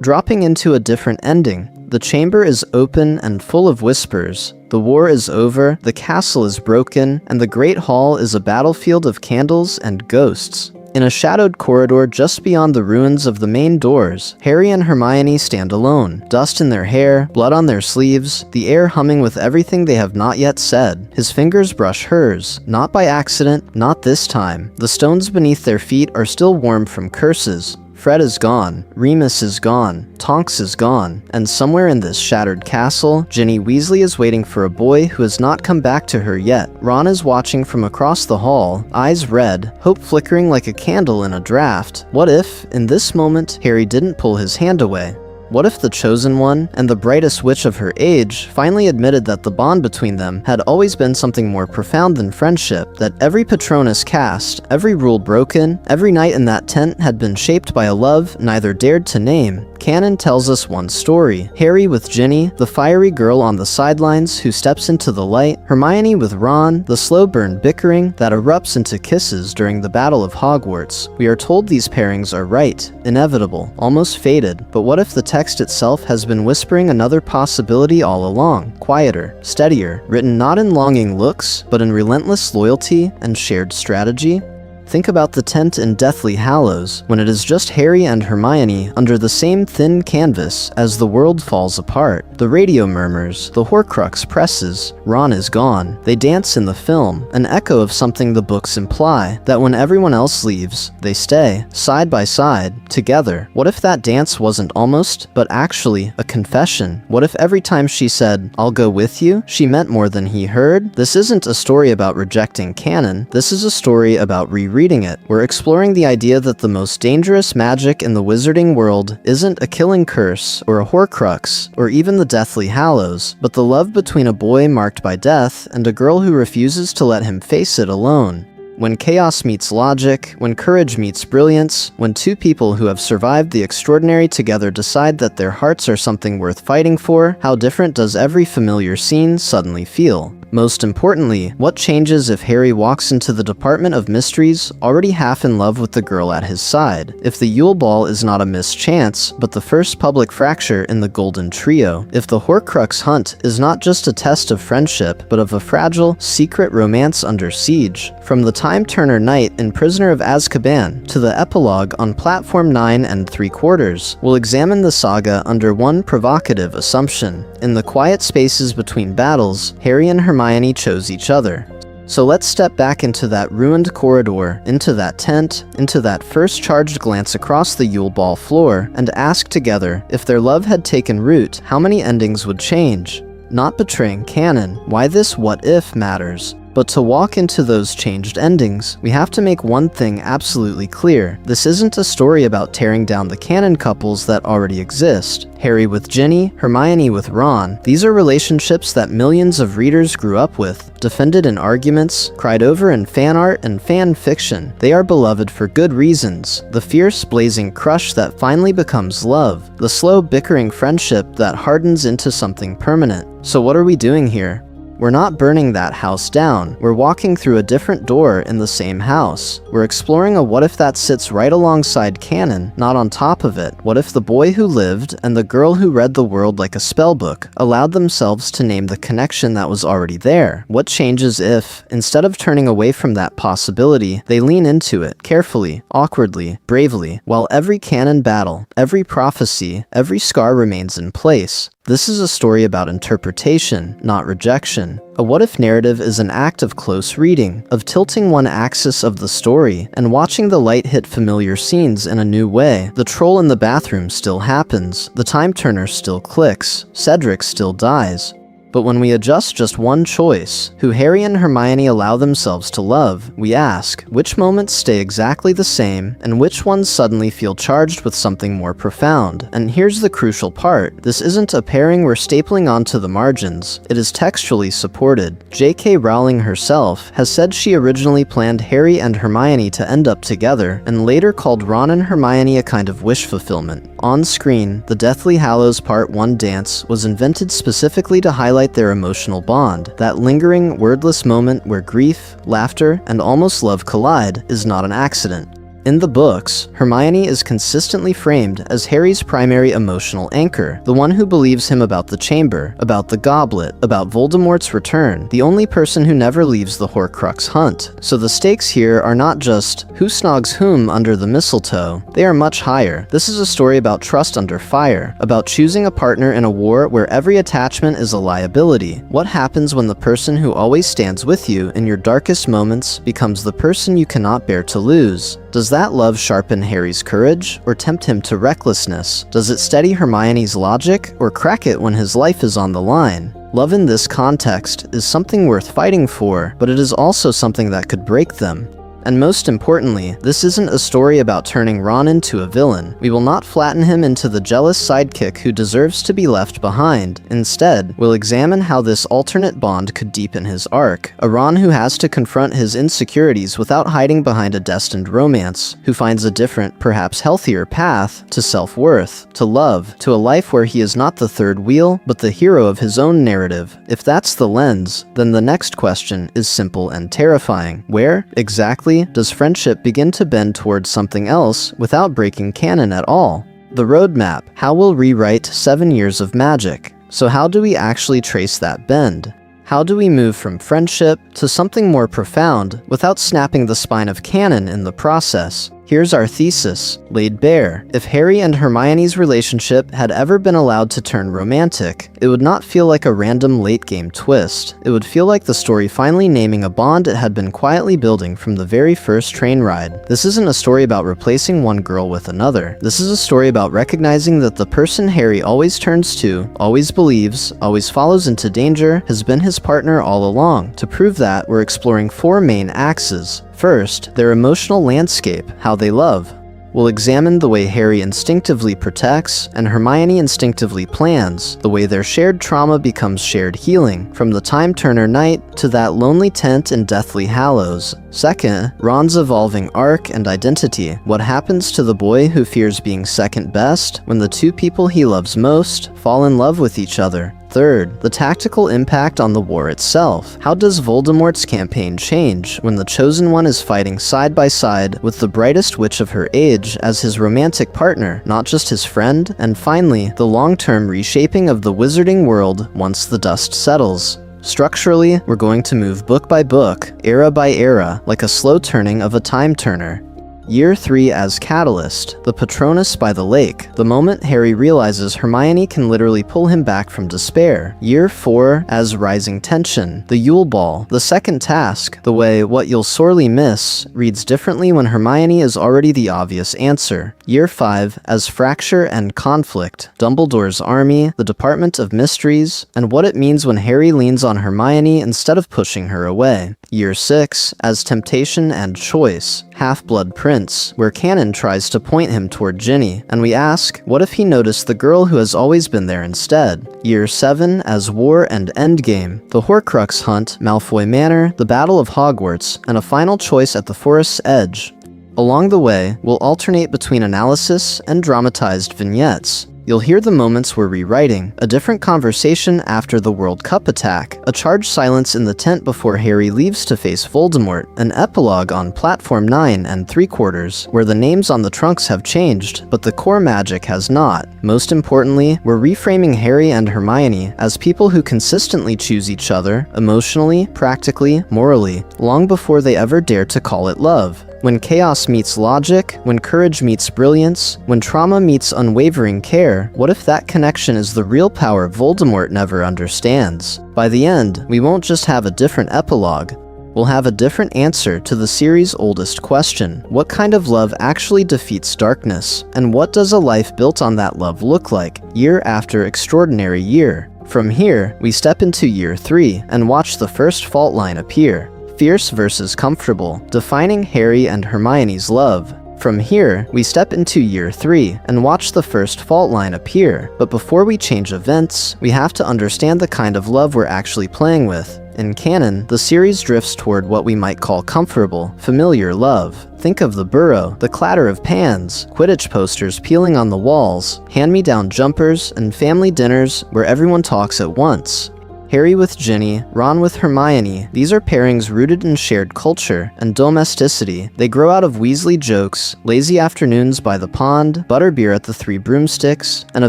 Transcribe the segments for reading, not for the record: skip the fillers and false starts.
Dropping into a different ending. The chamber is open and full of whispers. The war is over, the castle is broken, and the great hall is a battlefield of candles and ghosts. In a shadowed corridor just beyond the ruins of the main doors, Harry and Hermione stand alone, dust in their hair, blood on their sleeves, the air humming with everything they have not yet said. His fingers brush hers, not by accident, not this time. The stones beneath their feet are still warm from curses. Fred is gone, Remus is gone, Tonks is gone, and somewhere in this shattered castle, Ginny Weasley is waiting for a boy who has not come back to her yet. Ron is watching from across the hall, eyes red, hope flickering like a candle in a draft. What if, in this moment, Harry didn't pull his hand away? What if the chosen one, and the brightest witch of her age, finally admitted that the bond between them had always been something more profound than friendship, that every Patronus cast, every rule broken, every night in that tent had been shaped by a love neither dared to name? Canon tells us one story. Harry with Ginny, the fiery girl on the sidelines who steps into the light, Hermione with Ron, the slow burn bickering that erupts into kisses during the Battle of Hogwarts. We are told these pairings are right, inevitable, almost fated, but what if the text itself has been whispering another possibility all along, quieter, steadier, written not in longing looks, but in relentless loyalty and shared strategy? Think about the tent in Deathly Hallows, when it is just Harry and Hermione under the same thin canvas as the world falls apart. The radio murmurs, the Horcrux presses, Ron is gone. They dance in the film, an echo of something the books imply, that when everyone else leaves, they stay, side by side, together. What if that dance wasn't almost, but actually, a confession? What if every time she said, "I'll go with you," she meant more than he heard? This isn't a story about rejecting canon, this is a story about rereading it. We're exploring the idea that the most dangerous magic in the wizarding world isn't a killing curse, or a Horcrux, or even the Deathly Hallows, but the love between a boy marked by death and a girl who refuses to let him face it alone. When chaos meets logic, when courage meets brilliance, when two people who have survived the extraordinary together decide that their hearts are something worth fighting for, how different does every familiar scene suddenly feel? Most importantly, what changes if Harry walks into the Department of Mysteries already half in love with the girl at his side? If the Yule Ball is not a mischance, but the first public fracture in the Golden Trio? If the Horcrux hunt is not just a test of friendship, but of a fragile, secret romance under siege? From the time-turner night in Prisoner of Azkaban to the epilogue on Platform 9 3/4, we'll examine the saga under one provocative assumption. In the quiet spaces between battles, Harry and Hermione chose each other. So let's step back into that ruined corridor, into that tent, into that first charged glance across the Yule Ball floor, and ask together, if their love had taken root, how many endings would change? Not betraying canon, why this what if matters. But to walk into those changed endings, we have to make one thing absolutely clear. This isn't a story about tearing down the canon couples that already exist. Harry with Ginny, Hermione with Ron, these are relationships that millions of readers grew up with, defended in arguments, cried over in fan art and fan fiction. They are beloved for good reasons. The fierce, blazing crush that finally becomes love. The slow, bickering friendship that hardens into something permanent. So what are we doing here? We're not burning that house down. We're walking through a different door in the same house. We're exploring a what if that sits right alongside canon, not on top of it. What if the boy who lived and the girl who read the world like a spellbook allowed themselves to name the connection that was already there? What changes if, instead of turning away from that possibility, they lean into it, carefully, awkwardly, bravely, while every canon battle, every prophecy, every scar remains in place? This is a story about interpretation, not rejection. A what-if narrative is an act of close reading, of tilting one axis of the story, and watching the light hit familiar scenes in a new way. The troll in the bathroom still happens, the time-turner still clicks, Cedric still dies. But when we adjust just one choice, who Harry and Hermione allow themselves to love, we ask, which moments stay exactly the same, and which ones suddenly feel charged with something more profound? And here's the crucial part. This isn't a pairing we're stapling onto the margins. It is textually supported. J.K. Rowling herself has said she originally planned Harry and Hermione to end up together, and later called Ron and Hermione a kind of wish fulfillment. On screen, the Deathly Hallows Part 1 dance was invented specifically to highlight their emotional bond. That lingering, wordless moment where grief, laughter, and almost love collide is not an accident. In the books, Hermione is consistently framed as Harry's primary emotional anchor, the one who believes him about the chamber, about the goblet, about Voldemort's return, the only person who never leaves the Horcrux hunt. So the stakes here are not just who snogs whom under the mistletoe, they are much higher. This is a story about trust under fire, about choosing a partner in a war where every attachment is a liability. What happens when the person who always stands with you in your darkest moments becomes the person you cannot bear to lose? Does that love sharpen Harry's courage, or tempt him to recklessness? Does it steady Hermione's logic, or crack it when his life is on the line? Love in this context is something worth fighting for, but it is also something that could break them. And most importantly, this isn't a story about turning Ron into a villain. We will not flatten him into the jealous sidekick who deserves to be left behind. Instead, we'll examine how this alternate bond could deepen his arc. A Ron who has to confront his insecurities without hiding behind a destined romance, who finds a different, perhaps healthier path to self-worth, to love, to a life where he is not the third wheel, but the hero of his own narrative. If that's the lens, then the next question is simple and terrifying. Where, exactly, does friendship begin to bend towards something else without breaking canon at all? The roadmap. How we'll rewrite 7 years of magic. So how do we actually trace that bend? How do we move from friendship to something more profound without snapping the spine of canon in the process? Here's our thesis, laid bare. If Harry and Hermione's relationship had ever been allowed to turn romantic, it would not feel like a random late-game twist. It would feel like the story finally naming a bond it had been quietly building from the very first train ride. This isn't a story about replacing one girl with another. This is a story about recognizing that the person Harry always turns to, always believes, always follows into danger, has been his partner all along. To prove that, we're exploring 4 main axes. First, their emotional landscape, how they love. We'll examine the way Harry instinctively protects and Hermione instinctively plans, the way their shared trauma becomes shared healing, from the Time Turner night to that lonely tent in Deathly Hallows. Second, Ron's evolving arc and identity. What happens to the boy who fears being second best when the 2 people he loves most fall in love with each other? Third, the tactical impact on the war itself. How does Voldemort's campaign change when the Chosen One is fighting side by side with the brightest witch of her age as his romantic partner, not just his friend? And finally, the long-term reshaping of the wizarding world once the dust settles. Structurally, we're going to move book by book, era by era, like a slow turning of a time turner. Year 3 as Catalyst, the Patronus by the lake, the moment Harry realizes Hermione can literally pull him back from despair. Year 4 as Rising Tension, the Yule Ball, the second task, the way what you'll sorely miss reads differently when Hermione is already the obvious answer. Year 5 as Fracture and Conflict, Dumbledore's Army, the Department of Mysteries, and what it means when Harry leans on Hermione instead of pushing her away. Year 6 as Temptation and Choice, Half-Blood Prince, where canon tries to point him toward Ginny, and we ask, what if he noticed the girl who has always been there instead? Year 7 as War and Endgame, the Horcrux hunt, Malfoy Manor, the Battle of Hogwarts, and a final choice at the forest's edge. Along the way, we'll alternate between analysis and dramatized vignettes. You'll hear the moments we're rewriting, a different conversation after the World Cup attack, a charged silence in the tent before Harry leaves to face Voldemort, an epilogue on Platform 9 3/4, where the names on the trunks have changed, but the core magic has not. Most importantly, we're reframing Harry and Hermione as people who consistently choose each other, emotionally, practically, morally, long before they ever dare to call it love. When chaos meets logic, when courage meets brilliance, when trauma meets unwavering care, what if that connection is the real power Voldemort never understands? By the end, we won't just have a different epilogue. We'll have a different answer to the series' oldest question. What kind of love actually defeats darkness? And what does a life built on that love look like, year after extraordinary year? From here, we step into Year 3 and watch the first fault line appear. Fierce versus comfortable, defining Harry and Hermione's love. From here, we step into Year 3 and watch the first fault line appear. But before we change events, we have to understand the kind of love we're actually playing with. In canon, the series drifts toward what we might call comfortable, familiar love. Think of the burrow, the clatter of pans, Quidditch posters peeling on the walls, hand-me-down jumpers, and family dinners where everyone talks at once. Harry with Ginny, Ron with Hermione. These are pairings rooted in shared culture and domesticity. They grow out of Weasley jokes, lazy afternoons by the pond, butterbeer at the Three Broomsticks, and a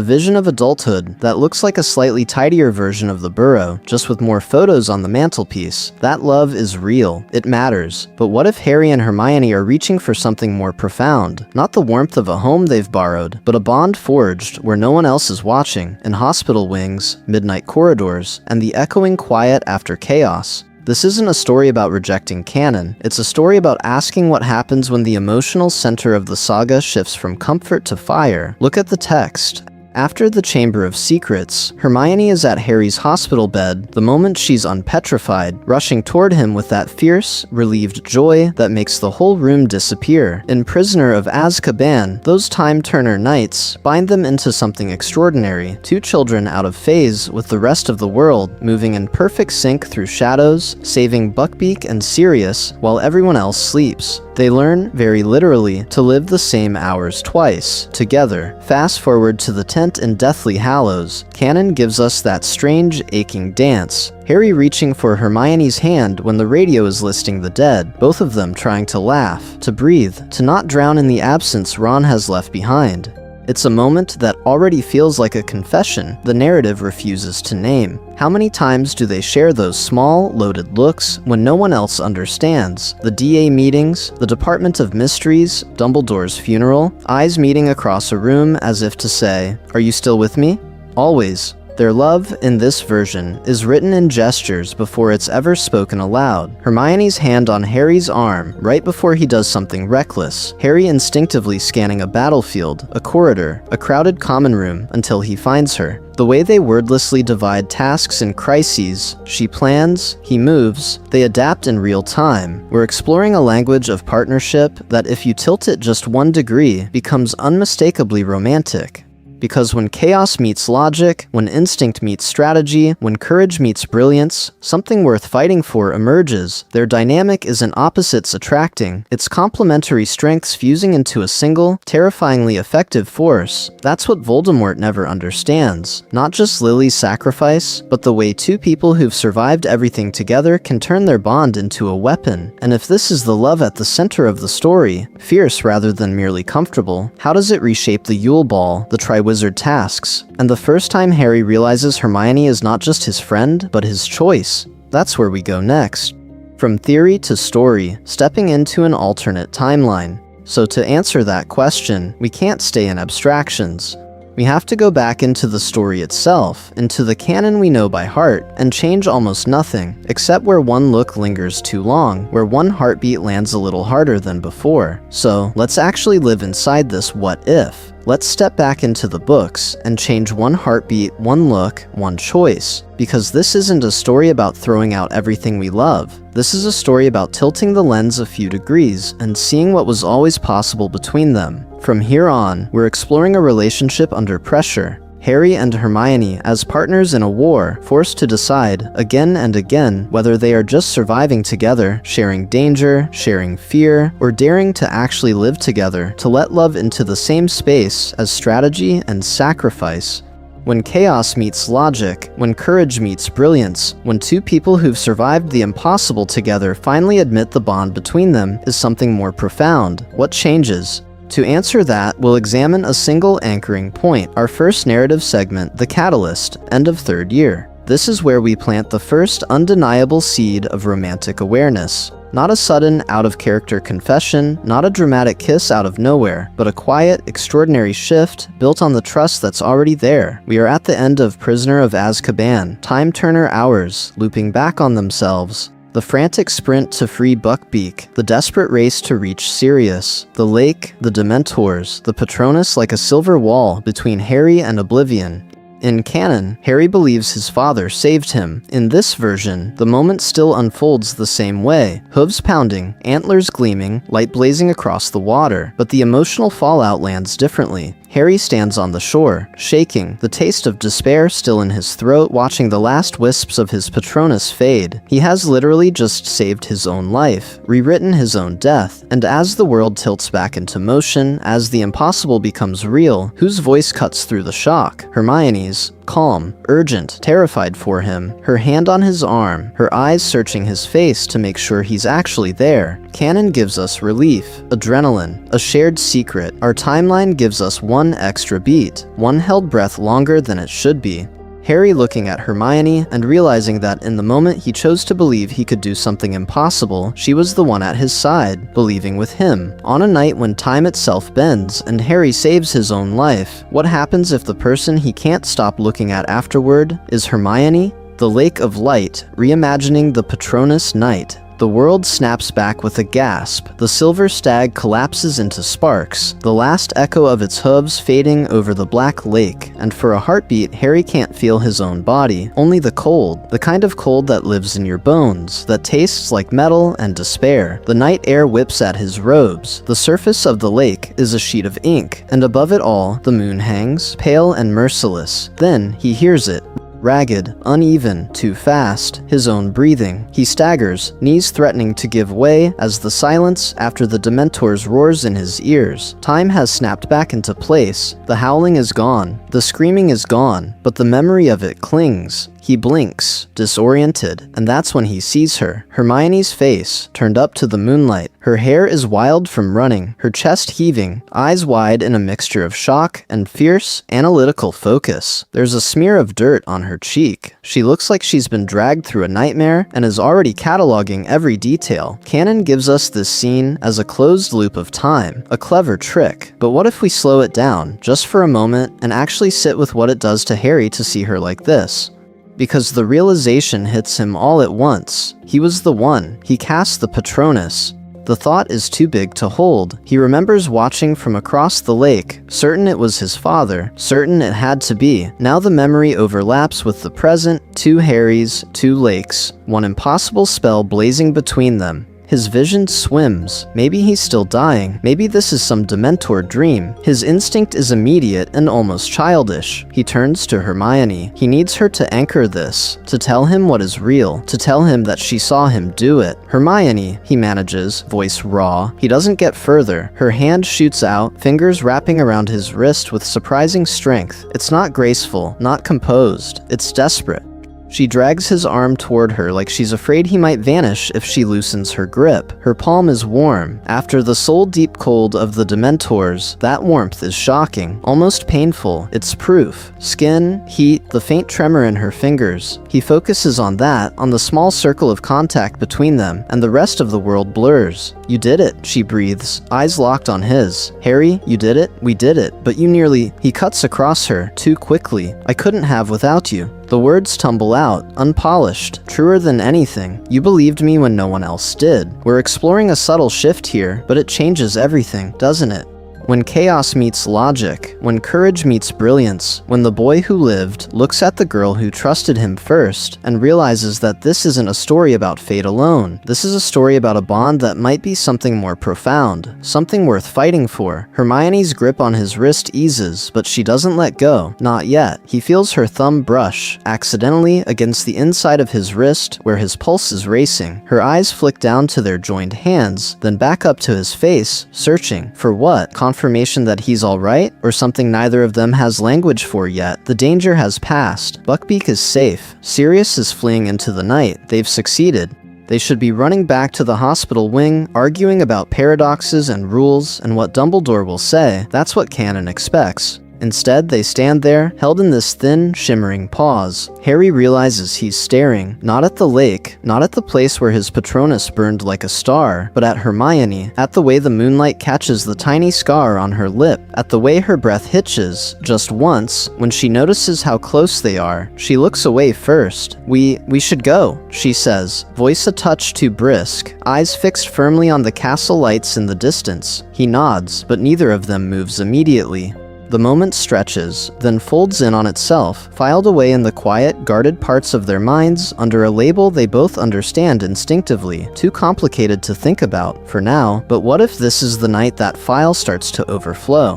vision of adulthood that looks like a slightly tidier version of the Burrow, just with more photos on the mantelpiece. That love is real. It matters. But what if Harry and Hermione are reaching for something more profound? Not the warmth of a home they've borrowed, but a bond forged where no one else is watching, in hospital wings, midnight corridors, and the echoing quiet after chaos. This isn't a story about rejecting canon, it's a story about asking what happens when the emotional center of the saga shifts from comfort to fire. Look at the text. After the Chamber of Secrets, Hermione is at Harry's hospital bed the moment she's unpetrified, rushing toward him with that fierce, relieved joy that makes the whole room disappear. In Prisoner of Azkaban, those time-turner nights bind them into something extraordinary. Two children out of phase with the rest of the world, moving in perfect sync through shadows, saving Buckbeak and Sirius while everyone else sleeps. They learn, very literally, to live the same hours twice, together. Fast forward to the tent in Deathly Hallows. Canon gives us that strange, aching dance. Harry reaching for Hermione's hand when the radio is listing the dead, both of them trying to laugh, to breathe, to not drown in the absence Ron has left behind. It's a moment that already feels like a confession the narrative refuses to name. How many times do they share those small, loaded looks when no one else understands? The DA meetings, the Department of Mysteries, Dumbledore's funeral, eyes meeting across a room as if to say, "Are you still with me?" Always. Their love, in this version, is written in gestures before it's ever spoken aloud. Hermione's hand on Harry's arm, right before he does something reckless. Harry instinctively scanning a battlefield, a corridor, a crowded common room, until he finds her. The way they wordlessly divide tasks in crises, she plans, he moves, they adapt in real time. We're exploring a language of partnership that, if you tilt it just 1 degree, becomes unmistakably romantic. Because when chaos meets logic, when instinct meets strategy, when courage meets brilliance, something worth fighting for emerges. Their dynamic isn't opposites attracting, it's complementary strengths fusing into a single, terrifyingly effective force. That's what Voldemort never understands. Not just Lily's sacrifice, but the way two people who've survived everything together can turn their bond into a weapon. And if this is the love at the center of the story, fierce rather than merely comfortable, how does it reshape the Yule Ball, the Triwizard tasks, and the first time Harry realizes Hermione is not just his friend, but his choice? That's where we go next. From theory to story, stepping into an alternate timeline. So to answer that question, we can't stay in abstractions. We have to go back into the story itself, into the canon we know by heart, and change almost nothing, except where one look lingers too long, where one heartbeat lands a little harder than before. So, let's actually live inside this what if. Let's step back into the books and change one heartbeat, one look, one choice. Because this isn't a story about throwing out everything we love. This is a story about tilting the lens a few degrees and seeing what was always possible between them. From here on, we're exploring a relationship under pressure. Harry and Hermione as partners in a war, forced to decide, again and again, whether they are just surviving together, sharing danger, sharing fear, or daring to actually live together, to let love into the same space as strategy and sacrifice. When chaos meets logic, when courage meets brilliance, when two people who've survived the impossible together finally admit the bond between them is something more profound, what changes? To answer that, we'll examine a single anchoring point, our first narrative segment, the catalyst, end of third year. This is where we plant the first undeniable seed of romantic awareness. Not a sudden, out-of-character confession, not a dramatic kiss out of nowhere, but a quiet, extraordinary shift built on the trust that's already there. We are at the end of Prisoner of Azkaban, time-turner hours, looping back on themselves. The frantic sprint to free Buckbeak, the desperate race to reach Sirius, the lake, the Dementors, the Patronus like a silver wall between Harry and oblivion. In canon, Harry believes his father saved him. In this version, the moment still unfolds the same way. Hooves pounding, antlers gleaming, light blazing across the water, but the emotional fallout lands differently. Harry stands on the shore, shaking, the taste of despair still in his throat, watching the last wisps of his Patronus fade. He has literally just saved his own life, rewritten his own death, and as the world tilts back into motion, as the impossible becomes real, whose voice cuts through the shock? Hermione's. Hermione's, calm, urgent, terrified for him, her hand on his arm, her eyes searching his face to make sure he's actually there. Canon gives us relief, adrenaline, a shared secret. Our timeline gives us one extra beat, one held breath longer than it should be. Harry looking at Hermione and realizing that in the moment he chose to believe he could do something impossible, she was the one at his side, believing with him. On a night when time itself bends and Harry saves his own life, what happens if the person he can't stop looking at afterward is Hermione? The Lake of Light, reimagining the Patronus night. The world snaps back with a gasp. The silver stag collapses into sparks, the last echo of its hooves fading over the black lake, and for a heartbeat, Harry can't feel his own body, only the cold, the kind of cold that lives in your bones, that tastes like metal and despair. The night air whips at his robes. The surface of the lake is a sheet of ink, and above it all, the moon hangs, pale and merciless. Then he hears it. Ragged, uneven, too fast, his own breathing. He staggers, knees threatening to give way as the silence after the Dementor's roars in his ears. Time has snapped back into place. The howling is gone, the screaming is gone, but the memory of it clings. He blinks, disoriented, and that's when he sees her. Hermione's face, turned up to the moonlight. Her hair is wild from running, her chest heaving, eyes wide in a mixture of shock and fierce, analytical focus. There's a smear of dirt on her cheek. She looks like she's been dragged through a nightmare and is already cataloging every detail. Canon gives us this scene as a closed loop of time, a clever trick. But what if we slow it down, just for a moment, and actually sit with what it does to Harry to see her like this? Because the realization hits him all at once. He was the one. He cast the Patronus. The thought is too big to hold. He remembers watching from across the lake, certain it was his father, certain it had to be. Now the memory overlaps with the present, two Harrys, two lakes, one impossible spell blazing between them. His vision swims. Maybe he's still dying. Maybe this is some Dementor dream. His instinct is immediate and almost childish. He turns to Hermione. He needs her to anchor this, to tell him what is real, to tell him that she saw him do it. Hermione, he manages, voice raw. He doesn't get further. Her hand shoots out, fingers wrapping around his wrist with surprising strength. It's not graceful, not composed. It's desperate. She drags his arm toward her like she's afraid he might vanish if she loosens her grip. Her palm is warm. After the soul-deep cold of the Dementors, that warmth is shocking, almost painful. It's proof. Skin, heat, the faint tremor in her fingers. He focuses on that, on the small circle of contact between them, and the rest of the world blurs. You did it, she breathes, eyes locked on his. Harry, you did it? We did it, but you nearly... He cuts across her, too quickly. I couldn't have without you. The words tumble out, unpolished, truer than anything. You believed me when no one else did. We're exploring a subtle shift here, but it changes everything, doesn't it? When chaos meets logic, when courage meets brilliance, when the boy who lived looks at the girl who trusted him first and realizes that this isn't a story about fate alone. This is a story about a bond that might be something more profound, something worth fighting for. Hermione's grip on his wrist eases, but she doesn't let go. Not yet. He feels her thumb brush, accidentally, against the inside of his wrist where his pulse is racing. Her eyes flick down to their joined hands, then back up to his face, searching. For what? Confirmation that he's alright, or something neither of them has language for yet. The danger has passed. Buckbeak is safe. Sirius is fleeing into the night. They've succeeded. They should be running back to the hospital wing, arguing about paradoxes and rules and what Dumbledore will say. That's what canon expects. Instead, they stand there, held in this thin, shimmering pause. Harry realizes he's staring, not at the lake, not at the place where his Patronus burned like a star, but at Hermione, at the way the moonlight catches the tiny scar on her lip, at the way her breath hitches, just once, when she notices how close they are. She looks away first. We should go, she says, voice a touch too brisk, eyes fixed firmly on the castle lights in the distance. He nods, but neither of them moves immediately. The moment stretches, then folds in on itself, filed away in the quiet, guarded parts of their minds under a label they both understand instinctively, too complicated to think about for now. But what if this is the night that file starts to overflow?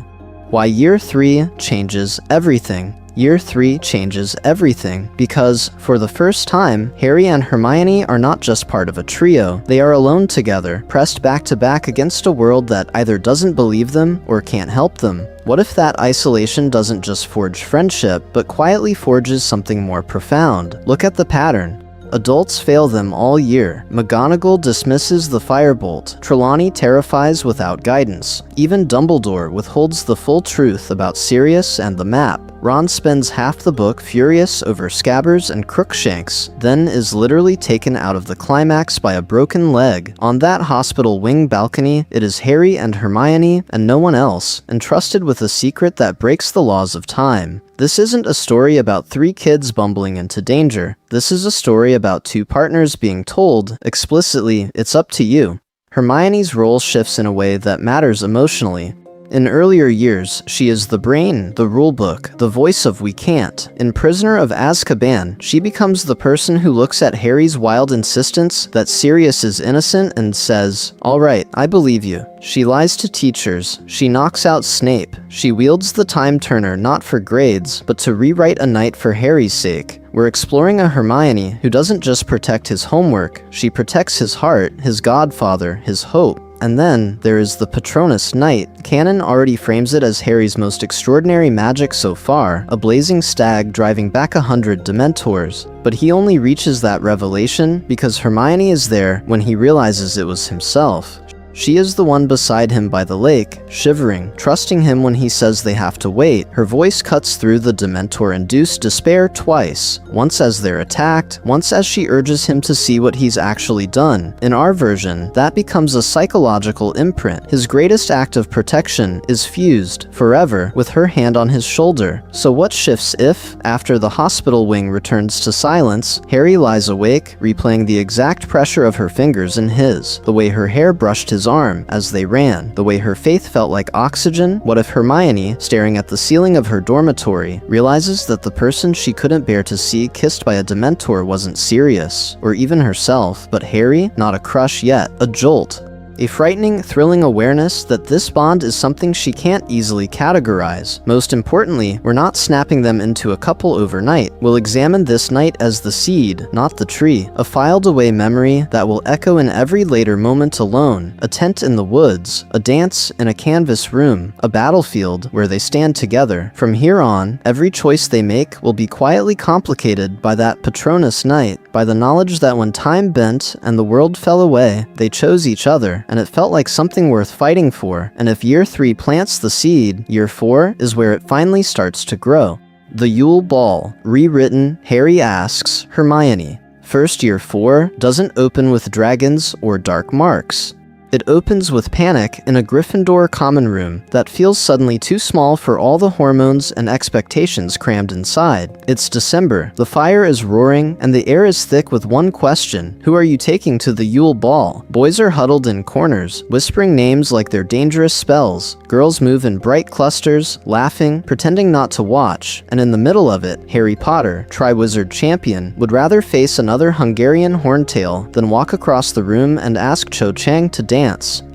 Why, year 3 changes everything. Year 3 changes everything, because, for the first time, Harry and Hermione are not just part of a trio, they are alone together, pressed back to back against a world that either doesn't believe them or can't help them. What if that isolation doesn't just forge friendship, but quietly forges something more profound? Look at the pattern. Adults fail them all year. McGonagall dismisses the firebolt. Trelawney terrifies without guidance. Even Dumbledore withholds the full truth about Sirius and the map. Ron spends half the book furious over Scabbers and Crookshanks, then is literally taken out of the climax by a broken leg. On that hospital wing balcony, it is Harry and Hermione, and no one else, entrusted with a secret that breaks the laws of time. This isn't a story about 3 kids bumbling into danger. This is a story about 2 partners being told, explicitly, it's up to you. Hermione's role shifts in a way that matters emotionally. In earlier years, she is the brain, the rulebook, the voice of we can't. In Prisoner of Azkaban, she becomes the person who looks at Harry's wild insistence that Sirius is innocent and says, "All right, I believe you." She lies to teachers, she knocks out Snape, she wields the time turner not for grades, but to rewrite a night for Harry's sake. We're exploring a Hermione who doesn't just protect his homework, she protects his heart, his godfather, his hope. And then, there is the Patronus Night. Canon already frames it as Harry's most extraordinary magic so far, a blazing stag driving back 100 Dementors. But he only reaches that revelation because Hermione is there when he realizes it was himself. She is the one beside him by the lake, shivering, trusting him when he says they have to wait. Her voice cuts through the Dementor-induced despair twice, once as they're attacked, once as she urges him to see what he's actually done. In our version, that becomes a psychological imprint. His greatest act of protection is fused, forever, with her hand on his shoulder. So what shifts if, after the hospital wing returns to silence, Harry lies awake, replaying the exact pressure of her fingers in his, the way her hair brushed his arm as they ran, the way her faith felt like oxygen? What if Hermione, staring at the ceiling of her dormitory, realizes that the person she couldn't bear to see kissed by a Dementor wasn't Sirius, or even herself, but Harry? Not a crush yet, a jolt. A frightening, thrilling awareness that this bond is something she can't easily categorize. Most importantly, we're not snapping them into a couple overnight. We'll examine this night as the seed, not the tree. A filed-away memory that will echo in every later moment alone. A tent in the woods, a dance in a canvas room, a battlefield where they stand together. From here on, every choice they make will be quietly complicated by that Patronus Night, by the knowledge that when time bent and the world fell away, they chose each other, and it felt like something worth fighting for. And if year 3 plants the seed, year 4 is where it finally starts to grow. The Yule Ball. Rewritten, Harry asks Hermione. First year 4 doesn't open with dragons or dark marks. It opens with panic in a Gryffindor common room that feels suddenly too small for all the hormones and expectations crammed inside. It's December, the fire is roaring, and the air is thick with one question: who are you taking to the Yule Ball? Boys are huddled in corners, whispering names like they're dangerous spells. Girls move in bright clusters, laughing, pretending not to watch, and in the middle of it, Harry Potter, Triwizard Champion, would rather face another Hungarian horntail than walk across the room and ask Cho Chang to dance.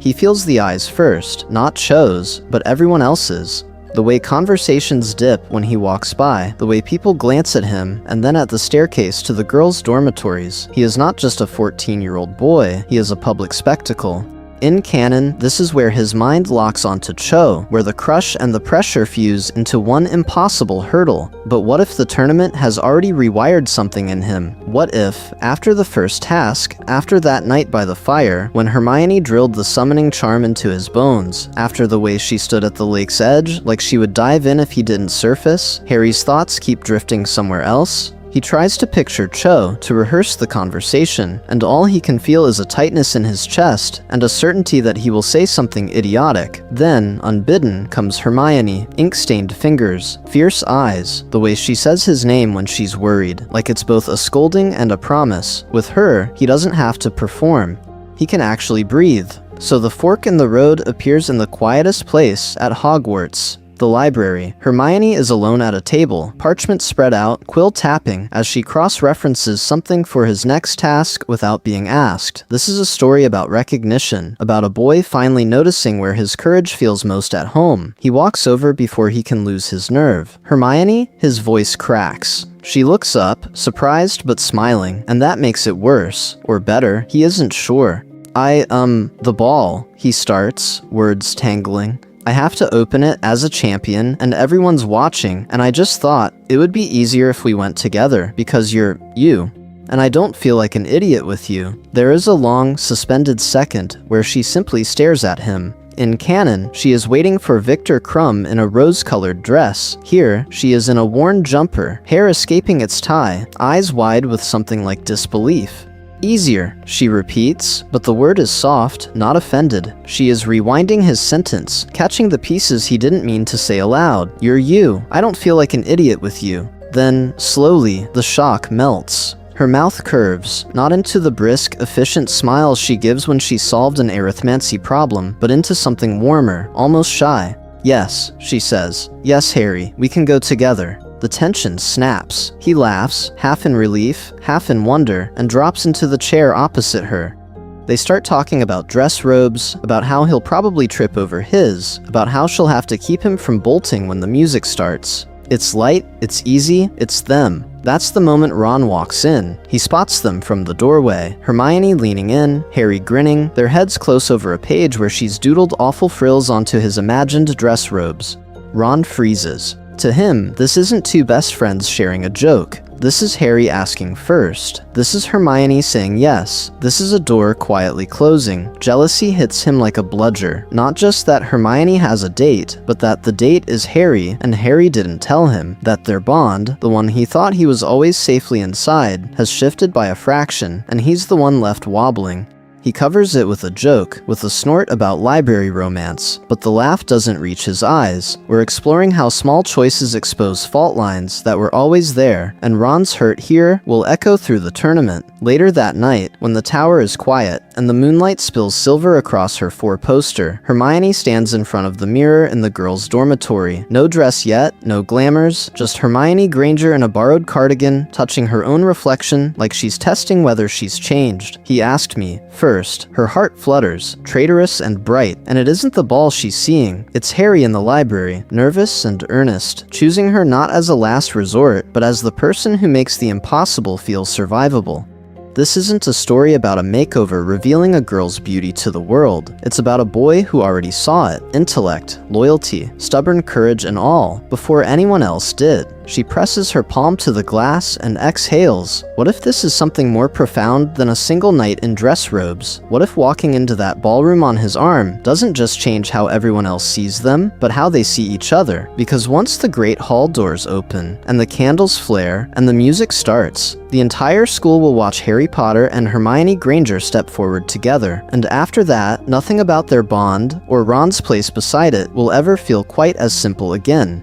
He feels the eyes first, not Cho's, but everyone else's. The way conversations dip when he walks by, the way people glance at him, and then at the staircase to the girls' dormitories. He is not just a 14-year-old boy, he is a public spectacle. In canon, this is where his mind locks onto Cho, where the crush and the pressure fuse into one impossible hurdle. But what if the tournament has already rewired something in him? What if, after the first task, after that night by the fire, when Hermione drilled the summoning charm into his bones, after the way she stood at the lake's edge, like she would dive in if he didn't surface, Harry's thoughts keep drifting somewhere else? He tries to picture Cho to rehearse the conversation, and all he can feel is a tightness in his chest and a certainty that he will say something idiotic. Then, unbidden, comes Hermione, ink-stained fingers, fierce eyes, the way she says his name when she's worried, like it's both a scolding and a promise. With her, he doesn't have to perform. He can actually breathe. So the fork in the road appears in the quietest place at Hogwarts. The library. Hermione is alone at a table, parchment spread out, quill tapping, as she cross-references something for his next task without being asked. This is a story about recognition, about a boy finally noticing where his courage feels most at home. He walks over before he can lose his nerve. Hermione? His voice cracks. She looks up, surprised but smiling, and that makes it worse. Or better, he isn't sure. The ball, he starts, words tangling. I have to open it as a champion, and everyone's watching, and I just thought it would be easier if we went together, because you're you. And I don't feel like an idiot with you. There is a long, suspended second where she simply stares at him. In canon, she is waiting for Victor Crumb in a rose-colored dress. Here, she is in a worn jumper, hair escaping its tie, eyes wide with something like disbelief. Easier, she repeats, but the word is soft, not offended. She is rewinding his sentence, catching the pieces he didn't mean to say aloud. You're you. I don't feel like an idiot with you. Then, slowly, the shock melts. Her mouth curves, not into the brisk, efficient smiles she gives when she solved an arithmancy problem, but into something warmer, almost shy. Yes, she says. Yes, Harry, we can go together. The tension snaps. He laughs, half in relief, half in wonder, and drops into the chair opposite her. They start talking about dress robes, about how he'll probably trip over his, about how she'll have to keep him from bolting when the music starts. It's light, it's easy, it's them. That's the moment Ron walks in. He spots them from the doorway. Hermione leaning in, Harry grinning, their heads close over a page where she's doodled awful frills onto his imagined dress robes. Ron freezes. To him, this isn't two best friends sharing a joke. This is Harry asking first. This is Hermione saying yes. This is a door quietly closing. Jealousy hits him like a bludger. Not just that Hermione has a date, but that the date is Harry, and Harry didn't tell him. That their bond, the one he thought he was always safely inside, has shifted by a fraction, and he's the one left wobbling. He covers it with a joke, with a snort about library romance, but the laugh doesn't reach his eyes. We're exploring how small choices expose fault lines that were always there, and Ron's hurt here will echo through the tournament. Later that night, when the tower is quiet, and the moonlight spills silver across her four-poster, Hermione stands in front of the mirror in the girls' dormitory. No dress yet, no glamours, just Hermione Granger in a borrowed cardigan, touching her own reflection like she's testing whether she's changed. He asked me, first. Her heart flutters, traitorous and bright, and it isn't the ball she's seeing. It's Harry in the library, nervous and earnest, choosing her not as a last resort, but as the person who makes the impossible feel survivable. This isn't a story about a makeover revealing a girl's beauty to the world. It's about a boy who already saw it. Intellect, loyalty, stubborn courage and all, before anyone else did. She presses her palm to the glass and exhales. What if this is something more profound than a single night in dress robes? What if walking into that ballroom on his arm doesn't just change how everyone else sees them, but how they see each other? Because once the great hall doors open, and the candles flare, and the music starts, the entire school will watch Harry Potter and Hermione Granger step forward together, and after that, nothing about their bond, or Ron's place beside it, will ever feel quite as simple again.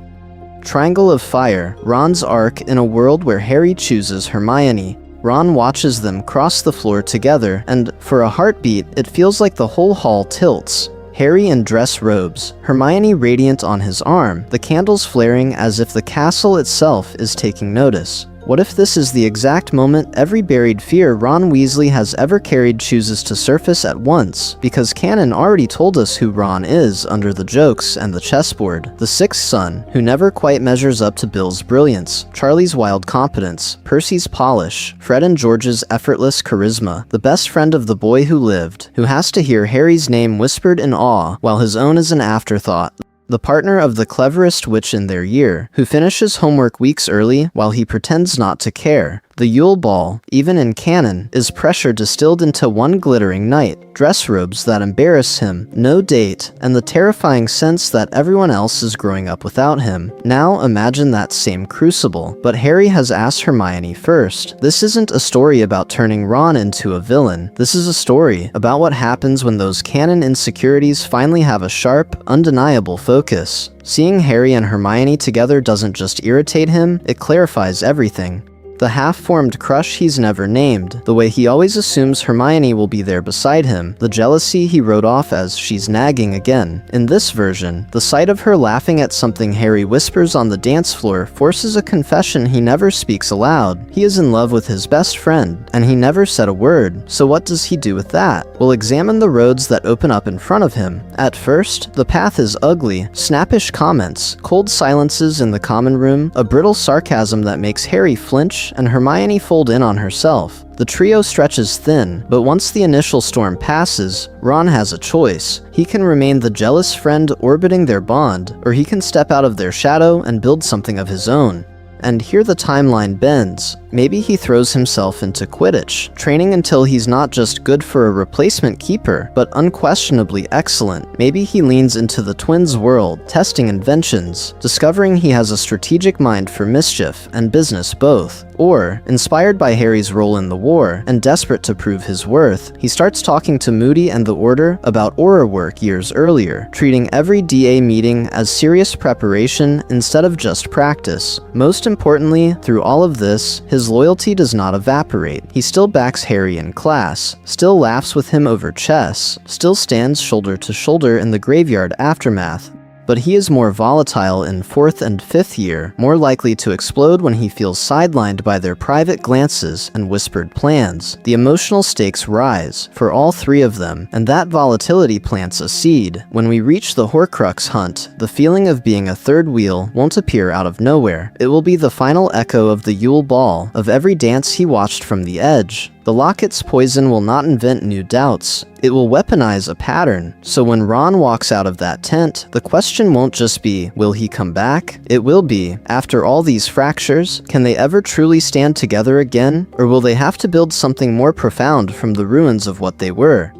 Triangle of Fire, Ron's arc in a world where Harry chooses Hermione. Ron watches them cross the floor together, and for a heartbeat, it feels like the whole hall tilts. Harry in dress robes, Hermione radiant on his arm, the candles flaring as if the castle itself is taking notice. What if this is the exact moment every buried fear Ron Weasley has ever carried chooses to surface at once? Because canon already told us who Ron is under the jokes and the chessboard. The sixth son, who never quite measures up to Bill's brilliance, Charlie's wild competence, Percy's polish, Fred and George's effortless charisma, the best friend of the boy who lived, who has to hear Harry's name whispered in awe while his own is an afterthought. The partner of the cleverest witch in their year, who finishes homework weeks early while he pretends not to care. The Yule Ball, even in canon, is pressure distilled into one glittering night, dress robes that embarrass him, no date, and the terrifying sense that everyone else is growing up without him. Now imagine that same crucible, but Harry has asked Hermione first. This isn't a story about turning Ron into a villain. This is a story about what happens when those canon insecurities finally have a sharp, undeniable focus. Seeing Harry and Hermione together doesn't just irritate him, it clarifies everything. The half-formed crush he's never named, the way he always assumes Hermione will be there beside him, the jealousy he wrote off as she's nagging again. In this version, the sight of her laughing at something Harry whispers on the dance floor forces a confession he never speaks aloud. He is in love with his best friend, and he never said a word, so what does he do with that? We'll examine the roads that open up in front of him. At first, the path is ugly, snappish comments, cold silences in the common room, a brittle sarcasm that makes Harry flinch, and Hermione fold in on herself. The trio stretches thin, but once the initial storm passes, Ron has a choice. He can remain the jealous friend orbiting their bond, or he can step out of their shadow and build something of his own. And here the timeline bends. Maybe he throws himself into Quidditch, training until he's not just good for a replacement keeper, but unquestionably excellent. Maybe he leans into the twins' world, testing inventions, discovering he has a strategic mind for mischief and business both. Or, inspired by Harry's role in the war, and desperate to prove his worth, he starts talking to Moody and the Order about Auror work years earlier, treating every DA meeting as serious preparation instead of just practice. Most importantly, through all of this, his loyalty does not evaporate. He still backs Harry in class, still laughs with him over chess, still stands shoulder to shoulder in the graveyard aftermath. But he is more volatile in 4th and 5th year, more likely to explode when he feels sidelined by their private glances and whispered plans. The emotional stakes rise, for all three of them, and that volatility plants a seed. When we reach the Horcrux hunt, the feeling of being a third wheel won't appear out of nowhere. It will be the final echo of the Yule Ball, of every dance he watched from the edge. The Locket's poison will not invent new doubts. It will weaponize a pattern, so when Ron walks out of that tent, the question won't just be, will he come back? It will be, after all these fractures, can they ever truly stand together again? Or will they have to build something more profound from the ruins of what they were?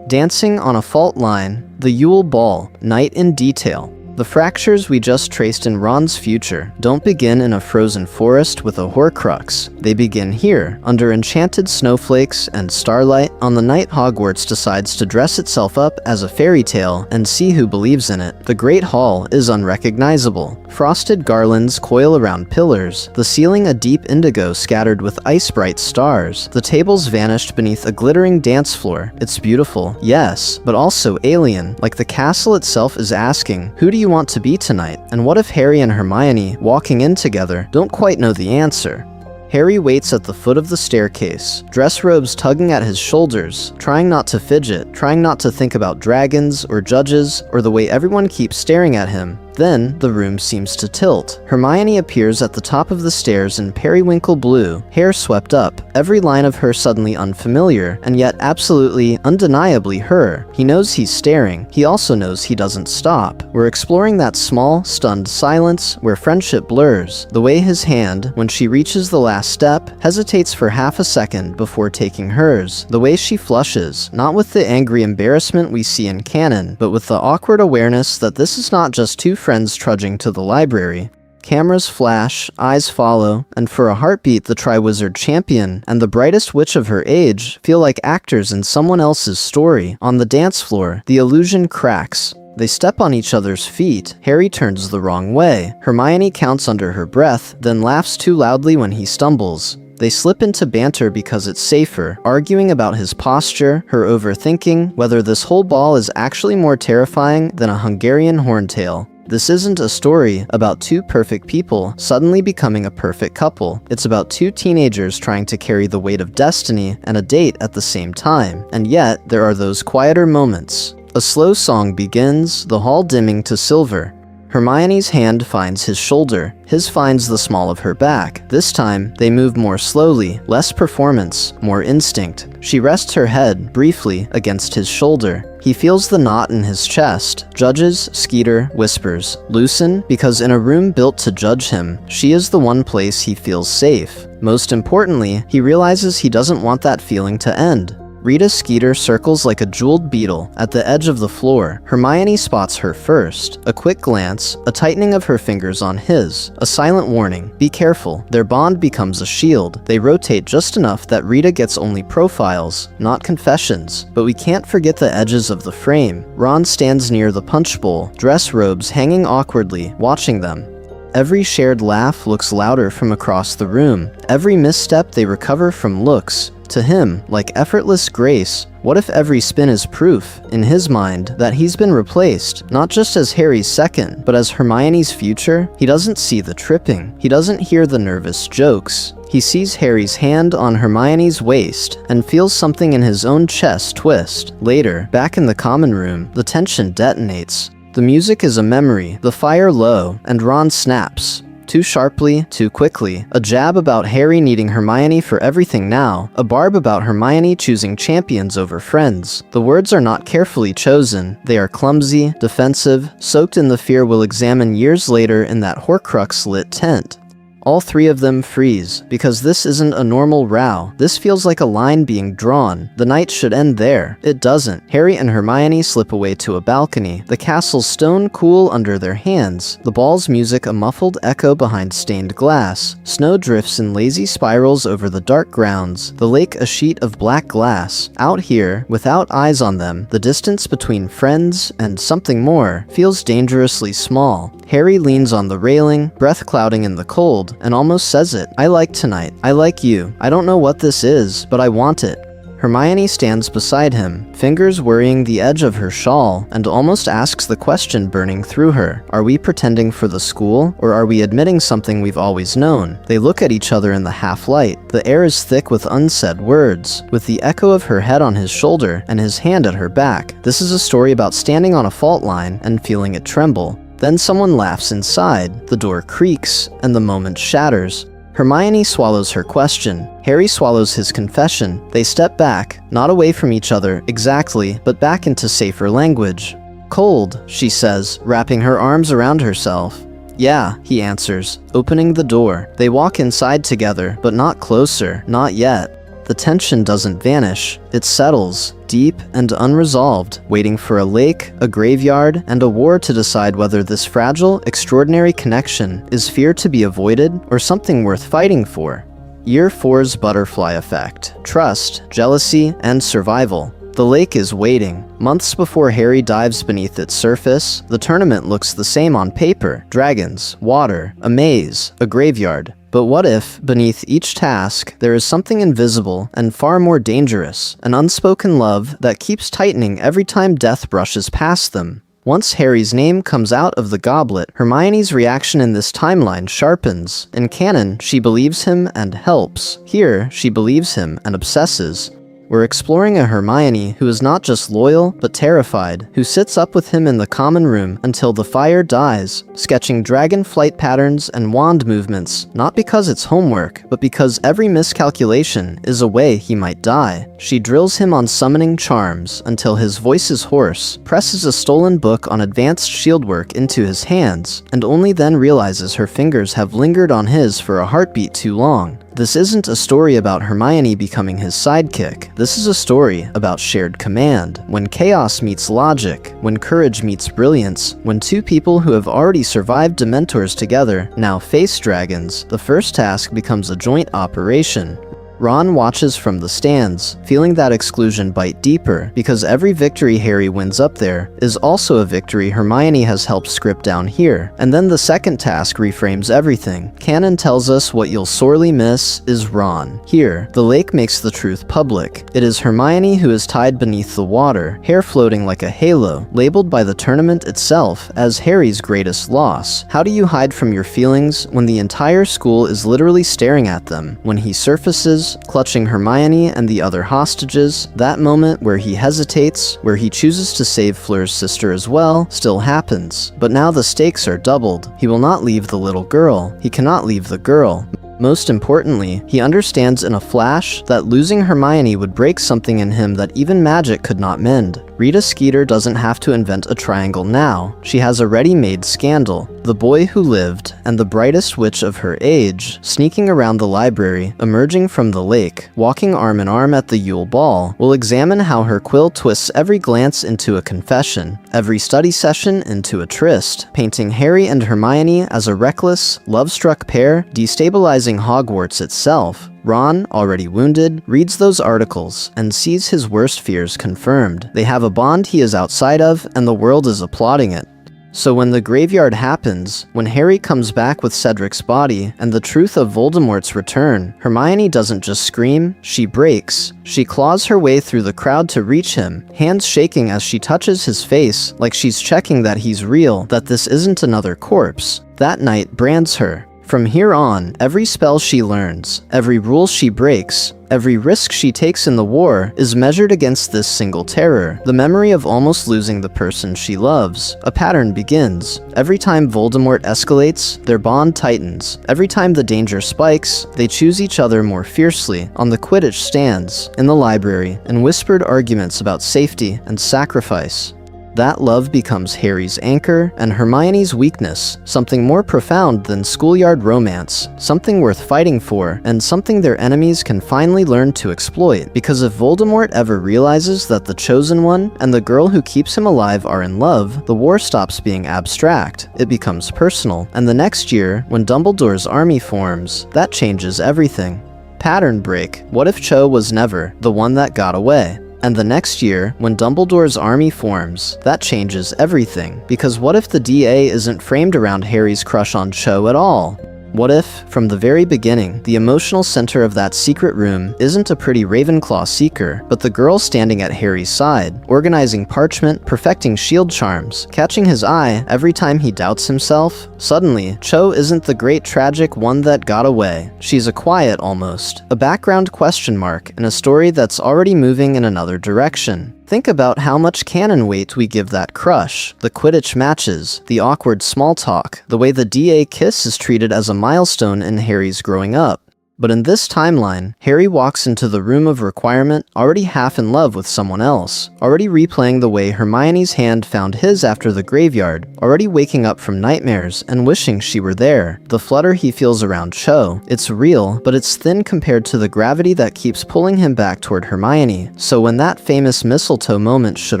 Dancing on a fault line, the Yule Ball, night in detail. The fractures we just traced in Ron's future don't begin in a frozen forest with a Horcrux. They begin here, under enchanted snowflakes and starlight, on the night Hogwarts decides to dress itself up as a fairy tale and see who believes in it. The Great Hall is unrecognizable. Frosted garlands coil around pillars, the ceiling a deep indigo scattered with ice-bright stars. The tables vanished beneath a glittering dance floor. It's beautiful, yes, but also alien, like the castle itself is asking, who do you want to be tonight? And what if Harry and Hermione, walking in together, don't quite know the answer? Harry waits at the foot of the staircase, dress robes tugging at his shoulders, trying not to fidget, trying not to think about dragons or judges or the way everyone keeps staring at him. Then, the room seems to tilt. Hermione appears at the top of the stairs in periwinkle blue, hair swept up, every line of her suddenly unfamiliar, and yet absolutely, undeniably her. He knows he's staring. He also knows he doesn't stop. We're exploring that small, stunned silence where friendship blurs. The way his hand, when she reaches the last step, hesitates for half a second before taking hers. The way she flushes, not with the angry embarrassment we see in canon, but with the awkward awareness that this is not just two friends trudging to the library. Cameras flash, eyes follow, and for a heartbeat the Triwizard Champion and the brightest witch of her age feel like actors in someone else's story. On the dance floor, the illusion cracks. They step on each other's feet. Harry turns the wrong way. Hermione counts under her breath, then laughs too loudly when he stumbles. They slip into banter because it's safer, arguing about his posture, her overthinking, whether this whole ball is actually more terrifying than a Hungarian horntail. This isn't a story about two perfect people suddenly becoming a perfect couple. It's about two teenagers trying to carry the weight of destiny and a date at the same time. And yet, there are those quieter moments. A slow song begins, the hall dimming to silver. Hermione's hand finds his shoulder, his finds the small of her back. This time, they move more slowly, less performance, more instinct. She rests her head, briefly, against his shoulder. He feels the knot in his chest. Judges, Skeeter, whispers, loosen, because in a room built to judge him, she is the one place he feels safe. Most importantly, he realizes he doesn't want that feeling to end. Rita Skeeter circles like a jeweled beetle at the edge of the floor. Hermione spots her first. A quick glance, a tightening of her fingers on his, a silent warning, be careful. Their bond becomes a shield. They rotate just enough that Rita gets only profiles, not confessions. But we can't forget the edges of the frame. Ron stands near the punch bowl, dress robes hanging awkwardly, watching them. Every shared laugh looks louder from across the room. Every misstep they recover from looks, to him, like effortless grace. What if every spin is proof, in his mind, that he's been replaced, not just as Harry's second, but as Hermione's future? He doesn't see the tripping. He doesn't hear the nervous jokes. He sees Harry's hand on Hermione's waist and feels something in his own chest twist. Later, back in the common room, the tension detonates. The music is a memory, the fire low, and Ron snaps. Too sharply, too quickly. A jab about Harry needing Hermione for everything now. A barb about Hermione choosing champions over friends. The words are not carefully chosen. They are clumsy, defensive, soaked in the fear we'll examine years later in that Horcrux-lit tent. All three of them freeze, because this isn't a normal row. This feels like a line being drawn. The night should end there. It doesn't. Harry and Hermione slip away to a balcony, the castle stone cool under their hands, the ball's music a muffled echo behind stained glass, snow drifts in lazy spirals over the dark grounds, the lake a sheet of black glass. Out here, without eyes on them, the distance between friends and something more feels dangerously small. Harry leans on the railing, breath clouding in the cold, and almost says it. I like tonight. I like you. I don't know what this is, but I want it. Hermione stands beside him, fingers worrying the edge of her shawl, and almost asks the question burning through her. Are we pretending for the school, or are we admitting something we've always known? They look at each other in the half-light. The air is thick with unsaid words, with the echo of her head on his shoulder and his hand at her back. This is a story about standing on a fault line and feeling it tremble. Then someone laughs inside, the door creaks, and the moment shatters. Hermione swallows her question. Harry swallows his confession. They step back, not away from each other exactly, but back into safer language. Cold, she says, wrapping her arms around herself. Yeah, he answers, opening the door. They walk inside together, but not closer, not yet. The tension doesn't vanish. It settles, deep and unresolved, waiting for a lake, a graveyard, and a war to decide whether this fragile, extraordinary connection is fear to be avoided or something worth fighting for. Year 4's butterfly effect. Trust, jealousy, and survival. The lake is waiting. Months before Harry dives beneath its surface, the tournament looks the same on paper. Dragons, water, a maze, a graveyard. But what if, beneath each task, there is something invisible and far more dangerous, an unspoken love that keeps tightening every time death brushes past them? Once Harry's name comes out of the goblet, Hermione's reaction in this timeline sharpens. In canon, she believes him and helps. Here, she believes him and obsesses. We're exploring a Hermione who is not just loyal, but terrified, who sits up with him in the common room until the fire dies, sketching dragon flight patterns and wand movements, not because it's homework, but because every miscalculation is a way he might die. She drills him on summoning charms until his voice is hoarse, presses a stolen book on advanced shieldwork into his hands, and only then realizes her fingers have lingered on his for a heartbeat too long. This isn't a story about Hermione becoming his sidekick. This is a story about shared command. When chaos meets logic, when courage meets brilliance, when two people who have already survived Dementors together now face dragons, the first task becomes a joint operation. Ron watches from the stands, feeling that exclusion bite deeper, because every victory Harry wins up there is also a victory Hermione has helped script down here. And then the second task reframes everything. Canon tells us what you'll sorely miss is Ron. Here, the lake makes the truth public. It is Hermione who is tied beneath the water, hair floating like a halo, labeled by the tournament itself as Harry's greatest loss. How do you hide from your feelings when the entire school is literally staring at them? When he surfaces, clutching Hermione and the other hostages, that moment where he hesitates, where he chooses to save Fleur's sister as well, still happens. But now the stakes are doubled. He will not leave the little girl. He cannot leave the girl. Most importantly, he understands in a flash that losing Hermione would break something in him that even magic could not mend. Rita Skeeter doesn't have to invent a triangle now. She has a ready-made scandal. The boy who lived, and the brightest witch of her age, sneaking around the library, emerging from the lake, walking arm in arm at the Yule Ball, will examine how her quill twists every glance into a confession, every study session into a tryst, painting Harry and Hermione as a reckless, love-struck pair, destabilizing Hogwarts itself. Ron, already wounded, reads those articles and sees his worst fears confirmed. They have a bond he is outside of, and the world is applauding it. So when the graveyard happens, when Harry comes back with Cedric's body and the truth of Voldemort's return, Hermione doesn't just scream, she breaks. She claws her way through the crowd to reach him, hands shaking as she touches his face like she's checking that he's real, that this isn't another corpse. That night brands her. From here on, every spell she learns, every rule she breaks, every risk she takes in the war is measured against this single terror, the memory of almost losing the person she loves. A pattern begins. Every time Voldemort escalates, their bond tightens. Every time the danger spikes, they choose each other more fiercely, on the Quidditch stands, in the library, in whispered arguments about safety and sacrifice. That love becomes Harry's anchor and Hermione's weakness, something more profound than schoolyard romance, something worth fighting for, and something their enemies can finally learn to exploit. Because if Voldemort ever realizes that the Chosen One and the girl who keeps him alive are in love, the war stops being abstract, it becomes personal. And the next year, when Dumbledore's army forms, that changes everything. Pattern break. What if Cho was never the one that got away? And the next year, when Dumbledore's army forms, that changes everything. Because what if the DA isn't framed around Harry's crush on Cho at all? What if, from the very beginning, the emotional center of that secret room isn't a pretty Ravenclaw seeker, but the girl standing at Harry's side, organizing parchment, perfecting shield charms, catching his eye every time he doubts himself? Suddenly, Cho isn't the great tragic one that got away. She's a quiet almost, a background question mark in a story that's already moving in another direction. Think about how much canon weight we give that crush, the Quidditch matches, the awkward small talk, the way the DA kiss is treated as a milestone in Harry's growing up. But in this timeline, Harry walks into the room of requirement already half in love with someone else, already replaying the way Hermione's hand found his after the graveyard, already waking up from nightmares and wishing she were there. The flutter he feels around Cho, it's real, but it's thin compared to the gravity that keeps pulling him back toward Hermione. So when that famous mistletoe moment should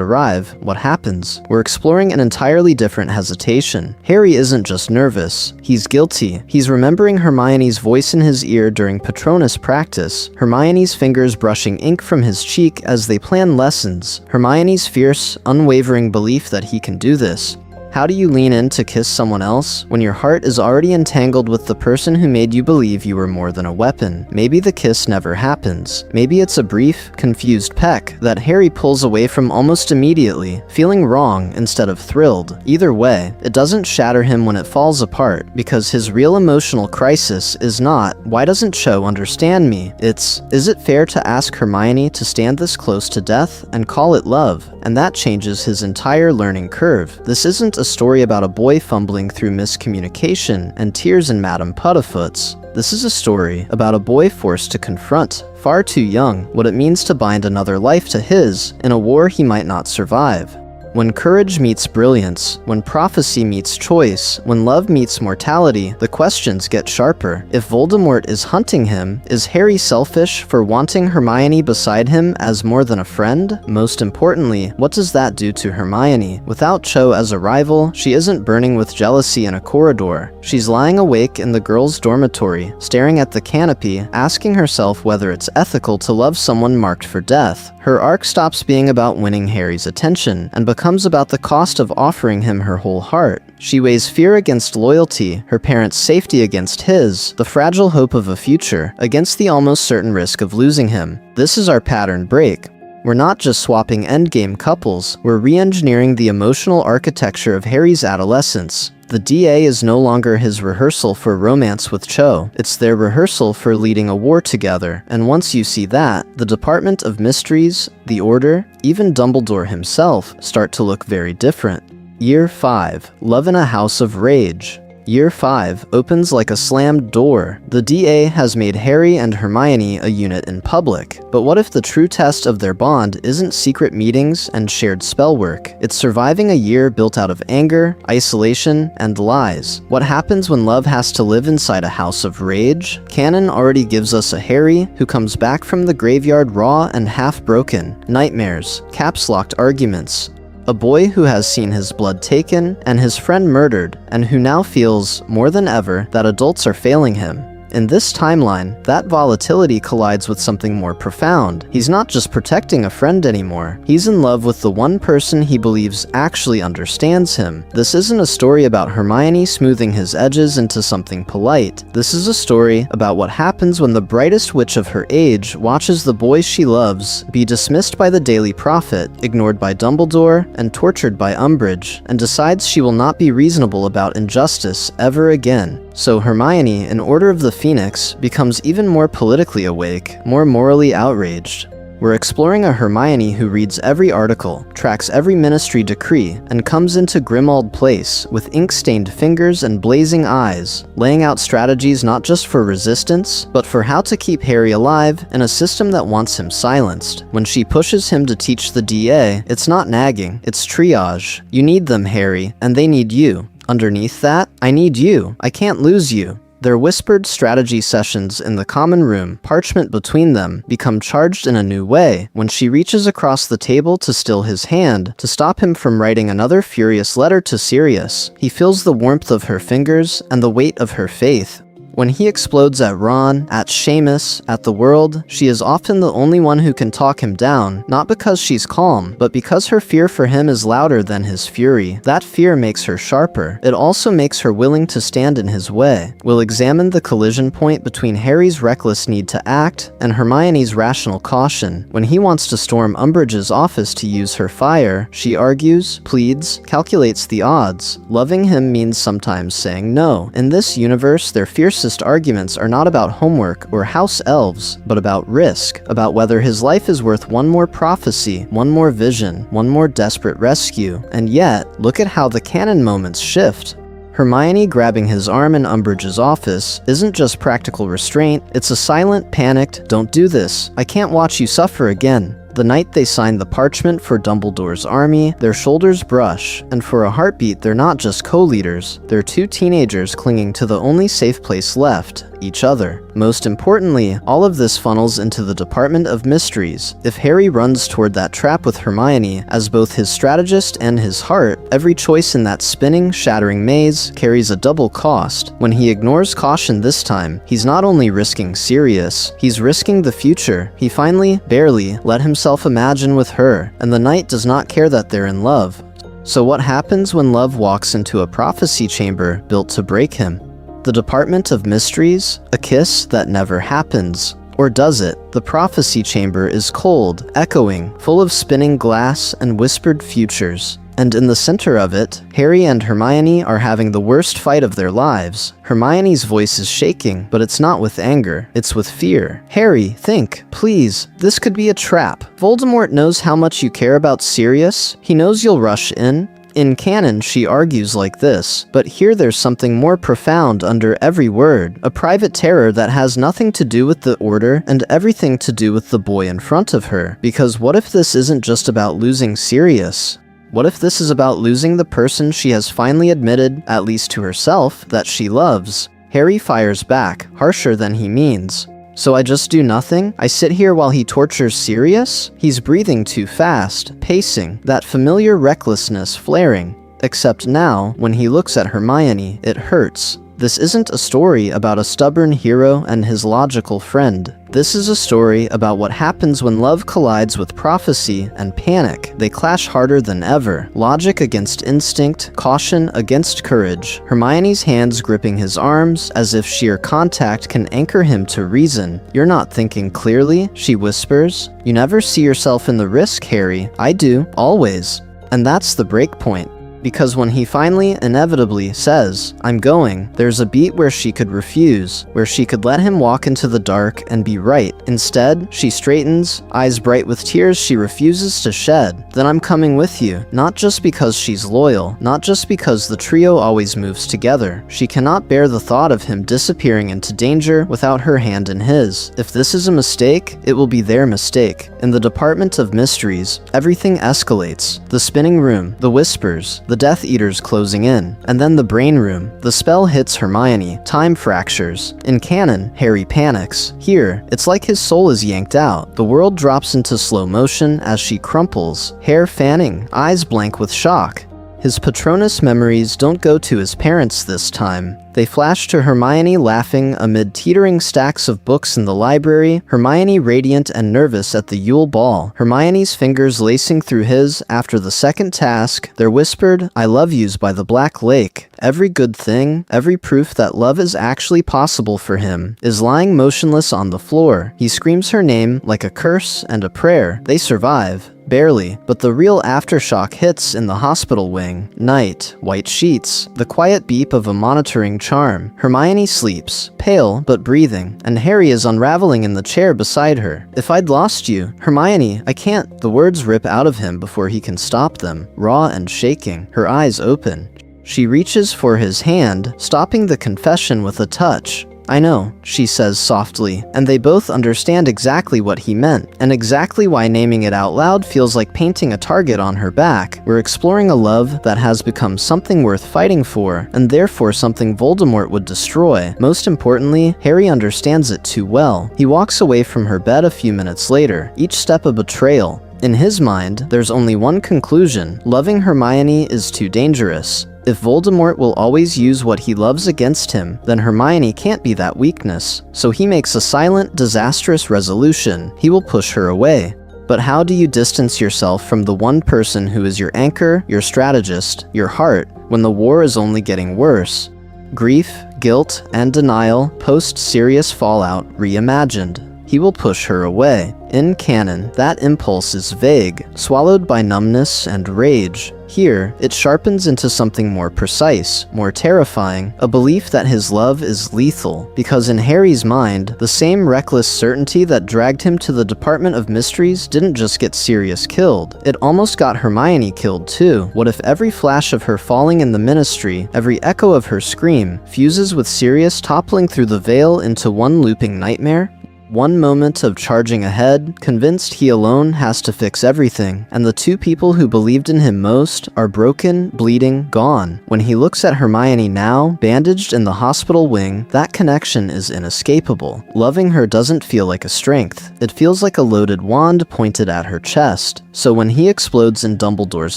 arrive, what happens? We're exploring an entirely different hesitation. Harry isn't just nervous, he's guilty. He's remembering Hermione's voice in his ear during Patronus practice, Hermione's fingers brushing ink from his cheek as they plan lessons, Hermione's fierce, unwavering belief that he can do this. How do you lean in to kiss someone else when your heart is already entangled with the person who made you believe you were more than a weapon? Maybe the kiss never happens. Maybe it's a brief, confused peck that Harry pulls away from almost immediately, feeling wrong instead of thrilled. Either way, it doesn't shatter him when it falls apart, because his real emotional crisis is not, why doesn't Cho understand me? It's, is it fair to ask Hermione to stand this close to death and call it love? And that changes his entire learning curve. This isn't a story about a boy fumbling through miscommunication and tears in Madame Puddifoot's. This is a story about a boy forced to confront, far too young, what it means to bind another life to his in a war he might not survive. When courage meets brilliance, when prophecy meets choice, when love meets mortality, the questions get sharper. If Voldemort is hunting him, is Harry selfish for wanting Hermione beside him as more than a friend? Most importantly, what does that do to Hermione? Without Cho as a rival, she isn't burning with jealousy in a corridor. She's lying awake in the girls' dormitory, staring at the canopy, asking herself whether it's ethical to love someone marked for death. Her arc stops being about winning Harry's attention, and becomes about the cost of offering him her whole heart. She weighs fear against loyalty, her parents' safety against his, the fragile hope of a future, against the almost certain risk of losing him. This is our pattern break. We're not just swapping endgame couples, we're re-engineering the emotional architecture of Harry's adolescence. The DA is no longer his rehearsal for romance with Cho, it's their rehearsal for leading a war together, and once you see that, the Department of Mysteries, the Order, even Dumbledore himself start to look very different. Year 5. Love in a House of Rage. Year 5 opens like a slammed door. The DA has made Harry and Hermione a unit in public. But what if the true test of their bond isn't secret meetings and shared spell work? It's surviving a year built out of anger, isolation, and lies. What happens when love has to live inside a house of rage? Canon already gives us a Harry who comes back from the graveyard raw and half-broken. Nightmares, caps-locked arguments. A boy who has seen his blood taken and his friend murdered, and who now feels, more than ever, that adults are failing him. In this timeline, that volatility collides with something more profound. He's not just protecting a friend anymore. He's in love with the one person he believes actually understands him. This isn't a story about Hermione smoothing his edges into something polite. This is a story about what happens when the brightest witch of her age watches the boy she loves be dismissed by the Daily Prophet, ignored by Dumbledore, and tortured by Umbridge, and decides she will not be reasonable about injustice ever again. So Hermione, in Order of the Phoenix, becomes even more politically awake, more morally outraged. We're exploring a Hermione who reads every article, tracks every ministry decree, and comes into Grimmauld Place with ink-stained fingers and blazing eyes, laying out strategies not just for resistance, but for how to keep Harry alive in a system that wants him silenced. When she pushes him to teach the DA, it's not nagging, it's triage. You need them, Harry, and they need you. Underneath that, I need you. I can't lose you. Their whispered strategy sessions in the common room, parchment between them, become charged in a new way when she reaches across the table to still his hand, to stop him from writing another furious letter to Sirius. He feels the warmth of her fingers and the weight of her faith. When he explodes at Ron, at Seamus, at the world, she is often the only one who can talk him down, not because she's calm, but because her fear for him is louder than his fury. That fear makes her sharper. It also makes her willing to stand in his way. We'll examine the collision point between Harry's reckless need to act and Hermione's rational caution. When he wants to storm Umbridge's office to use her fire, she argues, pleads, calculates the odds. Loving him means sometimes saying no. In this universe, their fiercest arguments are not about homework or house elves, but about risk, about whether his life is worth one more prophecy, one more vision, one more desperate rescue. And yet, look at how the canon moments shift. Hermione grabbing his arm in Umbridge's office isn't just practical restraint, it's a silent, panicked, "Don't do this. I can't watch you suffer again." The night they sign the parchment for Dumbledore's army, their shoulders brush, and for a heartbeat they're not just co-leaders, they're two teenagers clinging to the only safe place left, each other. Most importantly, all of this funnels into the Department of Mysteries. If Harry runs toward that trap with Hermione as both his strategist and his heart, every choice in that spinning, shattering maze carries a double cost. When he ignores caution this time, he's not only risking Sirius, he's risking the future. He finally, barely, let himself imagine with her, and the knight does not care that they're in love. So what happens when love walks into a prophecy chamber built to break him? The Department of Mysteries? A kiss that never happens. Or does it? The prophecy chamber is cold, echoing, full of spinning glass and whispered futures. And in the center of it, Harry and Hermione are having the worst fight of their lives. Hermione's voice is shaking, but it's not with anger, it's with fear. "Harry, think, please. This could be a trap. Voldemort knows how much you care about Sirius. He knows you'll rush in." In canon, she argues like this, but here there's something more profound under every word, a private terror that has nothing to do with the Order and everything to do with the boy in front of her. Because what if this isn't just about losing Sirius? What if this is about losing the person she has finally admitted, at least to herself, that she loves? Harry fires back, harsher than he means. "So I just do nothing? I sit here while he tortures Sirius?" He's breathing too fast, pacing, that familiar recklessness flaring. Except now, when he looks at Hermione, it hurts. This isn't a story about a stubborn hero and his logical friend. This is a story about what happens when love collides with prophecy and panic. They clash harder than ever. Logic against instinct, caution against courage. Hermione's hands gripping his arms as if sheer contact can anchor him to reason. "You're not thinking clearly," she whispers. "You never see yourself in the risk, Harry. I do, always." And that's the break point. Because when he finally, inevitably, says, "I'm going," there's a beat where she could refuse, where she could let him walk into the dark and be right. Instead, she straightens, eyes bright with tears she refuses to shed. "Then I'm coming with you," not just because she's loyal, not just because the trio always moves together. She cannot bear the thought of him disappearing into danger without her hand in his. If this is a mistake, it will be their mistake. In the Department of Mysteries, everything escalates. The spinning room, the whispers, the Death Eaters closing in, and then the brain room. The spell hits Hermione, time fractures. In canon, Harry panics. Here, it's like his soul is yanked out. The world drops into slow motion as she crumples, hair fanning, eyes blank with shock. His Patronus memories don't go to his parents this time. They flash to Hermione laughing amid teetering stacks of books in the library, Hermione radiant and nervous at the Yule Ball, Hermione's fingers lacing through his after the second task, their whispered "I love yous" by the Black Lake. Every good thing, every proof that love is actually possible for him, is lying motionless on the floor. He screams her name like a curse and a prayer. They survive. Barely, but the real aftershock hits in the hospital wing. Night, white sheets, the quiet beep of a monitoring charm. Hermione sleeps, pale but breathing, and Harry is unraveling in the chair beside her. "If I'd lost you, Hermione, I can't." The words rip out of him before he can stop them, raw and shaking, her eyes open. She reaches for his hand, stopping the confession with a touch. "I know," she says softly, and they both understand exactly what he meant, and exactly why naming it out loud feels like painting a target on her back. We're exploring a love that has become something worth fighting for, and therefore something Voldemort would destroy. Most importantly, Harry understands it too well. He walks away from her bed a few minutes later, each step a betrayal. In his mind, there's only one conclusion: loving Hermione is too dangerous. If Voldemort will always use what he loves against him, then Hermione can't be that weakness. So he makes a silent, disastrous resolution. He will push her away. But how do you distance yourself from the one person who is your anchor, your strategist, your heart, when the war is only getting worse? Grief, guilt, and denial post-serious fallout reimagined. He will push her away. In canon, that impulse is vague, swallowed by numbness and rage. Here, it sharpens into something more precise, more terrifying, a belief that his love is lethal. Because in Harry's mind, the same reckless certainty that dragged him to the Department of Mysteries didn't just get Sirius killed, it almost got Hermione killed too. What if every flash of her falling in the Ministry, every echo of her scream, fuses with Sirius toppling through the veil into one looping nightmare? One moment of charging ahead, convinced he alone has to fix everything, and the two people who believed in him most are broken, bleeding, gone. When he looks at Hermione now, bandaged in the hospital wing, that connection is inescapable. Loving her doesn't feel like a strength. It feels like a loaded wand pointed at her chest. So when he explodes in Dumbledore's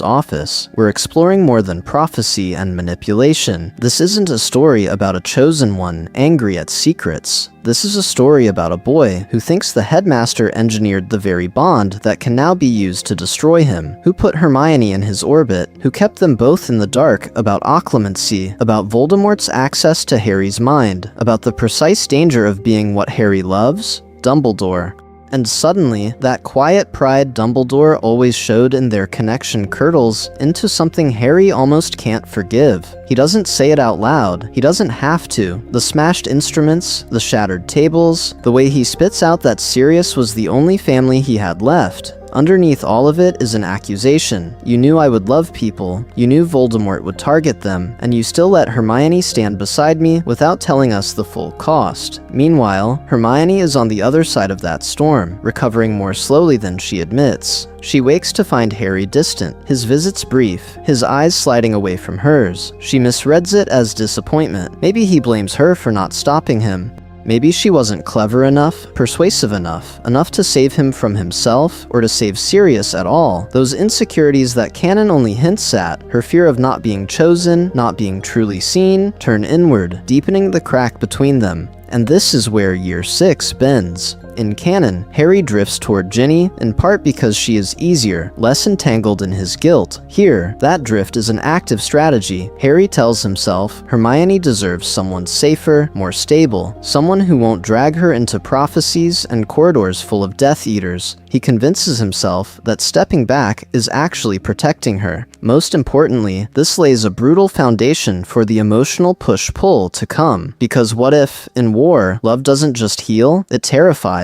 office, we're exploring more than prophecy and manipulation. This isn't a story about a chosen one angry at secrets. This is a story about a boy who thinks the headmaster engineered the very bond that can now be used to destroy him, who put Hermione in his orbit, who kept them both in the dark about occlumency, about Voldemort's access to Harry's mind, about the precise danger of being what Harry loves, Dumbledore. And suddenly, that quiet pride Dumbledore always showed in their connection curdles into something Harry almost can't forgive. He doesn't say it out loud. He doesn't have to. The smashed instruments, the shattered tables, the way he spits out that Sirius was the only family he had left. Underneath all of it is an accusation. You knew I would love people, you knew Voldemort would target them, and you still let Hermione stand beside me without telling us the full cost. Meanwhile, Hermione is on the other side of that storm, recovering more slowly than she admits. She wakes to find Harry distant, his visits brief, his eyes sliding away from hers. She misreads it as disappointment. Maybe he blames her for not stopping him. Maybe she wasn't clever enough, persuasive enough to save him from himself, or to save Sirius at all. Those insecurities that canon only hints at, her fear of not being chosen, not being truly seen, turn inward, deepening the crack between them. And this is where Year 6 bends. In canon, Harry drifts toward Ginny, in part because she is easier, less entangled in his guilt. Here, that drift is an active strategy. Harry tells himself Hermione deserves someone safer, more stable, someone who won't drag her into prophecies and corridors full of Death Eaters. He convinces himself that stepping back is actually protecting her. Most importantly, this lays a brutal foundation for the emotional push-pull to come. Because what if, in war, love doesn't just heal, it terrifies?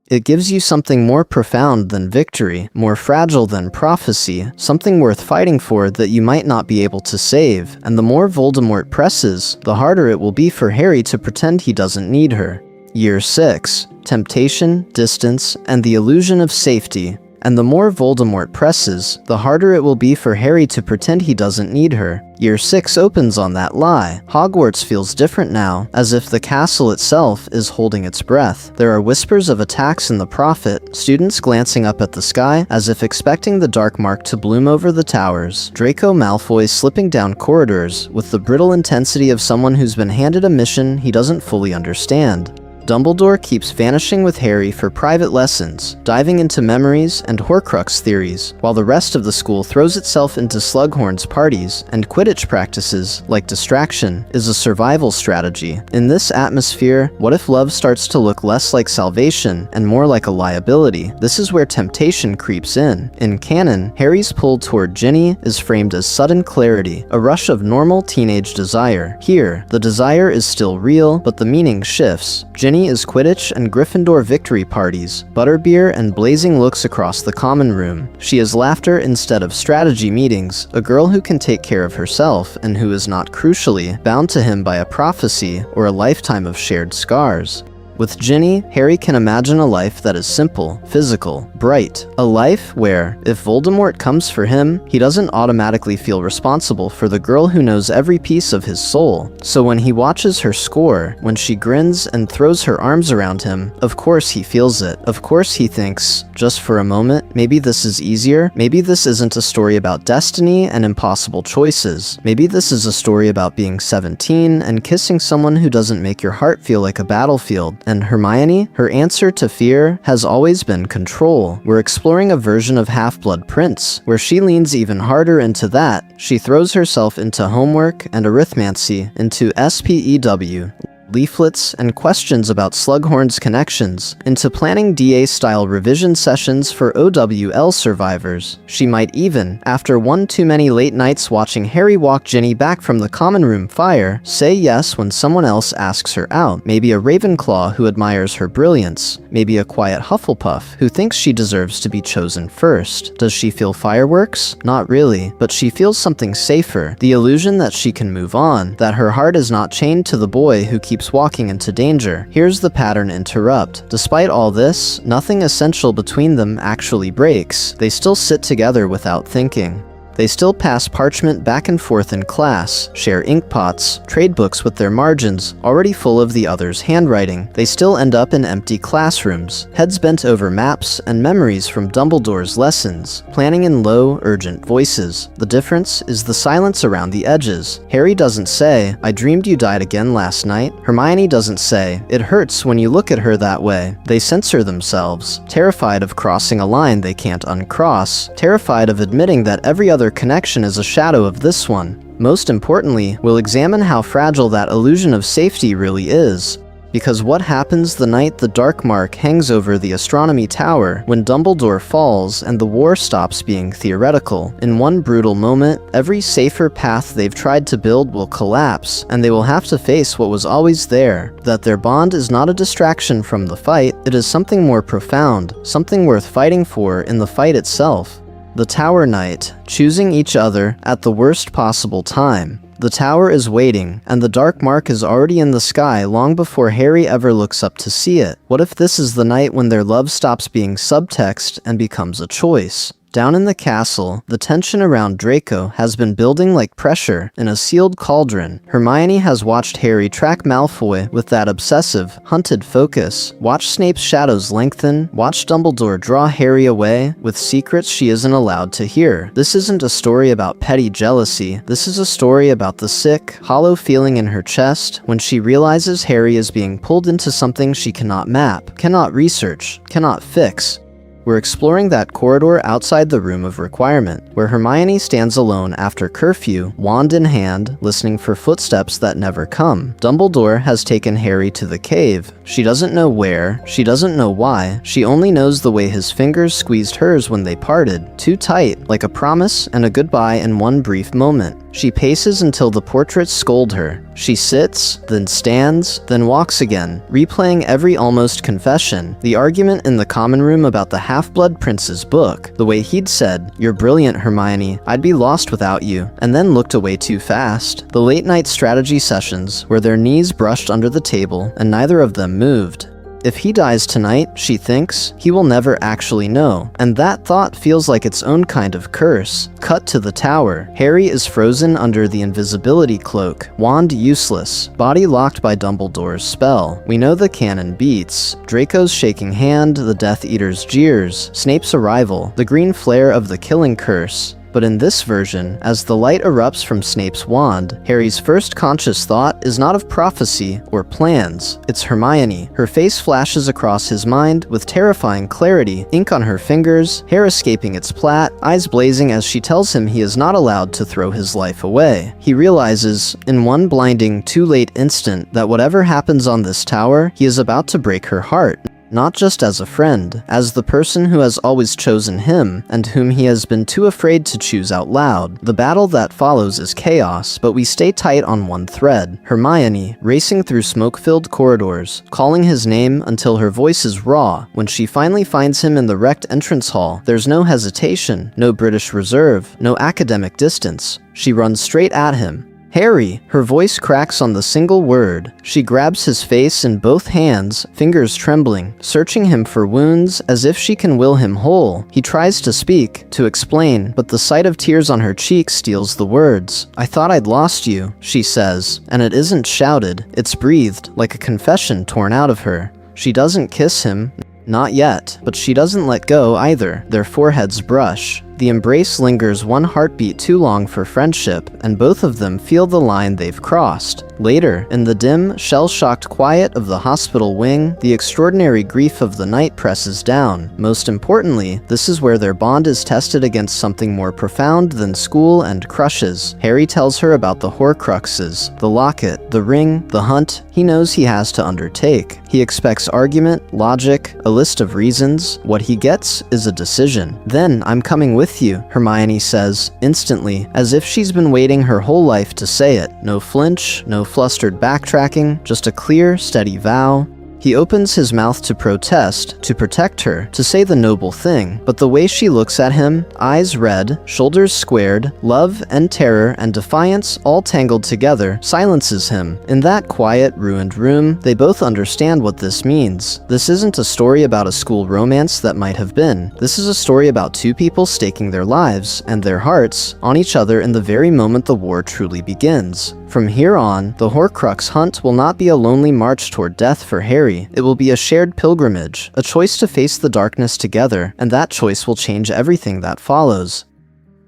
It gives you something more profound than victory, more fragile than prophecy, something worth fighting for that you might not be able to save. And the more Voldemort presses, the harder it will be for Harry to pretend he doesn't need her. Year 6. Temptation, distance, and the illusion of safety. And the more Voldemort presses, the harder it will be for Harry to pretend he doesn't need her. Year 6 opens on that lie. Hogwarts feels different now, as if the castle itself is holding its breath. There are whispers of attacks in the Prophet, students glancing up at the sky as if expecting the dark mark to bloom over the towers, Draco Malfoy slipping down corridors with the brittle intensity of someone who's been handed a mission he doesn't fully understand. Dumbledore keeps vanishing with Harry for private lessons, diving into memories and Horcrux theories, while the rest of the school throws itself into Slughorn's parties and Quidditch practices like distraction is a survival strategy. In this atmosphere, what if love starts to look less like salvation and more like a liability? This is where temptation creeps in. In canon, Harry's pull toward Ginny is framed as sudden clarity, a rush of normal teenage desire. Here, the desire is still real, but the meaning shifts. Ginny is Quidditch and Gryffindor victory parties, butterbeer and blazing looks across the common room. She is laughter instead of strategy meetings, a girl who can take care of herself and who is not crucially bound to him by a prophecy or a lifetime of shared scars. With Ginny, Harry can imagine a life that is simple, physical, bright. A life where, if Voldemort comes for him, he doesn't automatically feel responsible for the girl who knows every piece of his soul. So when he watches her score, when she grins and throws her arms around him, of course he feels it. Of course he thinks, just for a moment, maybe this is easier. Maybe this isn't a story about destiny and impossible choices. Maybe this is a story about being 17 and kissing someone who doesn't make your heart feel like a battlefield. And Hermione, her answer to fear has always been control. We're exploring a version of Half-Blood Prince, where she leans even harder into that. She throws herself into homework and arithmancy, into SPEW, leaflets, and questions about Slughorn's connections, into planning DA-style revision sessions for OWL survivors. She might even, after one too many late nights watching Harry walk Ginny back from the common room fire, say yes when someone else asks her out. Maybe a Ravenclaw who admires her brilliance. Maybe a quiet Hufflepuff who thinks she deserves to be chosen first. Does she feel fireworks? Not really, but she feels something safer. The illusion that she can move on, that her heart is not chained to the boy who keeps walking into danger. Here's the pattern interrupt. Despite all this, nothing essential between them actually breaks. They still sit together without thinking. They still pass parchment back and forth in class, share ink pots, trade books with their margins already full of the other's handwriting. They still end up in empty classrooms, heads bent over maps and memories from Dumbledore's lessons, planning in low, urgent voices. The difference is the silence around the edges. Harry doesn't say, "I dreamed you died again last night." Hermione doesn't say, "It hurts when you look at her that way." They censor themselves, terrified of crossing a line they can't uncross, terrified of admitting that every other connection is a shadow of this one. Most importantly, we'll examine how fragile that illusion of safety really is. Because what happens the night the dark mark hangs over the astronomy tower, when Dumbledore falls and the war stops being theoretical? In one brutal moment, every safer path they've tried to build will collapse, and they will have to face what was always there, that their bond is not a distraction from the fight, it is something more profound, something worth fighting for in the fight itself. The Tower Night, choosing each other at the worst possible time. The tower is waiting, and the dark mark is already in the sky long before Harry ever looks up to see it. What if this is the night when their love stops being subtext and becomes a choice? Down in the castle, the tension around Draco has been building like pressure in a sealed cauldron. Hermione has watched Harry track Malfoy with that obsessive, hunted focus, watched Snape's shadows lengthen, watched Dumbledore draw Harry away with secrets she isn't allowed to hear. This isn't a story about petty jealousy. This is a story about the sick, hollow feeling in her chest when she realizes Harry is being pulled into something she cannot map, cannot research, cannot fix. We're exploring that corridor outside the Room of Requirement, where Hermione stands alone after curfew, wand in hand, listening for footsteps that never come. Dumbledore has taken Harry to the cave. She doesn't know where, she doesn't know why, she only knows the way his fingers squeezed hers when they parted, too tight, like a promise and a goodbye in one brief moment. She paces until the portraits scold her. She sits, then stands, then walks again, replaying every almost confession, the argument in the common room about the Half-Blood Prince's book, the way he'd said, "You're brilliant, Hermione, I'd be lost without you," and then looked away too fast. The late-night strategy sessions, where their knees brushed under the table and neither of them moved. If he dies tonight, she thinks, he will never actually know, and that thought feels like its own kind of curse. Cut to the tower. Harry is frozen under the invisibility cloak, wand useless, body locked by Dumbledore's spell. We know the canon beats: Draco's shaking hand, the Death Eater's jeers, Snape's arrival, the green flare of the killing curse. But in this version, as the light erupts from Snape's wand, Harry's first conscious thought is not of prophecy or plans. It's Hermione. Her face flashes across his mind with terrifying clarity, ink on her fingers, hair escaping its plait, eyes blazing as she tells him he is not allowed to throw his life away. He realizes, in one blinding, too late instant, that whatever happens on this tower, he is about to break her heart. Not just as a friend, as the person who has always chosen him, and whom he has been too afraid to choose out loud. The battle that follows is chaos, but we stay tight on one thread. Hermione, racing through smoke-filled corridors, calling his name until her voice is raw. When she finally finds him in the wrecked entrance hall, there's no hesitation, no British Reserve, no academic distance. She runs straight at him. Harry! Her voice cracks on the single word. She grabs his face in both hands, fingers trembling, searching him for wounds as if she can will him whole. He tries to speak, to explain, but the sight of tears on her cheeks steals the words. "I thought I'd lost you," she says, and it isn't shouted, it's breathed, like a confession torn out of her. She doesn't kiss him. Not yet, but she doesn't let go either. Their foreheads brush. The embrace lingers one heartbeat too long for friendship, and both of them feel the line they've crossed. Later, in the dim, shell-shocked quiet of the hospital wing, the extraordinary grief of the night presses down. Most importantly, this is where their bond is tested against something more profound than school and crushes. Harry tells her about the Horcruxes, the locket, the ring, the hunt he knows he has to undertake. He expects argument, logic, a list of reasons. What he gets is a decision. "Then I'm coming with you," Hermione says, instantly, as if she's been waiting her whole life to say it. No flinch, no flustered backtracking, just a clear, steady vow. He opens his mouth to protest, to protect her, to say the noble thing, but the way she looks at him, eyes red, shoulders squared, love and terror and defiance all tangled together, silences him. In that quiet, ruined room, they both understand what this means. This isn't a story about a school romance that might have been. This is a story about two people staking their lives, and their hearts, on each other in the very moment the war truly begins. From here on, the Horcrux hunt will not be a lonely march toward death for Harry. It will be a shared pilgrimage, a choice to face the darkness together, and that choice will change everything that follows.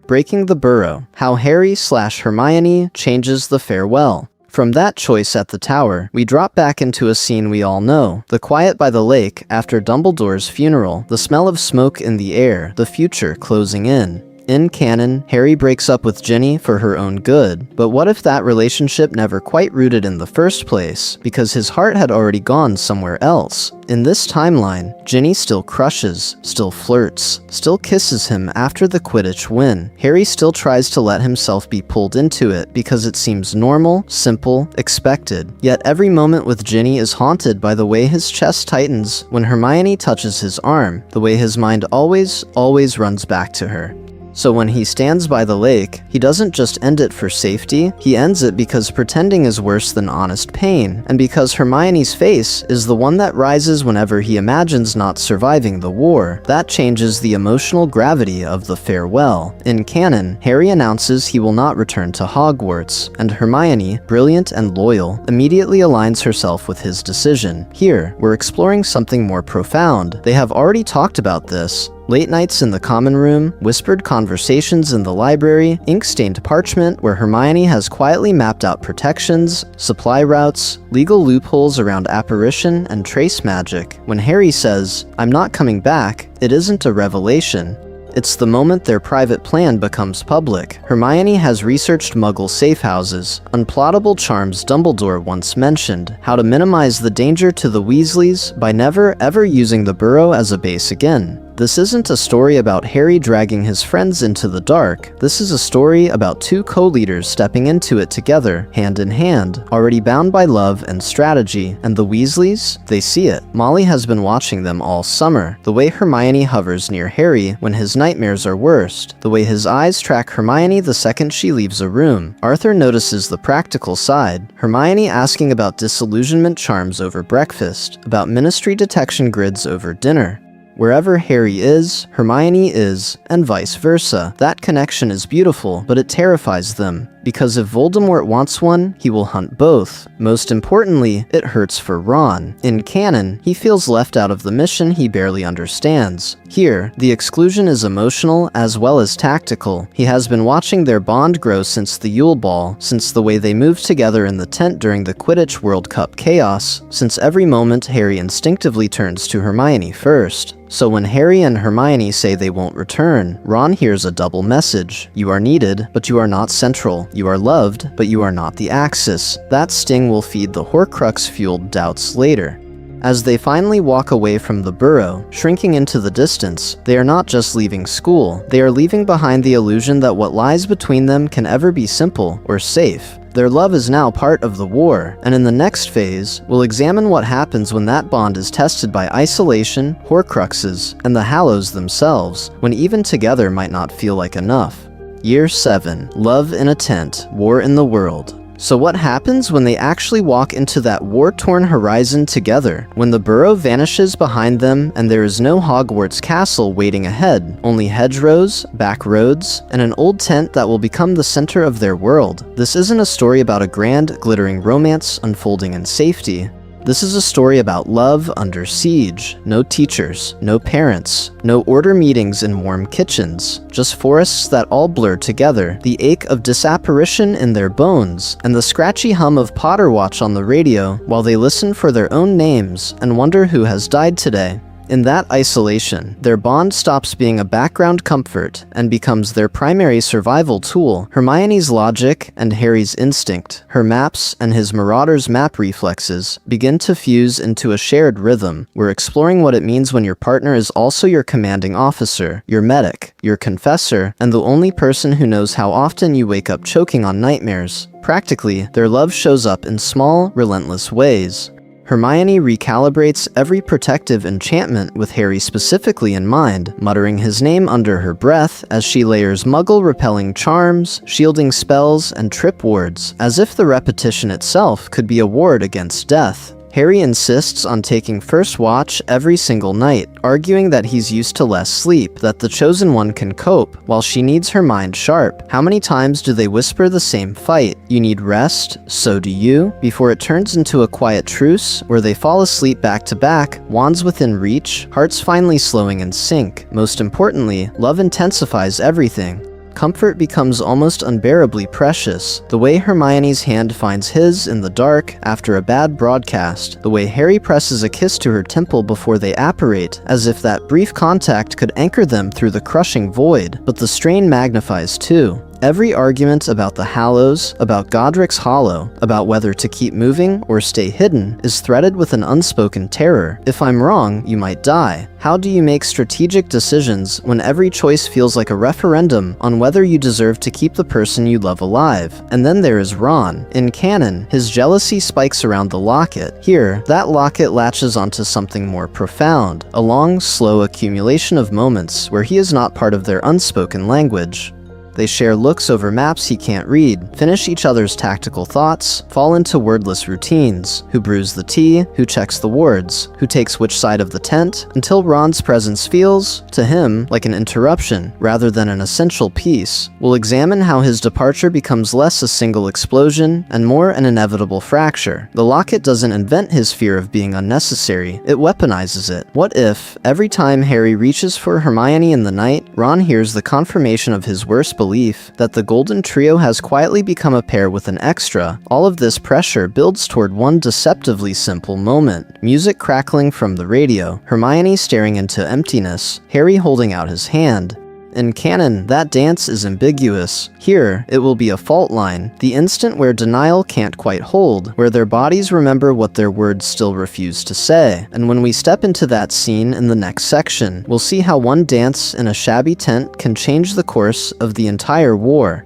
Breaking the Burrow: How Harry/Hermione changes the farewell. From that choice at the tower, we drop back into a scene we all know. The quiet by the lake after Dumbledore's funeral, the smell of smoke in the air, the future closing in. In canon, Harry breaks up with Ginny for her own good, but what if that relationship never quite rooted in the first place, because his heart had already gone somewhere else? In this timeline, Ginny still crushes, still flirts, still kisses him after the Quidditch win. Harry still tries to let himself be pulled into it because it seems normal, simple, expected. Yet every moment with Ginny is haunted by the way his chest tightens when Hermione touches his arm, the way his mind always runs back to her. So when he stands by the lake, he doesn't just end it for safety, he ends it because pretending is worse than honest pain, and because Hermione's face is the one that rises whenever he imagines not surviving the war. That changes the emotional gravity of the farewell. In canon, Harry announces he will not return to Hogwarts, and Hermione, brilliant and loyal, immediately aligns herself with his decision. Here, we're exploring something more profound. They have already talked about this. Late nights in the common room, whispered conversations in the library, ink-stained parchment where Hermione has quietly mapped out protections, supply routes, legal loopholes around apparition and trace magic. When Harry says, "I'm not coming back," it isn't a revelation. It's the moment their private plan becomes public. Hermione has researched Muggle safe houses, unplottable charms Dumbledore once mentioned, how to minimize the danger to the Weasleys by never ever using the Burrow as a base again. This isn't a story about Harry dragging his friends into the dark. This is a story about two co-leaders stepping into it together, hand in hand, already bound by love and strategy. And the Weasleys? They see it. Molly has been watching them all summer. The way Hermione hovers near Harry when his nightmares are worst. The way his eyes track Hermione the second she leaves a room. Arthur notices the practical side. Hermione asking about disillusionment charms over breakfast, about ministry detection grids over dinner. Wherever Harry is, Hermione is, and vice versa. That connection is beautiful, but it terrifies them. Because if Voldemort wants one, he will hunt both. Most importantly, it hurts for Ron. In canon, he feels left out of the mission he barely understands. Here, the exclusion is emotional as well as tactical. He has been watching their bond grow since the Yule Ball, since the way they moved together in the tent during the Quidditch World Cup chaos, since every moment Harry instinctively turns to Hermione first. So when Harry and Hermione say they won't return, Ron hears a double message. You are needed, but you are not central. You are loved, but you are not the Axis. That sting will feed the Horcrux-fueled doubts later. As they finally walk away from the burrow, shrinking into the distance, they are not just leaving school, they are leaving behind the illusion that what lies between them can ever be simple or safe. Their love is now part of the war, and in the next phase, we'll examine what happens when that bond is tested by isolation, Horcruxes, and the Hallows themselves, when even together might not feel like enough. Year 7. Love in a Tent, War in the World. So what happens when they actually walk into that war-torn horizon together? When the burrow vanishes behind them and there is no Hogwarts castle waiting ahead, only hedgerows, back roads, and an old tent that will become the center of their world. This isn't a story about a grand, glittering romance unfolding in safety. This is a story about love under siege. No teachers, no parents, no order meetings in warm kitchens, just forests that all blur together, the ache of disapparition in their bones, and the scratchy hum of Potter Watch on the radio while they listen for their own names and wonder who has died today. In that isolation, their bond stops being a background comfort and becomes their primary survival tool. Hermione's logic and Harry's instinct, her maps and his marauder's map reflexes, begin to fuse into a shared rhythm. We're exploring what it means when your partner is also your commanding officer, your medic, your confessor, and the only person who knows how often you wake up choking on nightmares. Practically, their love shows up in small, relentless ways. Hermione recalibrates every protective enchantment with Harry specifically in mind, muttering his name under her breath as she layers muggle-repelling charms, shielding spells, and trip wards, as if the repetition itself could be a ward against death. Harry insists on taking first watch every single night, arguing that he's used to less sleep, that the chosen one can cope, while she needs her mind sharp. How many times do they whisper the same fight? You need rest, so do you, before it turns into a quiet truce, where they fall asleep back to back, wands within reach, hearts finally slowing in sync. Most importantly, love intensifies everything. Comfort becomes almost unbearably precious. The way Hermione's hand finds his in the dark after a bad broadcast. The way Harry presses a kiss to her temple before they apparate, as if that brief contact could anchor them through the crushing void. But the strain magnifies too. Every argument about the Hallows, about Godric's Hollow, about whether to keep moving or stay hidden, is threaded with an unspoken terror. If I'm wrong, you might die. How do you make strategic decisions when every choice feels like a referendum on whether you deserve to keep the person you love alive? And then there is Ron. In canon, his jealousy spikes around the locket. Here, that locket latches onto something more profound, a long, slow accumulation of moments where he is not part of their unspoken language. They share looks over maps he can't read, finish each other's tactical thoughts, fall into wordless routines. Who brews the tea, who checks the wards, who takes which side of the tent, until Ron's presence feels, to him, like an interruption, rather than an essential piece. We'll examine how his departure becomes less a single explosion, and more an inevitable fracture. The locket doesn't invent his fear of being unnecessary, it weaponizes it. What if, every time Harry reaches for Hermione in the night, Ron hears the confirmation of his worst belief that the Golden Trio has quietly become a pair with an extra? All of this pressure builds toward one deceptively simple moment. Music crackling from the radio, Hermione staring into emptiness, Harry holding out his hand. In canon, that dance is ambiguous. Here, it will be a fault line, the instant where denial can't quite hold, where their bodies remember what their words still refuse to say. And when we step into that scene in the next section, we'll see how one dance in a shabby tent can change the course of the entire war.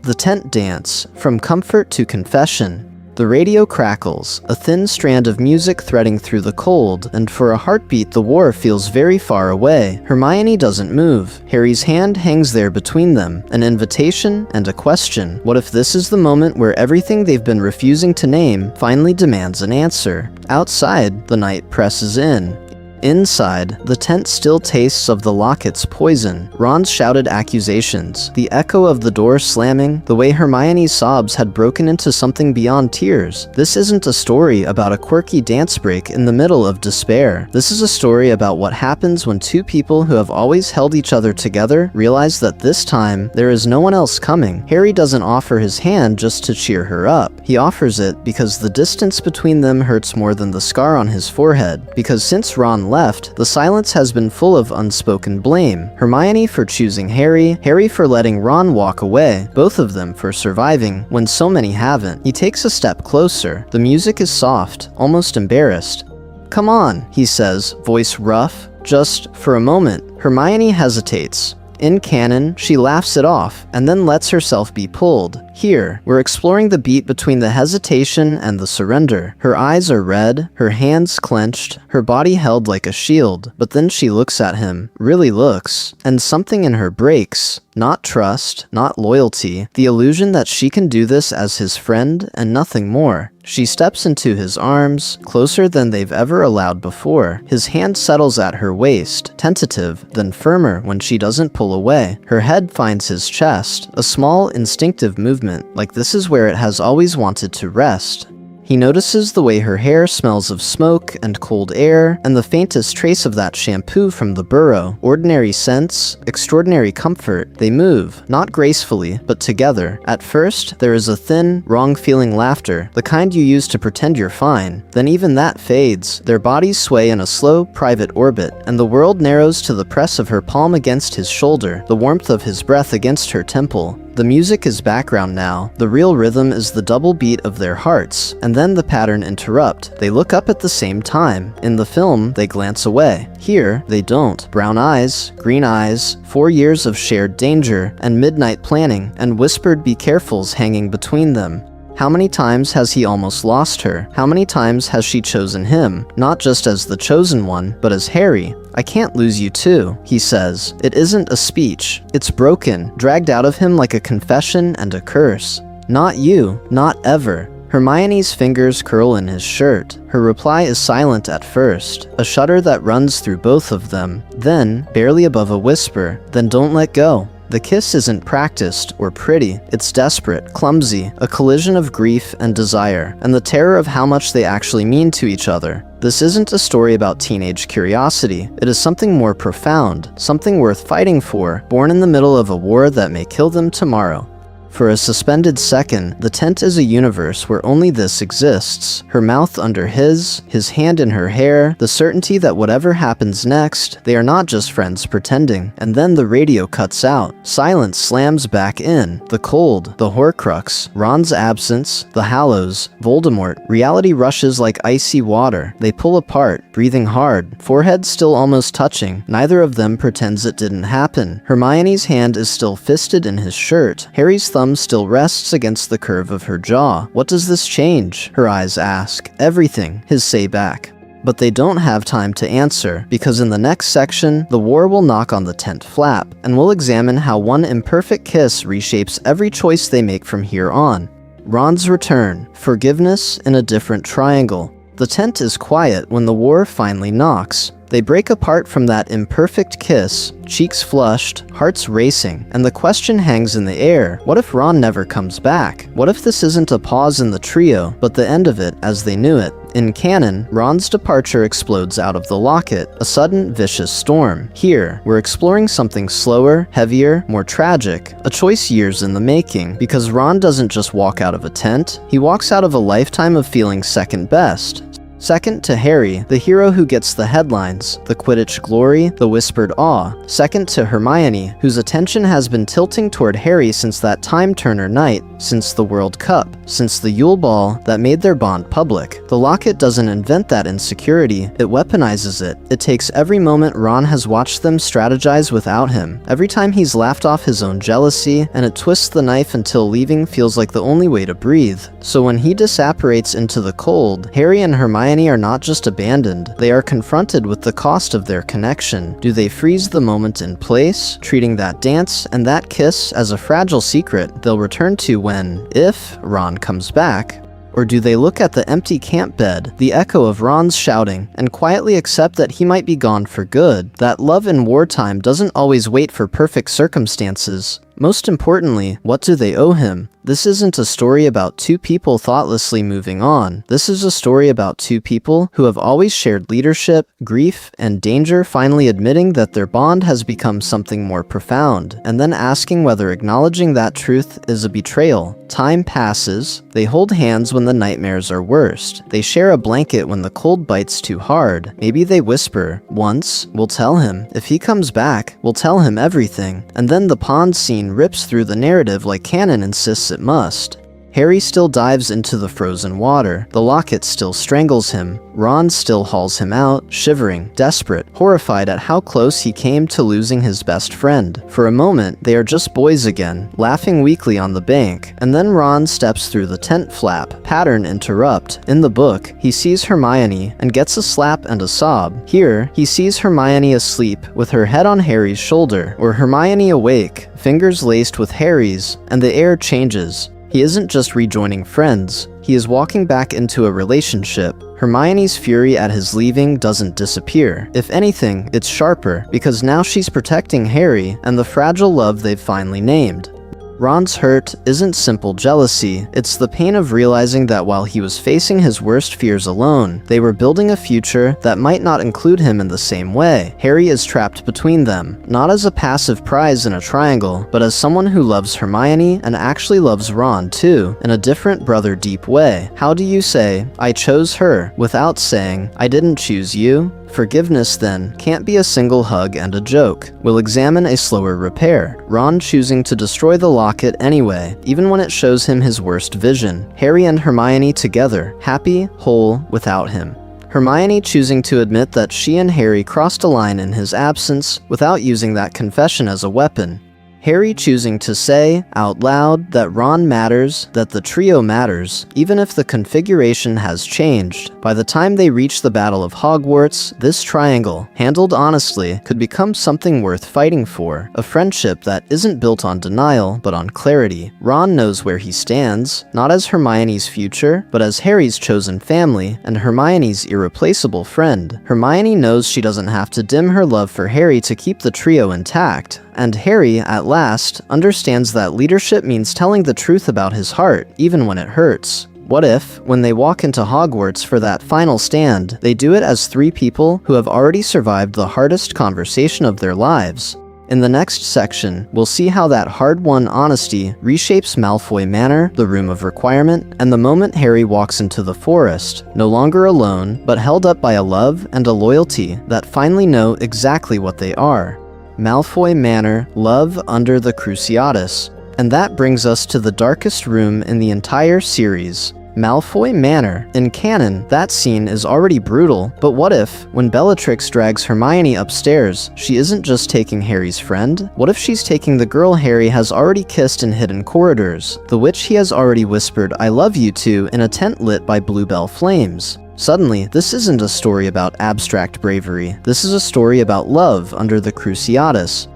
The tent dance, from comfort to confession. The radio crackles, a thin strand of music threading through the cold, and for a heartbeat the war feels very far away. Hermione doesn't move. Harry's hand hangs there between them, an invitation and a question. What if this is the moment where everything they've been refusing to name finally demands an answer? Outside, the night presses in. Inside, the tent still tastes of the locket's poison. Ron's shouted accusations, the echo of the door slamming, the way Hermione's sobs had broken into something beyond tears. This isn't a story about a quirky dance break in the middle of despair. This is a story about what happens when two people who have always held each other together realize that this time, there is no one else coming. Harry doesn't offer his hand just to cheer her up. He offers it because the distance between them hurts more than the scar on his forehead. Because since Ron left, the silence has been full of unspoken blame. Hermione for choosing Harry, Harry for letting Ron walk away, both of them for surviving when so many haven't. He takes a step closer. The music is soft, almost embarrassed. "Come on," he says, voice rough. Just for a moment, Hermione hesitates. In canon, she laughs it off, and then lets herself be pulled. Here, we're exploring the beat between the hesitation and the surrender. Her eyes are red, her hands clenched, her body held like a shield. But then she looks at him, really looks, and something in her breaks. Not trust, not loyalty, the illusion that she can do this as his friend and nothing more. She steps into his arms, closer than they've ever allowed before. His hand settles at her waist, tentative, then firmer when she doesn't pull away. Her head finds his chest, a small, instinctive movement, like this is where it has always wanted to rest. He notices the way her hair smells of smoke and cold air, and the faintest trace of that shampoo from the burrow. Ordinary scents, extraordinary comfort. They move, not gracefully, but together. At first, there is a thin, wrong-feeling laughter, the kind you use to pretend you're fine. Then even that fades. Their bodies sway in a slow, private orbit, and the world narrows to the press of her palm against his shoulder, the warmth of his breath against her temple. The music is background now. The real rhythm is the double beat of their hearts, and then the pattern interrupt. They look up at the same time. In the film, they glance away. Here, they don't. Brown eyes, green eyes, 4 years of shared danger, and midnight planning, and whispered be carefuls hanging between them. How many times has he almost lost her? How many times has she chosen him? Not just as the chosen one, but as Harry. "I can't lose you too," he says. It isn't a speech. It's broken, dragged out of him like a confession and a curse. "Not you, not ever." Hermione's fingers curl in his shirt. Her reply is silent at first, a shudder that runs through both of them. Then, barely above a whisper, "Then don't let go." The kiss isn't practiced or pretty. It's desperate, clumsy, a collision of grief and desire, and the terror of how much they actually mean to each other. This isn't a story about teenage curiosity. It is something more profound, something worth fighting for, born in the middle of a war that may kill them tomorrow. For a suspended second, the tent is a universe where only this exists. Her mouth under his hand in her hair, the certainty that whatever happens next, they are not just friends pretending. And then the radio cuts out. Silence slams back in. The cold, the Horcrux, Ron's absence, the Hallows, Voldemort. Reality rushes like icy water. They pull apart, breathing hard, foreheads still almost touching. Neither of them pretends it didn't happen. Hermione's hand is still fisted in his shirt. Harry's thumb still rests against the curve of her jaw. What does this change? Her eyes ask. Everything, his say back. But they don't have time to answer, because in the next section, the war will knock on the tent flap, and we'll examine how one imperfect kiss reshapes every choice they make from here on. Ron's return. Forgiveness in a different triangle. The tent is quiet when the war finally knocks. They break apart from that imperfect kiss, cheeks flushed, hearts racing, and the question hangs in the air. What if Ron never comes back? What if this isn't a pause in the trio, but the end of it as they knew it? In canon, Ron's departure explodes out of the locket, a sudden, vicious storm. Here, we're exploring something slower, heavier, more tragic, a choice years in the making, because Ron doesn't just walk out of a tent, he walks out of a lifetime of feeling second best. Second to Harry, the hero who gets the headlines, the Quidditch glory, the whispered awe. Second to Hermione, whose attention has been tilting toward Harry since that time-turner night, since the World Cup, since the Yule Ball that made their bond public. The locket doesn't invent that insecurity, it weaponizes it. It takes every moment Ron has watched them strategize without him, every time he's laughed off his own jealousy, and it twists the knife until leaving feels like the only way to breathe. So when he disapparates into the cold, Harry and Hermione are not just abandoned, they are confronted with the cost of their connection. Do they freeze the moment in place, treating that dance and that kiss as a fragile secret they'll return to when, if, Ron comes back? Or do they look at the empty camp bed, the echo of Ron's shouting, and quietly accept that he might be gone for good, that love in wartime doesn't always wait for perfect circumstances? Most importantly, what do they owe him? This isn't a story about two people thoughtlessly moving on. This is a story about two people who have always shared leadership, grief, and danger, finally admitting that their bond has become something more profound, and then asking whether acknowledging that truth is a betrayal. Time passes. They hold hands when the nightmares are worst. They share a blanket when the cold bites too hard. Maybe they whisper, once, we'll tell him. If he comes back, we'll tell him everything. And then the pond scene rips through the narrative like canon insists it must. Harry still dives into the frozen water. The locket still strangles him. Ron still hauls him out, shivering, desperate, horrified at how close he came to losing his best friend. For a moment, they are just boys again, laughing weakly on the bank. And then Ron steps through the tent flap. Pattern interrupt. In the book, he sees Hermione and gets a slap and a sob. Here, he sees Hermione asleep with her head on Harry's shoulder, or Hermione awake, fingers laced with Harry's, and the air changes. He isn't just rejoining friends, he is walking back into a relationship. Hermione's fury at his leaving doesn't disappear. If anything, it's sharper, because now she's protecting Harry and the fragile love they've finally named. Ron's hurt isn't simple jealousy, it's the pain of realizing that while he was facing his worst fears alone, they were building a future that might not include him in the same way. Harry is trapped between them, not as a passive prize in a triangle, but as someone who loves Hermione and actually loves Ron too, in a different brother-deep way. How do you say, I chose her, without saying, I didn't choose you? Forgiveness, then, can't be a single hug and a joke. We'll examine a slower repair. Ron choosing to destroy the locket anyway, even when it shows him his worst vision. Harry and Hermione together, happy, whole, without him. Hermione choosing to admit that she and Harry crossed a line in his absence without using that confession as a weapon. Harry choosing to say, out loud, that Ron matters, that the trio matters, even if the configuration has changed. By the time they reach the Battle of Hogwarts, this triangle, handled honestly, could become something worth fighting for. A friendship that isn't built on denial, but on clarity. Ron knows where he stands, not as Hermione's future, but as Harry's chosen family, and Hermione's irreplaceable friend. Hermione knows she doesn't have to dim her love for Harry to keep the trio intact. And Harry, at last, understands that leadership means telling the truth about his heart, even when it hurts. What if, when they walk into Hogwarts for that final stand, they do it as three people who have already survived the hardest conversation of their lives? In the next section, we'll see how that hard-won honesty reshapes Malfoy Manor, the Room of Requirement, and the moment Harry walks into the forest, no longer alone, but held up by a love and a loyalty that finally know exactly what they are. Malfoy Manor, Love Under the Cruciatus. And that brings us to the darkest room in the entire series. Malfoy Manor. In canon, that scene is already brutal, but what if, when Bellatrix drags Hermione upstairs, she isn't just taking Harry's friend? What if she's taking the girl Harry has already kissed in hidden corridors, the witch he has already whispered I love you to in a tent lit by bluebell flames? Suddenly, this isn't a story about abstract bravery, this is a story about love under the Cruciatus.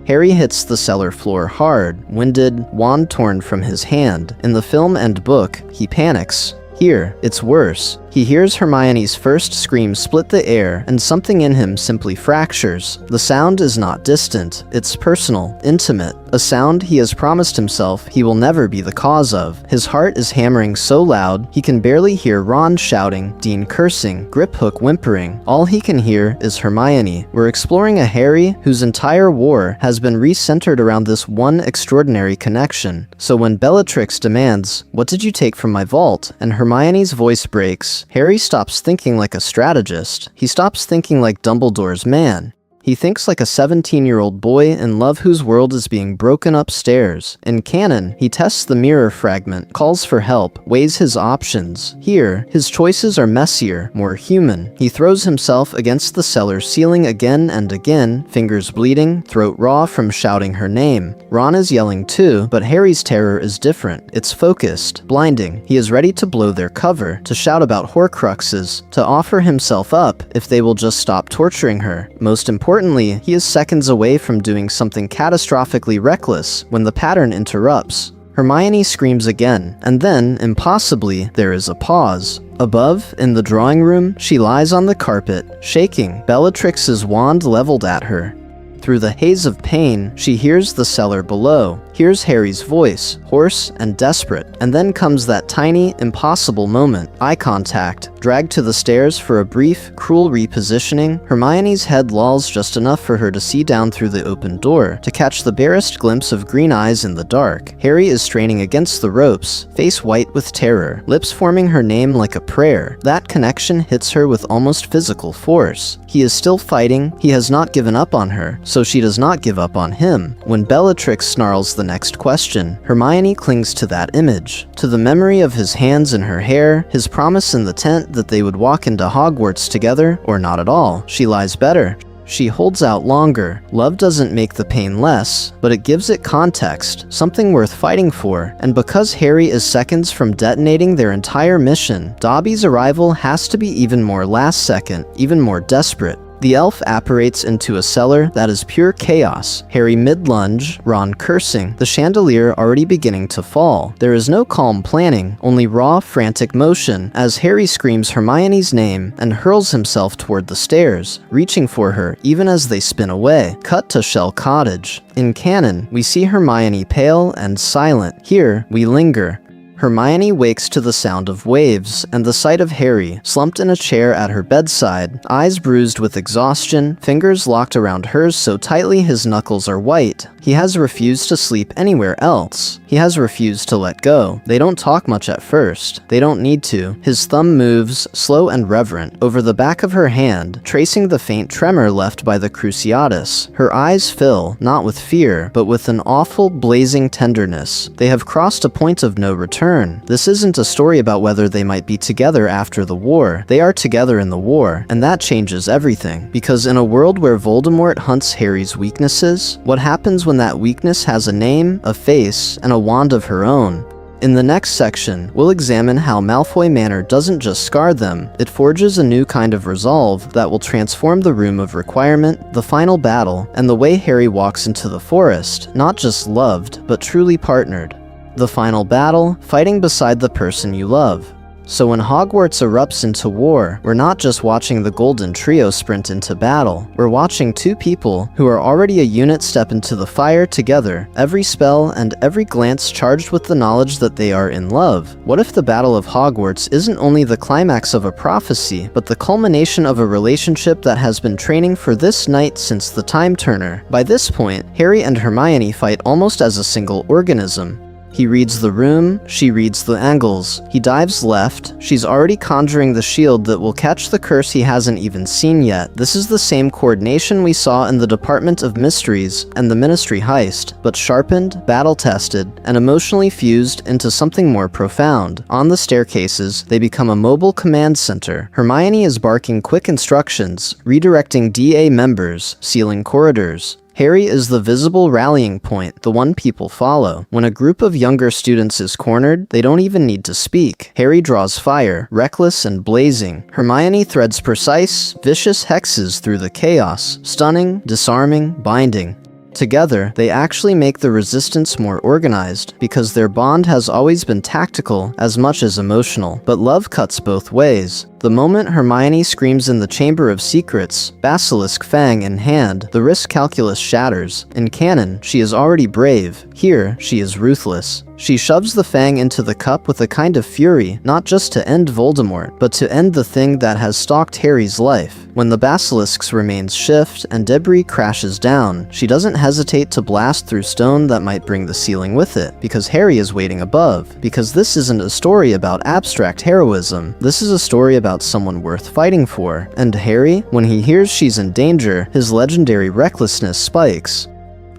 Harry hits the cellar floor hard, winded, wand torn from his hand. In the film and book, he panics. Here, it's worse. He hears Hermione's first scream split the air, and something in him simply fractures. The sound is not distant, it's personal, intimate. a sound he has promised himself he will never be the cause of. His heart is hammering so loud, he can barely hear Ron shouting, Dean cursing, Griphook whimpering. All he can hear is Hermione. We're exploring a Harry whose entire war has been recentered around this one extraordinary connection. So when Bellatrix demands, "What did you take from my vault?" and Hermione's voice breaks, Harry stops thinking like a strategist. He stops thinking like Dumbledore's man. He thinks like a 17-year-old boy in love whose world is being broken upstairs. In canon, he tests the mirror fragment, calls for help, weighs his options. Here, his choices are messier, more human. He throws himself against the cellar ceiling again and again, fingers bleeding, throat raw from shouting her name. Ron is yelling too, but Harry's terror is different. It's focused, blinding. He is ready to blow their cover, to shout about Horcruxes, to offer himself up if they will just stop torturing her. Most importantly, he is seconds away from doing something catastrophically reckless when the pattern interrupts. Hermione screams again, and then, impossibly, there is a pause. Above, in the drawing room, she lies on the carpet, shaking, Bellatrix's wand leveled at her. Through the haze of pain, she hears the cellar below, hears Harry's voice, hoarse and desperate, and then comes that tiny, impossible moment, eye contact. Dragged to the stairs for a brief, cruel repositioning, Hermione's head lolls just enough for her to see down through the open door, to catch the barest glimpse of green eyes in the dark. Harry is straining against the ropes, face white with terror, lips forming her name like a prayer. That connection hits her with almost physical force. He is still fighting, he has not given up on her, so she does not give up on him. When Bellatrix snarls the next question, Hermione clings to that image, to the memory of his hands in her hair, his promise in the tent that they would walk into Hogwarts together, or not at all. She lies better. She holds out longer. Love doesn't make the pain less, but it gives it context, something worth fighting for. And because Harry is seconds from detonating their entire mission, Dobby's arrival has to be even more last second, even more desperate. The elf apparates into a cellar that is pure chaos. Harry mid-lunge, Ron cursing, the chandelier already beginning to fall. There is no calm planning, only raw, frantic motion, as Harry screams Hermione's name and hurls himself toward the stairs, reaching for her even as they spin away. Cut to Shell Cottage. In canon, we see Hermione pale and silent. Here, we linger. Hermione wakes to the sound of waves and the sight of Harry, slumped in a chair at her bedside, eyes bruised with exhaustion, fingers locked around hers so tightly his knuckles are white. He has refused to sleep anywhere else. He has refused to let go. They don't talk much at first. They don't need to. His thumb moves, slow and reverent, over the back of her hand, tracing the faint tremor left by the Cruciatus. Her eyes fill, not with fear, but with an awful, blazing tenderness. They have crossed a point of no return. This isn't a story about whether they might be together after the war. They are together in the war, and that changes everything. Because in a world where Voldemort hunts Harry's weaknesses, what happens when that weakness has a name, a face, and a wand of her own? In the next section, we'll examine how Malfoy Manor doesn't just scar them, it forges a new kind of resolve that will transform the Room of Requirement, the final battle, and the way Harry walks into the forest, not just loved, but truly partnered. The final battle, fighting beside the person you love. So when Hogwarts erupts into war, we're not just watching the Golden Trio sprint into battle, we're watching two people who are already a unit step into the fire together, every spell and every glance charged with the knowledge that they are in love. What if the Battle of Hogwarts isn't only the climax of a prophecy, but the culmination of a relationship that has been training for this night since the Time Turner? By this point, Harry and Hermione fight almost as a single organism. He reads the room, she reads the angles. He dives left, she's already conjuring the shield that will catch the curse he hasn't even seen yet. This is the same coordination we saw in the Department of Mysteries and the Ministry heist, but sharpened, battle-tested, and emotionally fused into something more profound. On the staircases, they become a mobile command center. Hermione is barking quick instructions, redirecting DA members, sealing corridors. Harry is the visible rallying point, the one people follow. When a group of younger students is cornered, they don't even need to speak. Harry draws fire, reckless and blazing. Hermione threads precise, vicious hexes through the chaos, stunning, disarming, binding. Together, they actually make the resistance more organized, because their bond has always been tactical as much as emotional. But love cuts both ways. The moment Hermione screams in the Chamber of Secrets, basilisk fang in hand, the risk calculus shatters. In canon, she is already brave. Here, she is ruthless. She shoves the fang into the cup with a kind of fury, not just to end Voldemort, but to end the thing that has stalked Harry's life. When the basilisks remains shift and debris crashes down, she doesn't hesitate to blast through stone that might bring the ceiling with it, because Harry is waiting above. Because this isn't a story about abstract heroism, this is a story about someone worth fighting for. And Harry, when he hears she's in danger, his legendary recklessness spikes.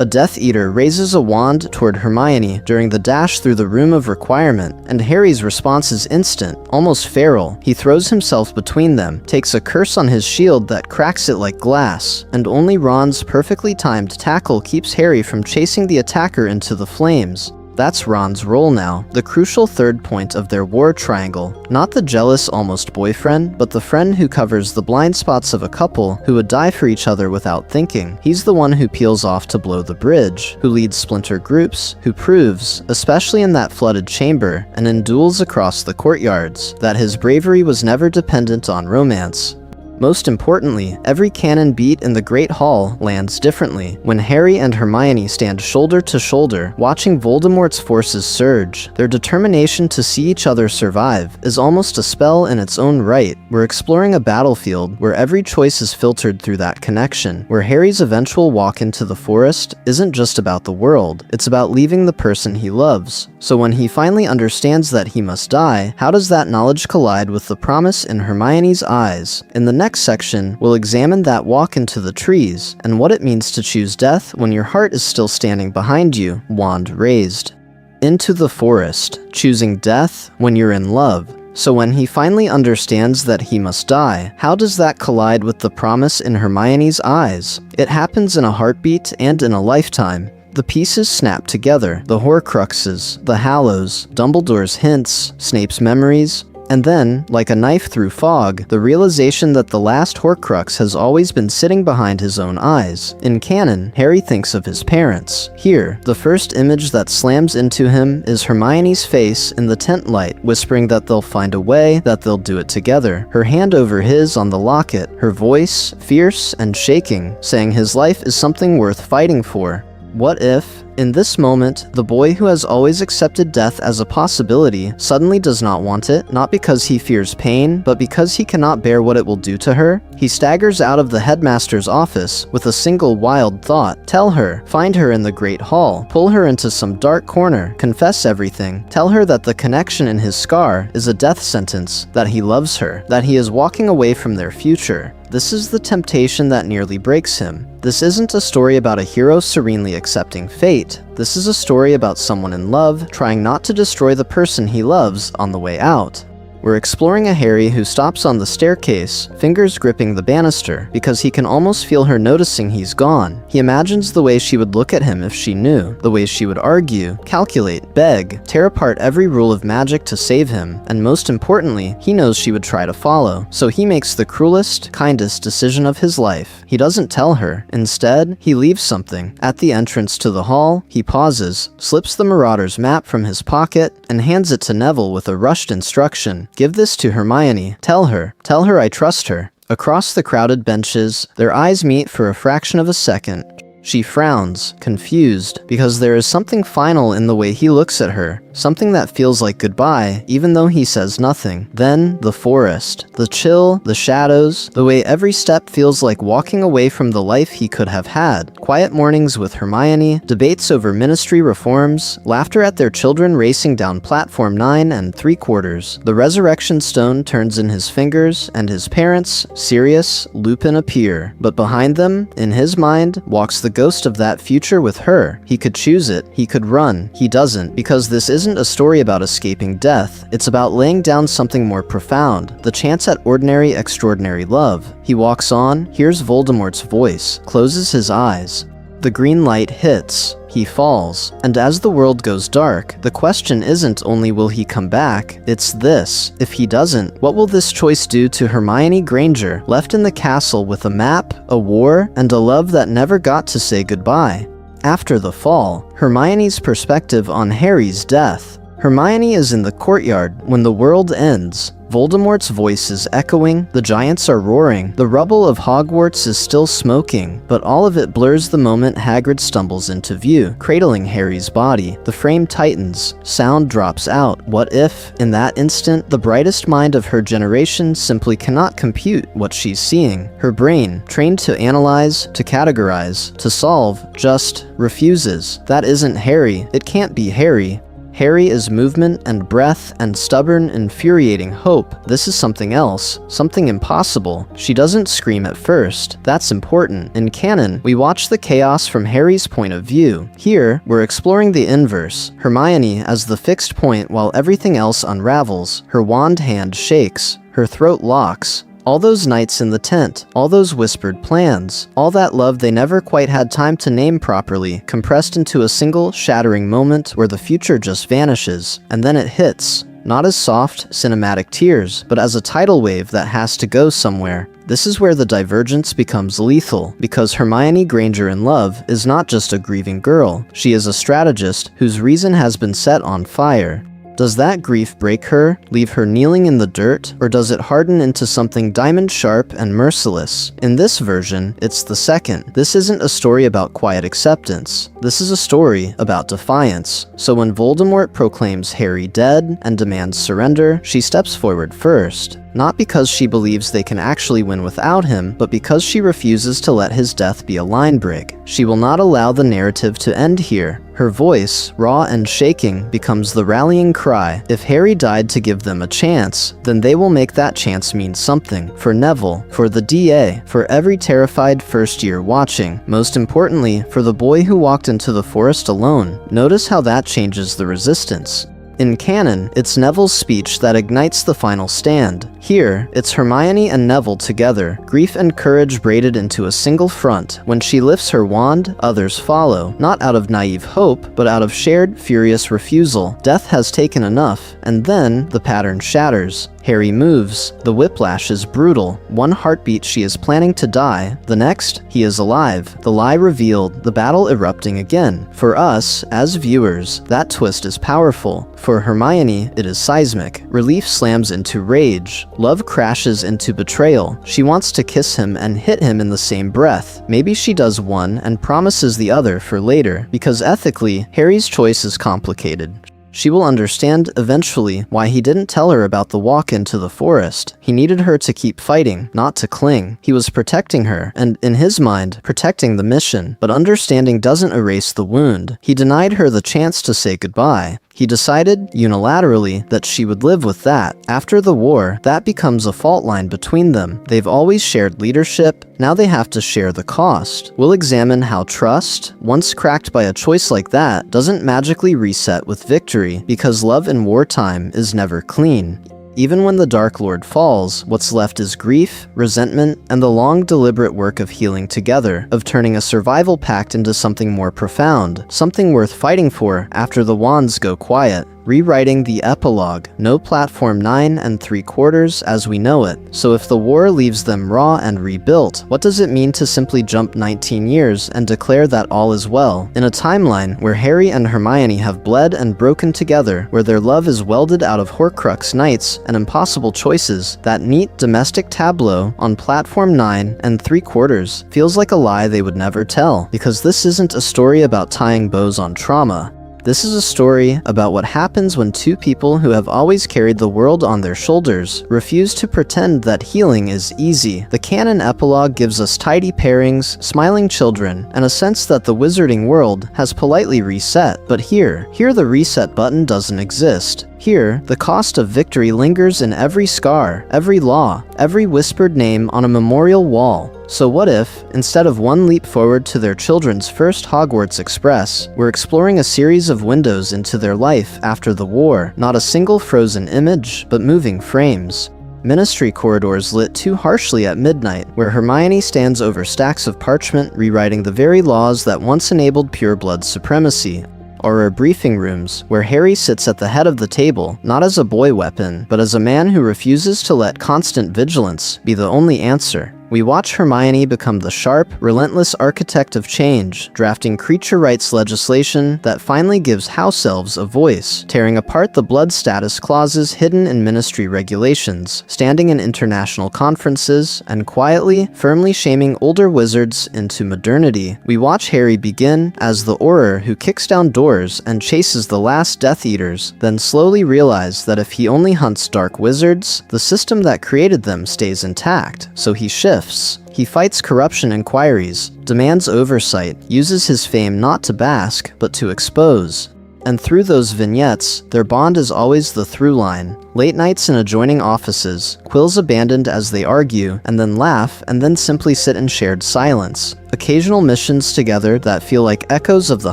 A Death Eater raises a wand toward Hermione during the dash through the Room of Requirement, and Harry's response is instant, almost feral. He throws himself between them, takes a curse on his shield that cracks it like glass, and only Ron's perfectly timed tackle keeps Harry from chasing the attacker into the flames. That's Ron's role now, the crucial third point of their war triangle. Not the jealous almost boyfriend, but the friend who covers the blind spots of a couple who would die for each other without thinking. He's the one who peels off to blow the bridge, who leads splinter groups, who proves, especially in that flooded chamber and in duels across the courtyards, that his bravery was never dependent on romance. Most importantly, every cannon beat in the Great Hall lands differently. When Harry and Hermione stand shoulder to shoulder, watching Voldemort's forces surge, their determination to see each other survive is almost a spell in its own right. We're exploring a battlefield where every choice is filtered through that connection, where Harry's eventual walk into the forest isn't just about the world, it's about leaving the person he loves. So when he finally understands that he must die, how does that knowledge collide with the promise in Hermione's eyes? In the next section, we'll examine that walk into the trees, and what it means to choose death when your heart is still standing behind you, wand raised. Into the forest, choosing death when you're in love. So when he finally understands that he must die, how does that collide with the promise in Hermione's eyes? It happens in a heartbeat and in a lifetime. The pieces snap together, the Horcruxes, the Hallows, Dumbledore's hints, Snape's memories, and then, like a knife through fog, the realization that the last Horcrux has always been sitting behind his own eyes. In canon, Harry thinks of his parents. Here, the first image that slams into him is Hermione's face in the tent light, whispering that they'll find a way, that they'll do it together. Her hand over his on the locket, her voice, fierce and shaking, saying his life is something worth fighting for. What if, in this moment, the boy who has always accepted death as a possibility suddenly does not want it, not because he fears pain, but because he cannot bear what it will do to her? He staggers out of the headmaster's office with a single wild thought. Tell her, find her in the Great Hall, pull her into some dark corner, confess everything, tell her that the connection in his scar is a death sentence, that he loves her, that he is walking away from their future. This is the temptation that nearly breaks him. This isn't a story about a hero serenely accepting fate. This is a story about someone in love trying not to destroy the person he loves on the way out. We're exploring a Harry who stops on the staircase, fingers gripping the banister, because he can almost feel her noticing he's gone. He imagines the way she would look at him if she knew, the way she would argue, calculate, beg, tear apart every rule of magic to save him, and most importantly, he knows she would try to follow. So he makes the cruelest, kindest decision of his life. He doesn't tell her. Instead, he leaves something. At the entrance to the hall, he pauses, slips the Marauder's map from his pocket, and hands it to Neville with a rushed instruction. Give this to Hermione. Tell her I trust her. Across the crowded benches, their eyes meet for a fraction of a second. She frowns, confused, because there is something final in the way he looks at her, something that feels like goodbye, even though he says nothing. Then, the forest. The chill, the shadows, the way every step feels like walking away from the life he could have had. Quiet mornings with Hermione, debates over ministry reforms, laughter at their children racing down platform 9 3/4. The resurrection stone turns in his fingers, and his parents, Sirius, Lupin appear. But behind them, in his mind, walks the ghost of that future with her. He could choose it. He could run. He doesn't, because this isn't a story about escaping death. It's about laying down something more profound, the chance at ordinary, extraordinary love. He walks on, hears Voldemort's voice, closes his eyes. The green light hits. He falls. And as the world goes dark, the question isn't only will he come back, it's this. If he doesn't, what will this choice do to Hermione Granger, left in the castle with a map, a war, and a love that never got to say goodbye? After the fall, Hermione's perspective on Harry's death. Hermione is in the courtyard when the world ends. Voldemort's voice is echoing, the giants are roaring, the rubble of Hogwarts is still smoking, but all of it blurs the moment Hagrid stumbles into view, cradling Harry's body. The frame tightens, sound drops out. What if, in that instant, the brightest mind of her generation simply cannot compute what she's seeing? Her brain, trained to analyze, to categorize, to solve, just refuses. That isn't Harry. It can't be Harry. Harry is movement and breath and stubborn, infuriating hope. This is something else, something impossible. She doesn't scream at first. That's important. In canon, we watch the chaos from Harry's point of view. Here, we're exploring the inverse. Hermione as the fixed point while everything else unravels. Her wand hand shakes. Her throat locks. All those nights in the tent, all those whispered plans, all that love they never quite had time to name properly, compressed into a single, shattering moment where the future just vanishes, and then it hits. Not as soft, cinematic tears, but as a tidal wave that has to go somewhere. This is where the divergence becomes lethal, because Hermione Granger in love is not just a grieving girl, she is a strategist whose reason has been set on fire. Does that grief break her, leave her kneeling in the dirt, or does it harden into something diamond-sharp and merciless? In this version, it's the second. This isn't a story about quiet acceptance. This is a story about defiance. So when Voldemort proclaims Harry dead and demands surrender, she steps forward first. Not because she believes they can actually win without him, but because she refuses to let his death be a line break. She will not allow the narrative to end here. Her voice, raw and shaking, becomes the rallying cry. If Harry died to give them a chance, then they will make that chance mean something. For Neville, for the DA, for every terrified first year watching. Most importantly, for the boy who walked into the forest alone. Notice how that changes the resistance. In canon, it's Neville's speech that ignites the final stand. Here, it's Hermione and Neville together, grief and courage braided into a single front. When she lifts her wand, others follow, not out of naive hope, but out of shared, furious refusal. Death has taken enough, and then the pattern shatters. Harry moves. The whiplash is brutal. One heartbeat she is planning to die. The next, he is alive. The lie revealed, the battle erupting again. For us, as viewers, that twist is powerful. For Hermione, it is seismic. Relief slams into rage. Love crashes into betrayal. She wants to kiss him and hit him in the same breath. Maybe she does one and promises the other for later, because ethically, Harry's choice is complicated. She will understand eventually why he didn't tell her about the walk into the forest. He needed her to keep fighting, not to cling. He was protecting her, and in his mind, protecting the mission. But understanding doesn't erase the wound. He denied her the chance to say goodbye. He decided, unilaterally, that she would live with that. After the war, that becomes a fault line between them. They've always shared leadership, now they have to share the cost. We'll examine how trust, once cracked by a choice like that, doesn't magically reset with victory, because love in wartime is never clean. Even when the Dark Lord falls, what's left is grief, resentment, and the long, deliberate work of healing together, of turning a survival pact into something more profound, something worth fighting for after the wands go quiet. Rewriting the epilogue, no platform 9 3/4 as we know it. So if the war leaves them raw and rebuilt, what does it mean to simply jump 19 years and declare that all is well? In a timeline where Harry and Hermione have bled and broken together, where their love is welded out of Horcrux nights and impossible choices, that neat domestic tableau on platform 9 3/4 feels like a lie they would never tell, because this isn't a story about tying bows on trauma. This is a story about what happens when two people who have always carried the world on their shoulders refuse to pretend that healing is easy. The canon epilogue gives us tidy pairings, smiling children, and a sense that the wizarding world has politely reset. But here the reset button doesn't exist. Here, the cost of victory lingers in every scar, every law, every whispered name on a memorial wall. So what if, instead of one leap forward to their children's first Hogwarts Express, we're exploring a series of windows into their life after the war, not a single frozen image, but moving frames. Ministry corridors lit too harshly at midnight, where Hermione stands over stacks of parchment rewriting the very laws that once enabled pureblood supremacy. Or our briefing rooms, where Harry sits at the head of the table, not as a boy weapon, but as a man who refuses to let constant vigilance be the only answer. We watch Hermione become the sharp, relentless architect of change, drafting creature rights legislation that finally gives house elves a voice, tearing apart the blood status clauses hidden in ministry regulations, standing in international conferences, and quietly, firmly shaming older wizards into modernity. We watch Harry begin as the Auror who kicks down doors and chases the last Death Eaters, then slowly realize that if he only hunts dark wizards, the system that created them stays intact, so he shifts. He fights corruption inquiries, demands oversight, uses his fame not to bask, but to expose. And through those vignettes, their bond is always the through line. Late nights in adjoining offices, quills abandoned as they argue, and then laugh, and then simply sit in shared silence. Occasional missions together that feel like echoes of the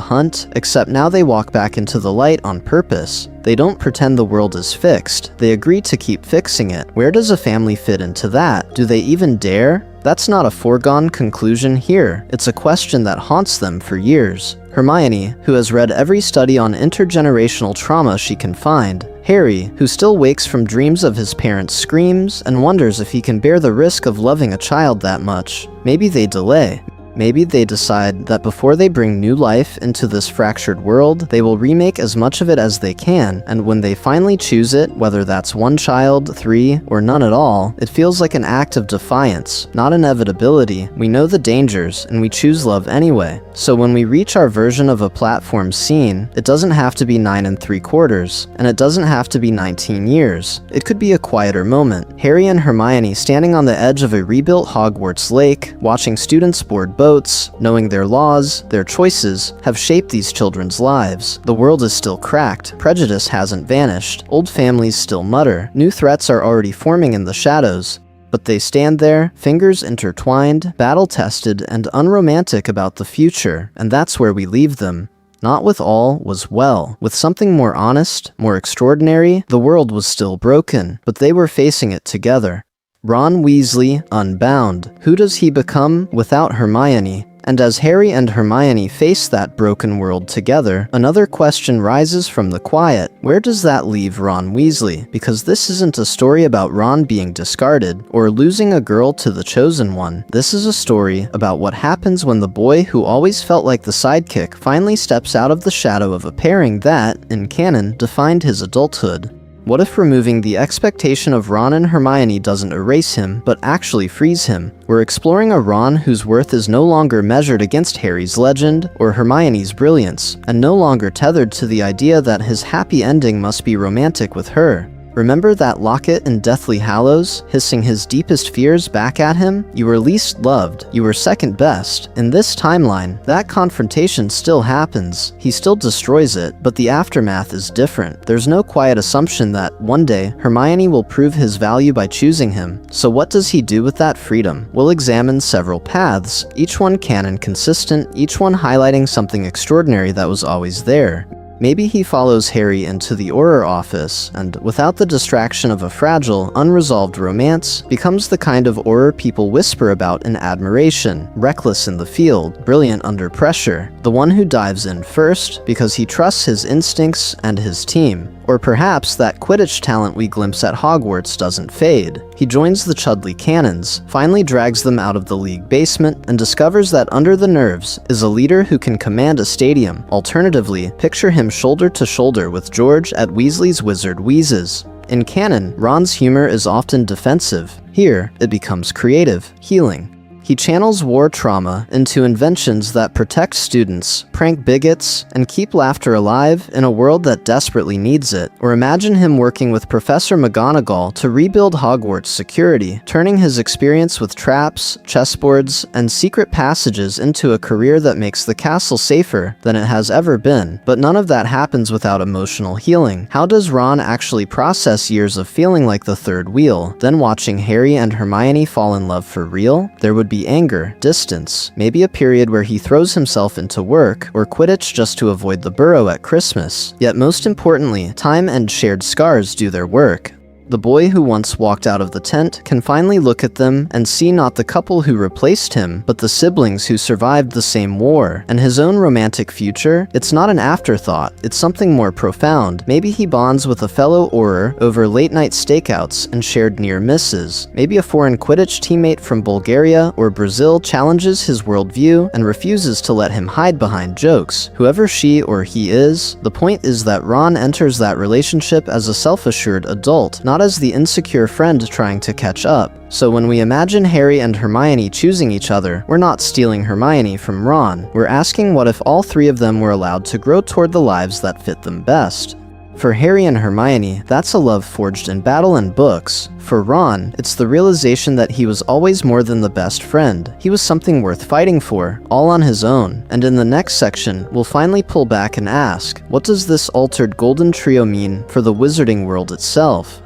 hunt, except now they walk back into the light on purpose. They don't pretend the world is fixed, they agree to keep fixing it. Where does a family fit into that? Do they even dare? That's not a foregone conclusion here. It's a question that haunts them for years. Hermione, who has read every study on intergenerational trauma she can find. Harry, who still wakes from dreams of his parents' screams and wonders if he can bear the risk of loving a child that much. Maybe they delay. Maybe they decide that before they bring new life into this fractured world, they will remake as much of it as they can, and when they finally choose it, whether that's one child, 3, or none at all, it feels like an act of defiance, not inevitability. We know the dangers, and we choose love anyway. So when we reach our version of a platform scene, it doesn't have to be 9 3/4, and it doesn't have to be 19 years. It could be a quieter moment. Harry and Hermione standing on the edge of a rebuilt Hogwarts lake, watching students board boats, knowing their laws, their choices, have shaped these children's lives. The world is still cracked, prejudice hasn't vanished, old families still mutter, new threats are already forming in the shadows. But they stand there, fingers intertwined, battle-tested, and unromantic about the future, and that's where we leave them. Not with all was well. With something more honest, more extraordinary, the world was still broken, but they were facing it together. Ron Weasley, unbound. Who does he become without Hermione? And as Harry and Hermione face that broken world together, another question rises from the quiet. Where does that leave Ron Weasley? Because this isn't a story about Ron being discarded, or losing a girl to the chosen one. This is a story about what happens when the boy who always felt like the sidekick finally steps out of the shadow of a pairing that, in canon, defined his adulthood. What if removing the expectation of Ron and Hermione doesn't erase him, but actually frees him? We're exploring a Ron whose worth is no longer measured against Harry's legend or Hermione's brilliance, and no longer tethered to the idea that his happy ending must be romantic with her. Remember that locket in Deathly Hallows, hissing his deepest fears back at him? You were least loved. You were second best. In this timeline, that confrontation still happens. He still destroys it, but the aftermath is different. There's no quiet assumption that, one day, Hermione will prove his value by choosing him. So what does he do with that freedom? We'll examine several paths, each one canon consistent, each one highlighting something extraordinary that was always there. Maybe he follows Harry into the Auror office, and without the distraction of a fragile, unresolved romance, becomes the kind of Auror people whisper about in admiration, reckless in the field, brilliant under pressure, the one who dives in first because he trusts his instincts and his team. Or perhaps that Quidditch talent we glimpse at Hogwarts doesn't fade. He joins the Chudley Cannons, finally drags them out of the league basement, and discovers that under the nerves is a leader who can command a stadium. Alternatively, picture him shoulder to shoulder with George at Weasley's Wizard Wheezes. In canon, Ron's humor is often defensive. Here, it becomes creative, healing. He channels war trauma into inventions that protect students, prank bigots, and keep laughter alive in a world that desperately needs it. Or imagine him working with Professor McGonagall to rebuild Hogwarts security, turning his experience with traps, chessboards, and secret passages into a career that makes the castle safer than it has ever been. But none of that happens without emotional healing. How does Ron actually process years of feeling like the third wheel, then watching Harry and Hermione fall in love for real? There would be anger, distance, maybe a period where he throws himself into work or Quidditch just to avoid the burrow at Christmas. Yet most importantly, time and shared scars do their work. The boy who once walked out of the tent can finally look at them and see not the couple who replaced him, but the siblings who survived the same war. And his own romantic future, it's not an afterthought, it's something more profound. Maybe he bonds with a fellow Auror over late-night stakeouts and shared near misses. Maybe a foreign Quidditch teammate from Bulgaria or Brazil challenges his worldview and refuses to let him hide behind jokes. Whoever she or he is, the point is that Ron enters that relationship as a self-assured adult, not as the insecure friend trying to catch up. So when we imagine Harry and Hermione choosing each other, we're not stealing Hermione from Ron. We're asking what if all three of them were allowed to grow toward the lives that fit them best. For Harry and Hermione, that's a love forged in battle and books. For Ron, it's the realization that he was always more than the best friend. He was something worth fighting for, all on his own. And in the next section, we'll finally pull back and ask, what does this altered golden trio mean for the wizarding world itself?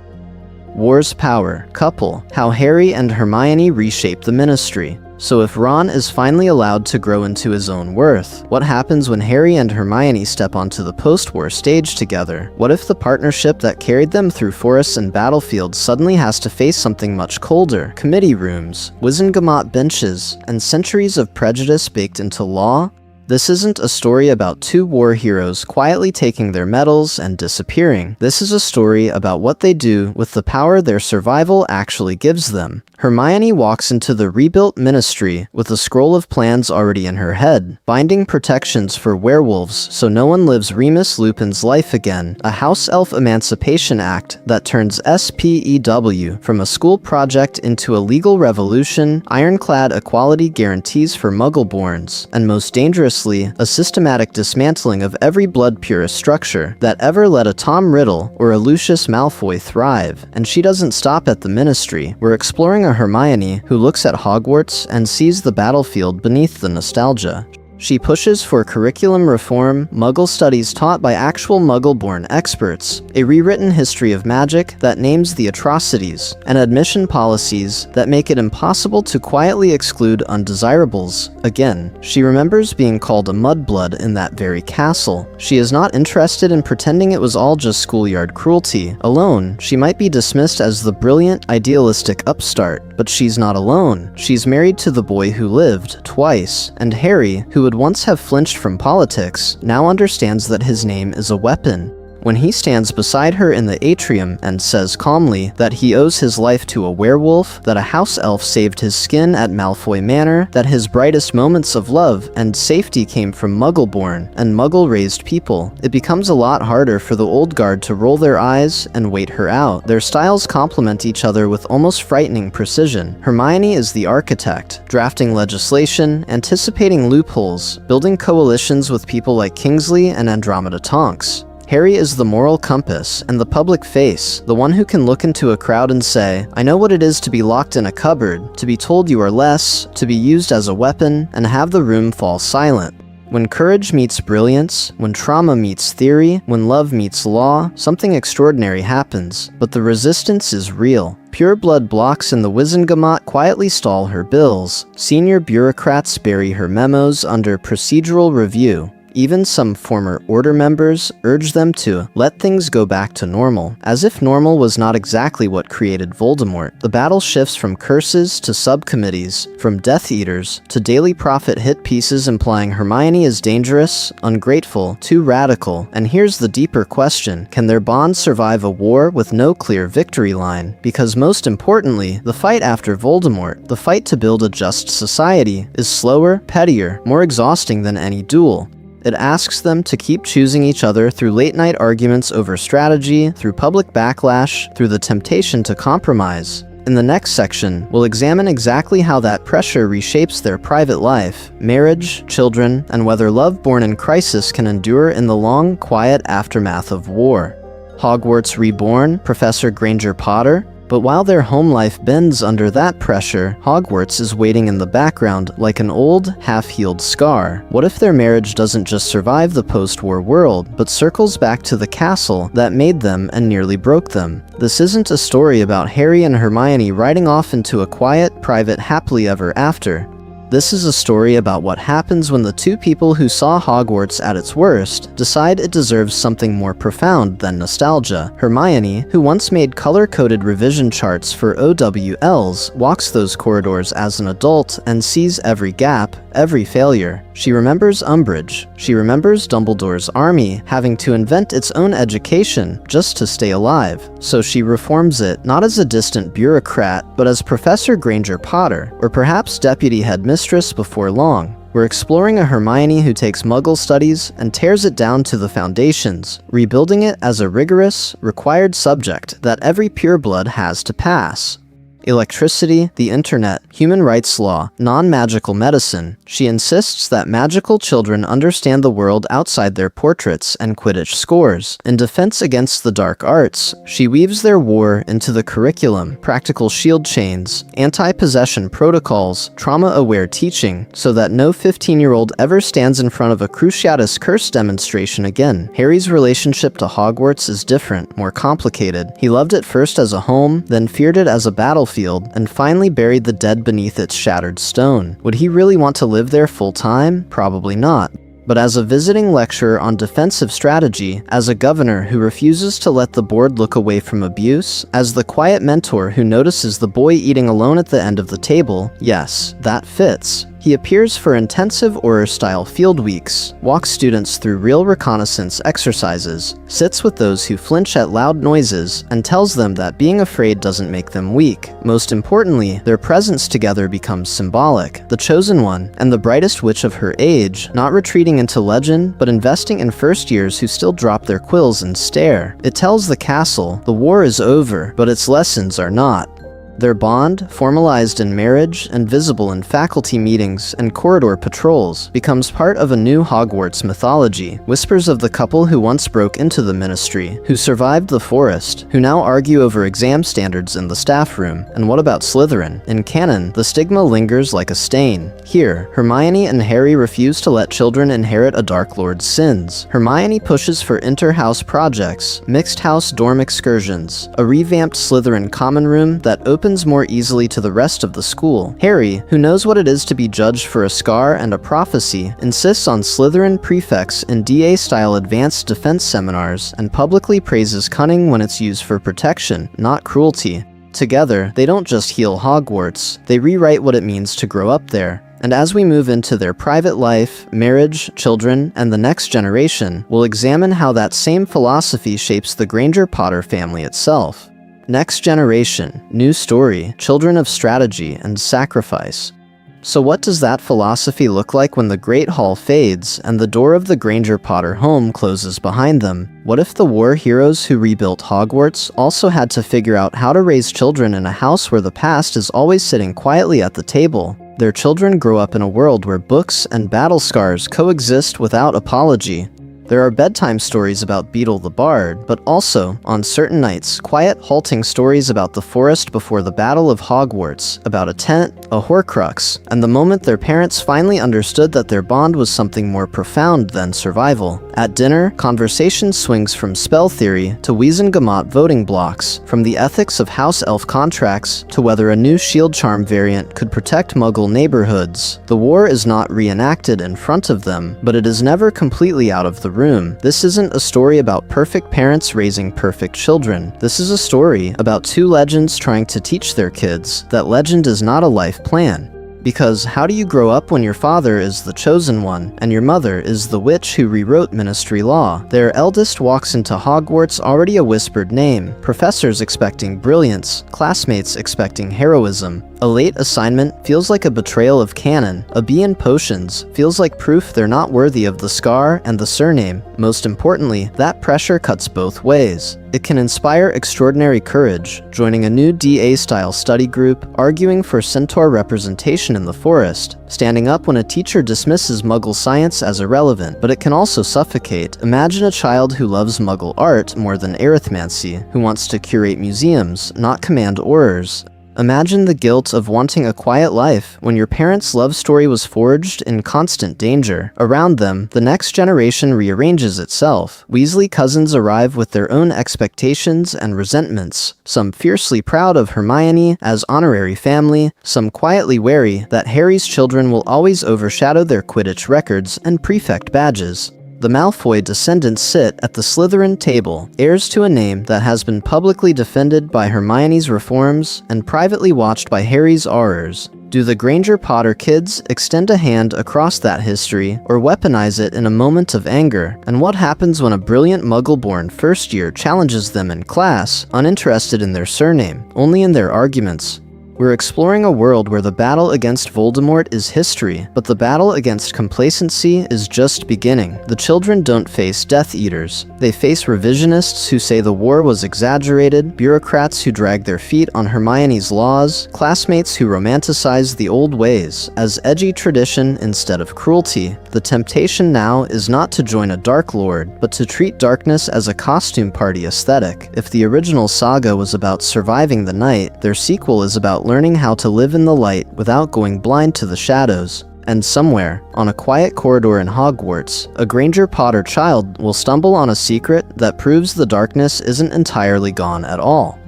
War's power, couple, how Harry and Hermione reshaped the Ministry. So if Ron is finally allowed to grow into his own worth, what happens when Harry and Hermione step onto the post-war stage together? What if the partnership that carried them through forests and battlefields suddenly has to face something much colder? Committee rooms, Wizengamot benches, and centuries of prejudice baked into law? This isn't a story about two war heroes quietly taking their medals and disappearing. This is a story about what they do with the power their survival actually gives them. Hermione walks into the rebuilt Ministry with a scroll of plans already in her head, binding protections for werewolves so no one lives Remus Lupin's life again, a house elf emancipation act that turns SPEW from a school project into a legal revolution, ironclad equality guarantees for Muggleborns, and most dangerously, a systematic dismantling of every blood purist structure that ever let a Tom Riddle or a Lucius Malfoy thrive. And she doesn't stop at the Ministry. We're exploring a Hermione who looks at Hogwarts and sees the battlefield beneath the nostalgia. She pushes for curriculum reform, Muggle studies taught by actual Muggle-born experts, a rewritten history of magic that names the atrocities, and admission policies that make it impossible to quietly exclude undesirables. Again, she remembers being called a mudblood in that very castle. She is not interested in pretending it was all just schoolyard cruelty. Alone, she might be dismissed as the brilliant, idealistic upstart, but she's not alone. She's married to the boy who lived, twice, and Harry, who would once have flinched from politics, now understands that his name is a weapon. When he stands beside her in the atrium and says calmly that he owes his life to a werewolf, that a house elf saved his skin at Malfoy Manor, that his brightest moments of love and safety came from Muggle-born and Muggle-raised people, it becomes a lot harder for the old guard to roll their eyes and wait her out. Their styles complement each other with almost frightening precision. Hermione is the architect, drafting legislation, anticipating loopholes, building coalitions with people like Kingsley and Andromeda Tonks. Harry is the moral compass and the public face, the one who can look into a crowd and say, I know what it is to be locked in a cupboard, to be told you are less, to be used as a weapon, and have the room fall silent. When courage meets brilliance, when trauma meets theory, when love meets law, something extraordinary happens, but the resistance is real. Pureblood blocks in the Wizengamot quietly stall her bills. Senior bureaucrats bury her memos under procedural review. Even some former Order members urge them to let things go back to normal, as if normal was not exactly what created Voldemort. The battle shifts from curses to subcommittees, from Death Eaters to Daily Prophet hit pieces implying Hermione is dangerous, ungrateful, too radical. And here's the deeper question, can their bond survive a war with no clear victory line? Because most importantly, the fight after Voldemort, the fight to build a just society, is slower, pettier, more exhausting than any duel. It asks them to keep choosing each other through late-night arguments over strategy, through public backlash, through the temptation to compromise. In the next section, we'll examine exactly how that pressure reshapes their private life, marriage, children, and whether love born in crisis can endure in the long, quiet aftermath of war. Hogwarts Reborn, Professor Granger Potter. But while their home life bends under that pressure, Hogwarts is waiting in the background like an old, half-healed scar. What if their marriage doesn't just survive the post-war world, but circles back to the castle that made them and nearly broke them? This isn't a story about Harry and Hermione riding off into a quiet, private happily ever after. This is a story about what happens when the two people who saw Hogwarts at its worst decide it deserves something more profound than nostalgia. Hermione, who once made color-coded revision charts for OWLs, walks those corridors as an adult and sees every gap, every failure. She remembers Umbridge. She remembers Dumbledore's army having to invent its own education just to stay alive. So she reforms it, not as a distant bureaucrat, but as Professor Granger Potter, or perhaps Deputy Headmistress before long. We're exploring a Hermione who takes Muggle studies and tears it down to the foundations, rebuilding it as a rigorous, required subject that every pureblood has to pass. Electricity, the internet, human rights law, non-magical medicine. She insists that magical children understand the world outside their portraits and Quidditch scores. In defense against the dark arts, she weaves their war into the curriculum, practical shield chains, anti-possession protocols, trauma-aware teaching, so that no 15-year-old ever stands in front of a Cruciatus Curse demonstration again. Harry's relationship to Hogwarts is different, more complicated. He loved it first as a home, then feared it as a battlefield, and finally buried the dead beneath its shattered stone. Would he really want to live there full-time? Probably not. But as a visiting lecturer on defensive strategy, as a governor who refuses to let the board look away from abuse, as the quiet mentor who notices the boy eating alone at the end of the table, yes, that fits. He appears for intensive Auror-style field weeks, walks students through real reconnaissance exercises, sits with those who flinch at loud noises, and tells them that being afraid doesn't make them weak. Most importantly, their presence together becomes symbolic. The chosen one, and the brightest witch of her age, not retreating into legend, but investing in first years who still drop their quills and stare. It tells the castle, the war is over, but its lessons are not. Their bond, formalized in marriage and visible in faculty meetings and corridor patrols, becomes part of a new Hogwarts mythology. Whispers of the couple who once broke into the ministry, who survived the forest, who now argue over exam standards in the staff room. And what about Slytherin? In canon, the stigma lingers like a stain. Here, Hermione and Harry refuse to let children inherit a Dark Lord's sins. Hermione pushes for inter-house projects, mixed-house dorm excursions, a revamped Slytherin common room that opens more easily to the rest of the school. Harry, who knows what it is to be judged for a scar and a prophecy, insists on Slytherin prefects in DA-style advanced defense seminars and publicly praises cunning when it's used for protection, not cruelty. Together, they don't just heal Hogwarts, they rewrite what it means to grow up there. And as we move into their private life, marriage, children, and the next generation, we'll examine how that same philosophy shapes the Granger Potter family itself. Next generation, new story, children of strategy and sacrifice. So what does that philosophy look like when the Great Hall fades and the door of the Granger Potter home closes behind them? What if the war heroes who rebuilt Hogwarts also had to figure out how to raise children in a house where the past is always sitting quietly at the table? Their children grow up in a world where books and battle scars coexist without apology. There are bedtime stories about Beetle the Bard, but also, on certain nights, quiet, halting stories about the forest before the Battle of Hogwarts, about a tent, a Horcrux, and the moment their parents finally understood that their bond was something more profound than survival. At dinner, conversation swings from spell theory to Wizengamot voting blocks, from the ethics of house elf contracts to whether a new shield charm variant could protect Muggle neighborhoods. The war is not reenacted in front of them, but it is never completely out of the room. This isn't a story about perfect parents raising perfect children. This is a story about two legends trying to teach their kids that legend is not a life plan. Because how do you grow up when your father is the chosen one, and your mother is the witch who rewrote ministry law? Their eldest walks into Hogwarts already a whispered name, professors expecting brilliance, classmates expecting heroism. A late assignment feels like a betrayal of canon. A B in potions feels like proof they're not worthy of the scar and the surname. Most importantly, that pressure cuts both ways. It can inspire extraordinary courage, joining a new DA-style study group, arguing for centaur representation in the forest, standing up when a teacher dismisses Muggle science as irrelevant. But it can also suffocate. Imagine a child who loves Muggle art more than arithmancy, who wants to curate museums, not command Aurors. Imagine the guilt of wanting a quiet life when your parents' love story was forged in constant danger. Around them, the next generation rearranges itself. Weasley cousins arrive with their own expectations and resentments, some fiercely proud of Hermione as honorary family, some quietly wary that Harry's children will always overshadow their Quidditch records and prefect badges. The Malfoy descendants sit at the Slytherin table, heirs to a name that has been publicly defended by Hermione's reforms and privately watched by Harry's horrors. Do the Granger Potter kids extend a hand across that history or weaponize it in a moment of anger? And what happens when a brilliant Muggle-born first year challenges them in class, uninterested in their surname, only in their arguments? We're exploring a world where the battle against Voldemort is history, but the battle against complacency is just beginning. The children don't face Death Eaters. They face revisionists who say the war was exaggerated, bureaucrats who drag their feet on Hermione's laws, classmates who romanticize the old ways as edgy tradition instead of cruelty. The temptation now is not to join a Dark Lord, but to treat darkness as a costume party aesthetic. If the original saga was about surviving the night, their sequel is about learning how to live in the light without going blind to the shadows. And somewhere, on a quiet corridor in Hogwarts, a Granger Potter child will stumble on a secret that proves the darkness isn't entirely gone at all.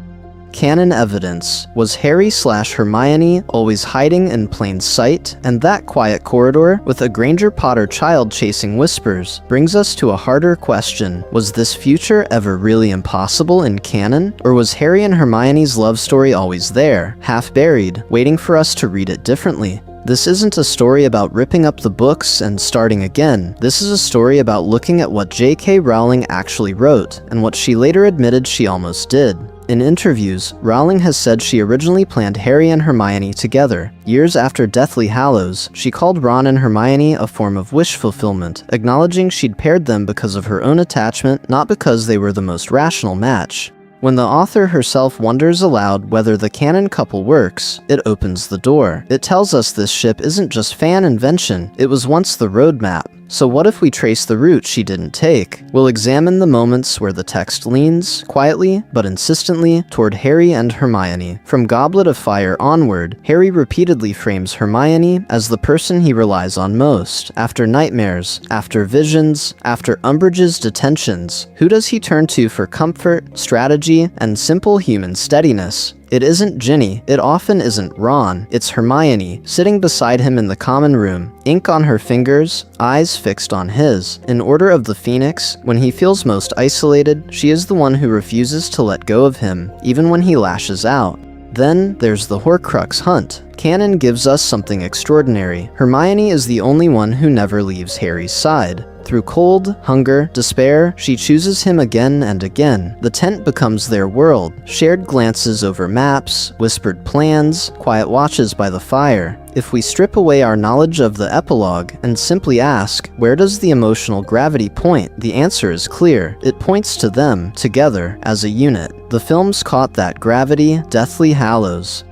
Canon evidence. Was Harry/Hermione always hiding in plain sight? And that quiet corridor, with a Granger Potter child chasing whispers, brings us to a harder question. Was this future ever really impossible in canon? Or was Harry and Hermione's love story always there, half buried, waiting for us to read it differently? This isn't a story about ripping up the books and starting again. This is a story about looking at what J.K. Rowling actually wrote, and what she later admitted she almost did. In interviews, Rowling has said she originally planned Harry and Hermione together. Years after Deathly Hallows, she called Ron and Hermione a form of wish fulfillment, acknowledging she'd paired them because of her own attachment, not because they were the most rational match. When the author herself wonders aloud whether the canon couple works, it opens the door. It tells us this ship isn't just fan invention, it was once the roadmap. So what if we trace the route she didn't take? We'll examine the moments where the text leans, quietly but insistently, toward Harry and Hermione. From Goblet of Fire onward, Harry repeatedly frames Hermione as the person he relies on most. After nightmares, after visions, after Umbridge's detentions, who does he turn to for comfort, strategy, and simple human steadiness? It isn't Ginny, it often isn't Ron, it's Hermione, sitting beside him in the common room, ink on her fingers, eyes fixed on his. In Order of the Phoenix, when he feels most isolated, she is the one who refuses to let go of him, even when he lashes out. Then there's the Horcrux hunt. Canon gives us something extraordinary. Hermione is the only one who never leaves Harry's side. Through cold, hunger, despair, she chooses him again and again. The tent becomes their world. Shared glances over maps, whispered plans, quiet watches by the fire. If we strip away our knowledge of the epilogue and simply ask, where does the emotional gravity point? The answer is clear. It points to them, together, as a unit. The films caught that gravity. Deathly Hallows.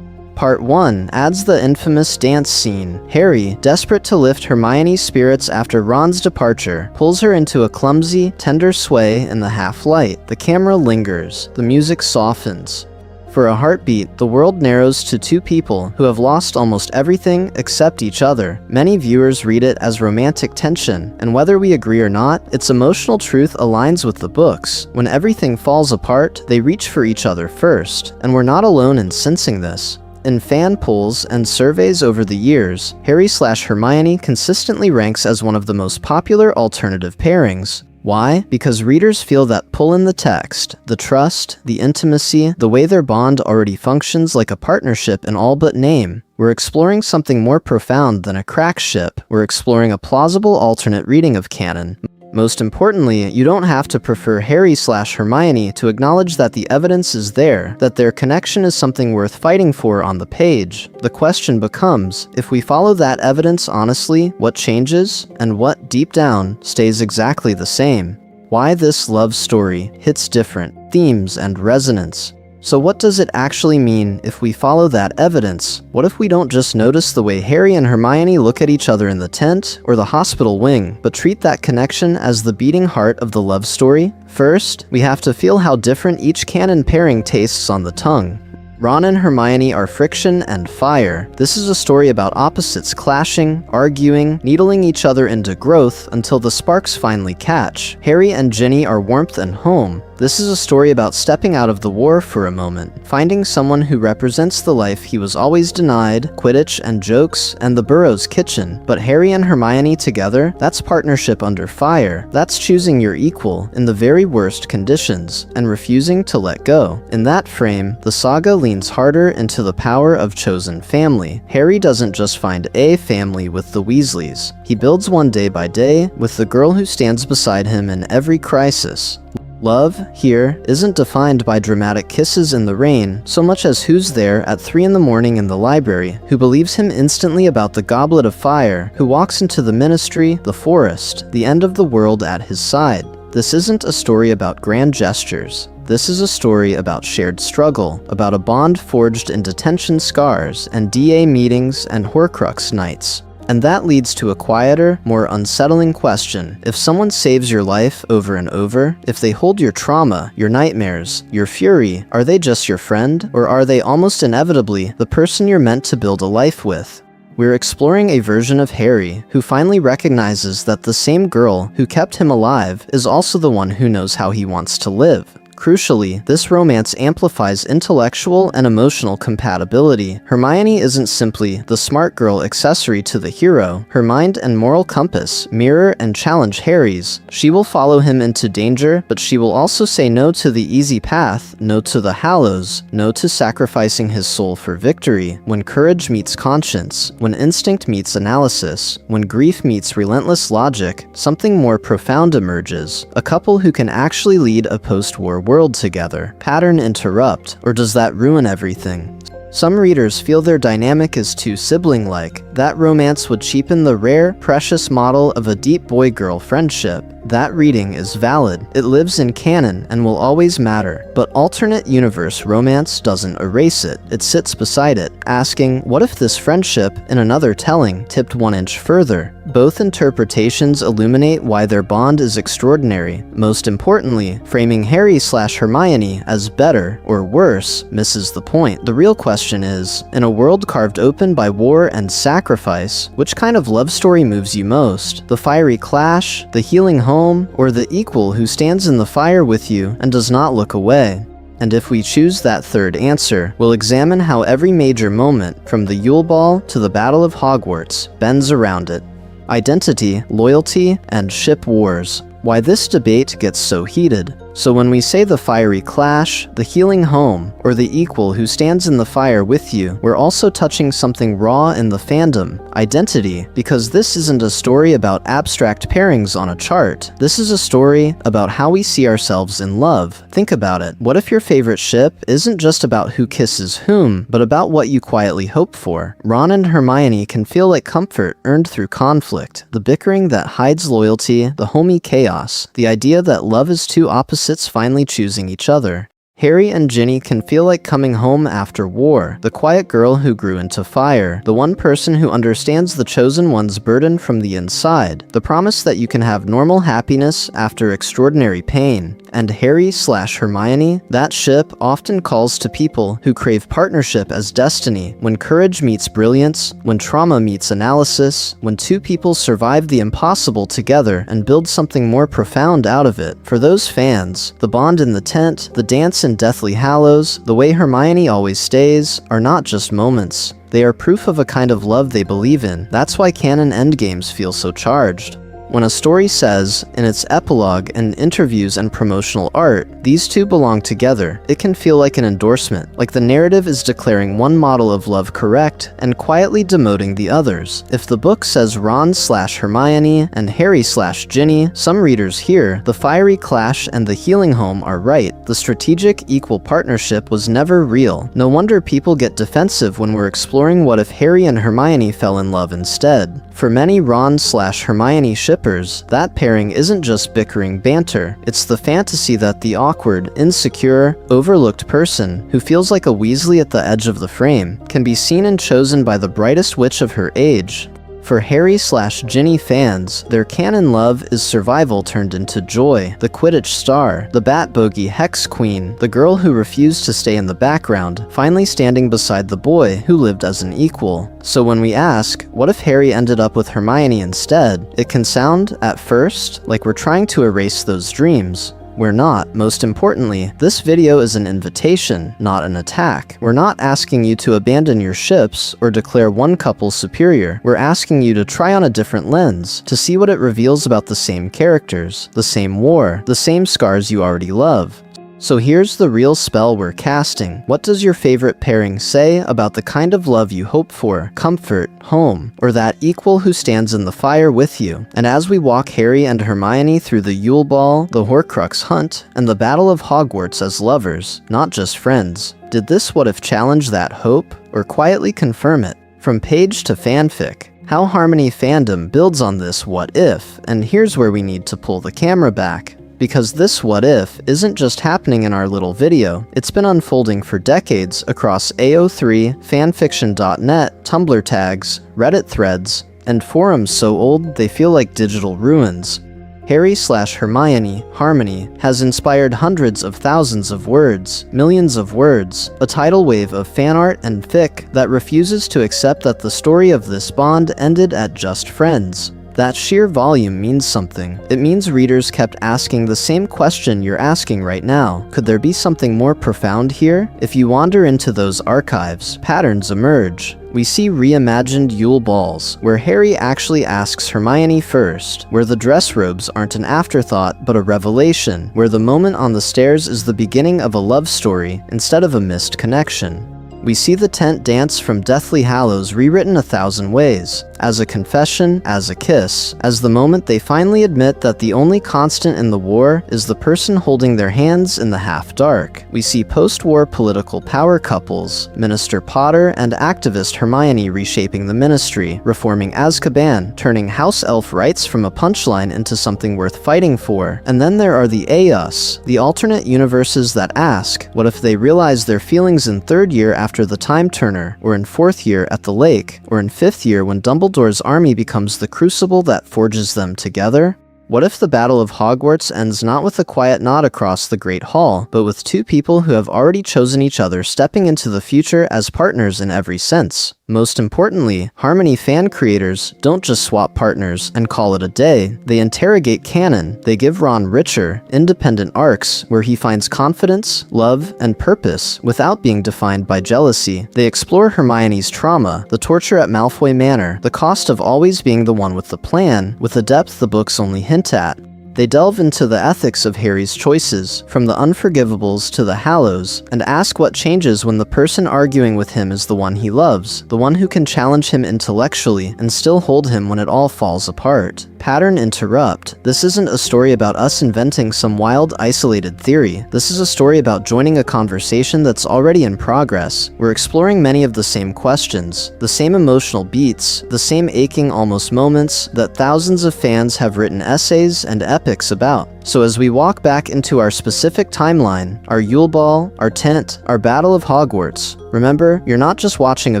Part 1 adds the infamous dance scene. Harry, desperate to lift Hermione's spirits after Ron's departure, pulls her into a clumsy, tender sway in the half-light. The camera lingers. The music softens. For a heartbeat, the world narrows to two people who have lost almost everything except each other. Many viewers read it as romantic tension, and whether we agree or not, its emotional truth aligns with the books. When everything falls apart, they reach for each other first, and we're not alone in sensing this. In fan polls and surveys over the years, Harry/Hermione consistently ranks as one of the most popular alternative pairings. Why? Because readers feel that pull in the text, the trust, the intimacy, the way their bond already functions like a partnership in all but name. We're exploring something more profound than a crack ship. We're exploring a plausible alternate reading of canon. Most importantly, you don't have to prefer Harry/Hermione to acknowledge that the evidence is there, that their connection is something worth fighting for on the page. The question becomes, if we follow that evidence honestly, what changes, and what, deep down, stays exactly the same? Why this love story hits different themes and resonance. So what does it actually mean if we follow that evidence? What if we don't just notice the way Harry and Hermione look at each other in the tent or the hospital wing, but treat that connection as the beating heart of the love story? First, we have to feel how different each canon pairing tastes on the tongue. Ron and Hermione are friction and fire. This is a story about opposites clashing, arguing, needling each other into growth until the sparks finally catch. Harry and Ginny are warmth and home. This is a story about stepping out of the war for a moment, finding someone who represents the life he was always denied, Quidditch and jokes, and the Burrow's kitchen. But Harry and Hermione together, that's partnership under fire. That's choosing your equal in the very worst conditions, and refusing to let go. In that frame, the saga leans harder into the power of chosen family. Harry doesn't just find a family with the Weasleys. He builds one day by day, with the girl who stands beside him in every crisis. Love, here, isn't defined by dramatic kisses in the rain, so much as who's there at 3 in the morning in the library, who believes him instantly about the goblet of fire, who walks into the ministry, the forest, the end of the world at his side. This isn't a story about grand gestures. This is a story about shared struggle, about a bond forged in detention scars and DA meetings and Horcrux nights. And that leads to a quieter, more unsettling question. If someone saves your life over and over, if they hold your trauma, your nightmares, your fury, are they just your friend, or are they almost inevitably the person you're meant to build a life with? We're exploring a version of Harry who finally recognizes that the same girl who kept him alive is also the one who knows how he wants to live. Crucially, this romance amplifies intellectual and emotional compatibility. Hermione isn't simply the smart girl accessory to the hero. Her mind and moral compass mirror and challenge Harry's. She will follow him into danger, but she will also say no to the easy path, no to the hallows, no to sacrificing his soul for victory. When courage meets conscience, when instinct meets analysis, when grief meets relentless logic, something more profound emerges. A couple who can actually lead a post-war world together. Pattern interrupt, or does that ruin everything? Some readers feel their dynamic is too sibling-like. That romance would cheapen the rare, precious model of a deep boy-girl friendship. That reading is valid. It lives in canon and will always matter. But alternate universe romance doesn't erase it. It sits beside it, asking, what if this friendship, in another telling, tipped 1 inch further? Both interpretations illuminate why their bond is extraordinary. Most importantly, framing Harry/Hermione as better or worse misses the point. The real question is, in a world carved open by war and sacrifice, which kind of love story moves you most? The fiery clash, the healing home, or the equal who stands in the fire with you and does not look away? And if we choose that third answer, we'll examine how every major moment, from the Yule Ball to the Battle of Hogwarts, bends around it. Identity, loyalty, and ship wars. Why this debate gets so heated. So when we say the fiery clash, the healing home, or the equal who stands in the fire with you, we're also touching something raw in the fandom, identity, because this isn't a story about abstract pairings on a chart. This is a story about how we see ourselves in love. Think about it. What if your favorite ship isn't just about who kisses whom, but about what you quietly hope for? Ron and Hermione can feel like comfort earned through conflict, the bickering that hides loyalty, the homey chaos, the idea that love is two opposites finally choosing each other. Harry and Ginny can feel like coming home after war, the quiet girl who grew into fire, the one person who understands the chosen one's burden from the inside, the promise that you can have normal happiness after extraordinary pain. And Harry/Hermione, that ship often calls to people who crave partnership as destiny, when courage meets brilliance, when trauma meets analysis, when two people survive the impossible together and build something more profound out of it. For those fans, the bond in the tent, the dance in Deathly Hallows, the way Hermione always stays, are not just moments. They are proof of a kind of love they believe in. That's why canon endgames feel so charged. When a story says, in its epilogue and interviews and promotional art, these two belong together, it can feel like an endorsement, like the narrative is declaring one model of love correct and quietly demoting the others. If the book says Ron/Hermione and Harry/Ginny, some readers here, the fiery clash and the healing home are right. The strategic, equal partnership was never real. No wonder people get defensive when we're exploring what if Harry and Hermione fell in love instead. For many Ron/Hermione shippers, that pairing isn't just bickering banter, it's the fantasy that the awkward, insecure, overlooked person, who feels like a Weasley at the edge of the frame, can be seen and chosen by the brightest witch of her age. For Harry/Ginny fans, their canon love is survival turned into joy, the Quidditch star, the Bat Bogey Hex Queen, the girl who refused to stay in the background, finally standing beside the boy who lived as an equal. So when we ask, what if Harry ended up with Hermione instead, it can sound, at first, like we're trying to erase those dreams. We're not. Most importantly, this video is an invitation, not an attack. We're not asking you to abandon your ships or declare one couple superior. We're asking you to try on a different lens, to see what it reveals about the same characters, the same war, the same scars you already love. So here's the real spell we're casting. What does your favorite pairing say about the kind of love you hope for? Comfort, home, or that equal who stands in the fire with you? And as we walk Harry and Hermione through the Yule Ball, the Horcrux hunt, and the Battle of Hogwarts as lovers, not just friends, did this what if challenge that hope, or quietly confirm it? From page to fanfic, how Harmony fandom builds on this what if, and here's where we need to pull the camera back. Because this what if isn't just happening in our little video, it's been unfolding for decades across AO3, fanfiction.net, Tumblr tags, Reddit threads, and forums so old they feel like digital ruins. Harry/Hermione, Harmony, has inspired hundreds of thousands of words, millions of words, a tidal wave of fan art and fic that refuses to accept that the story of this bond ended at just friends. That sheer volume means something. It means readers kept asking the same question you're asking right now. Could there be something more profound here? If you wander into those archives, patterns emerge. We see reimagined Yule Balls, where Harry actually asks Hermione first, where the dress robes aren't an afterthought but a revelation, where the moment on the stairs is the beginning of a love story instead of a missed connection. We see the tent dance from Deathly Hallows rewritten 1,000 ways, as a confession, as a kiss, as the moment they finally admit that the only constant in the war is the person holding their hands in the half-dark. We see post-war political power couples, Minister Potter and activist Hermione reshaping the Ministry, reforming Azkaban, turning House Elf rights from a punchline into something worth fighting for. And then there are the AUS, the alternate universes that ask, what if they realize their feelings in 3rd year after the Time Turner, or in 4th year at the lake, or in 5th year when Dumbledore's army becomes the crucible that forges them together? What if the Battle of Hogwarts ends not with a quiet nod across the Great Hall, but with two people who have already chosen each other stepping into the future as partners in every sense? Most importantly, Harmony fan creators don't just swap partners and call it a day. They interrogate canon. They give Ron richer, independent arcs where he finds confidence, love, and purpose without being defined by jealousy. They explore Hermione's trauma, the torture at Malfoy Manor, the cost of always being the one with the plan, with a depth the books only hint at. They delve into the ethics of Harry's choices, from the Unforgivables to the Hallows, and ask what changes when the person arguing with him is the one he loves, the one who can challenge him intellectually and still hold him when it all falls apart. Pattern interrupt. This isn't a story about us inventing some wild, isolated theory. This is a story about joining a conversation that's already in progress. We're exploring many of the same questions, the same emotional beats, the same aching almost moments that thousands of fans have written essays and epics about. So as we walk back into our specific timeline, our Yule Ball, our tent, our Battle of Hogwarts, remember, you're not just watching a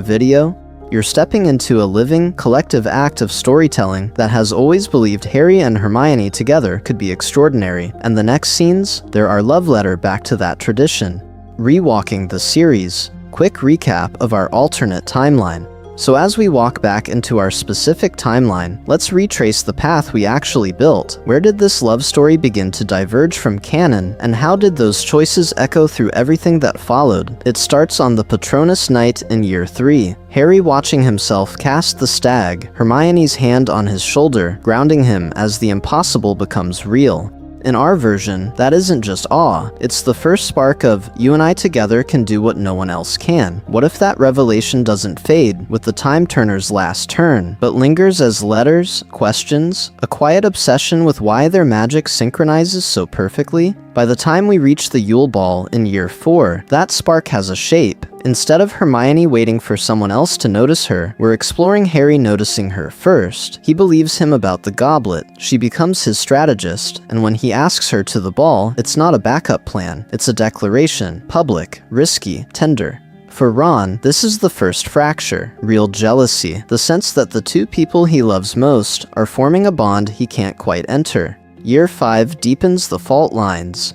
video, you're stepping into a living, collective act of storytelling that has always believed Harry and Hermione together could be extraordinary. And the next scenes, they're our love letter back to that tradition. Rewalking the series. Quick recap of our alternate timeline. So as we walk back into our specific timeline, let's retrace the path we actually built. Where did this love story begin to diverge from canon, and how did those choices echo through everything that followed? It starts on the Patronus night in year 3. Harry watching himself cast the stag, Hermione's hand on his shoulder, grounding him as the impossible becomes real. In our version, that isn't just awe, it's the first spark of, you and I together can do what no one else can. What if that revelation doesn't fade with the Time Turner's last turn, but lingers as letters, questions, a quiet obsession with why their magic synchronizes so perfectly? By the time we reach the Yule Ball in year 4, that spark has a shape. Instead of Hermione waiting for someone else to notice her, we're exploring Harry noticing her first. He believes him about the goblet. She becomes his strategist, and when he asks her to the ball, it's not a backup plan. It's a declaration. Public, risky, tender. For Ron, this is the first fracture, real jealousy, the sense that the two people he loves most are forming a bond he can't quite enter. Year 5 deepens the fault lines.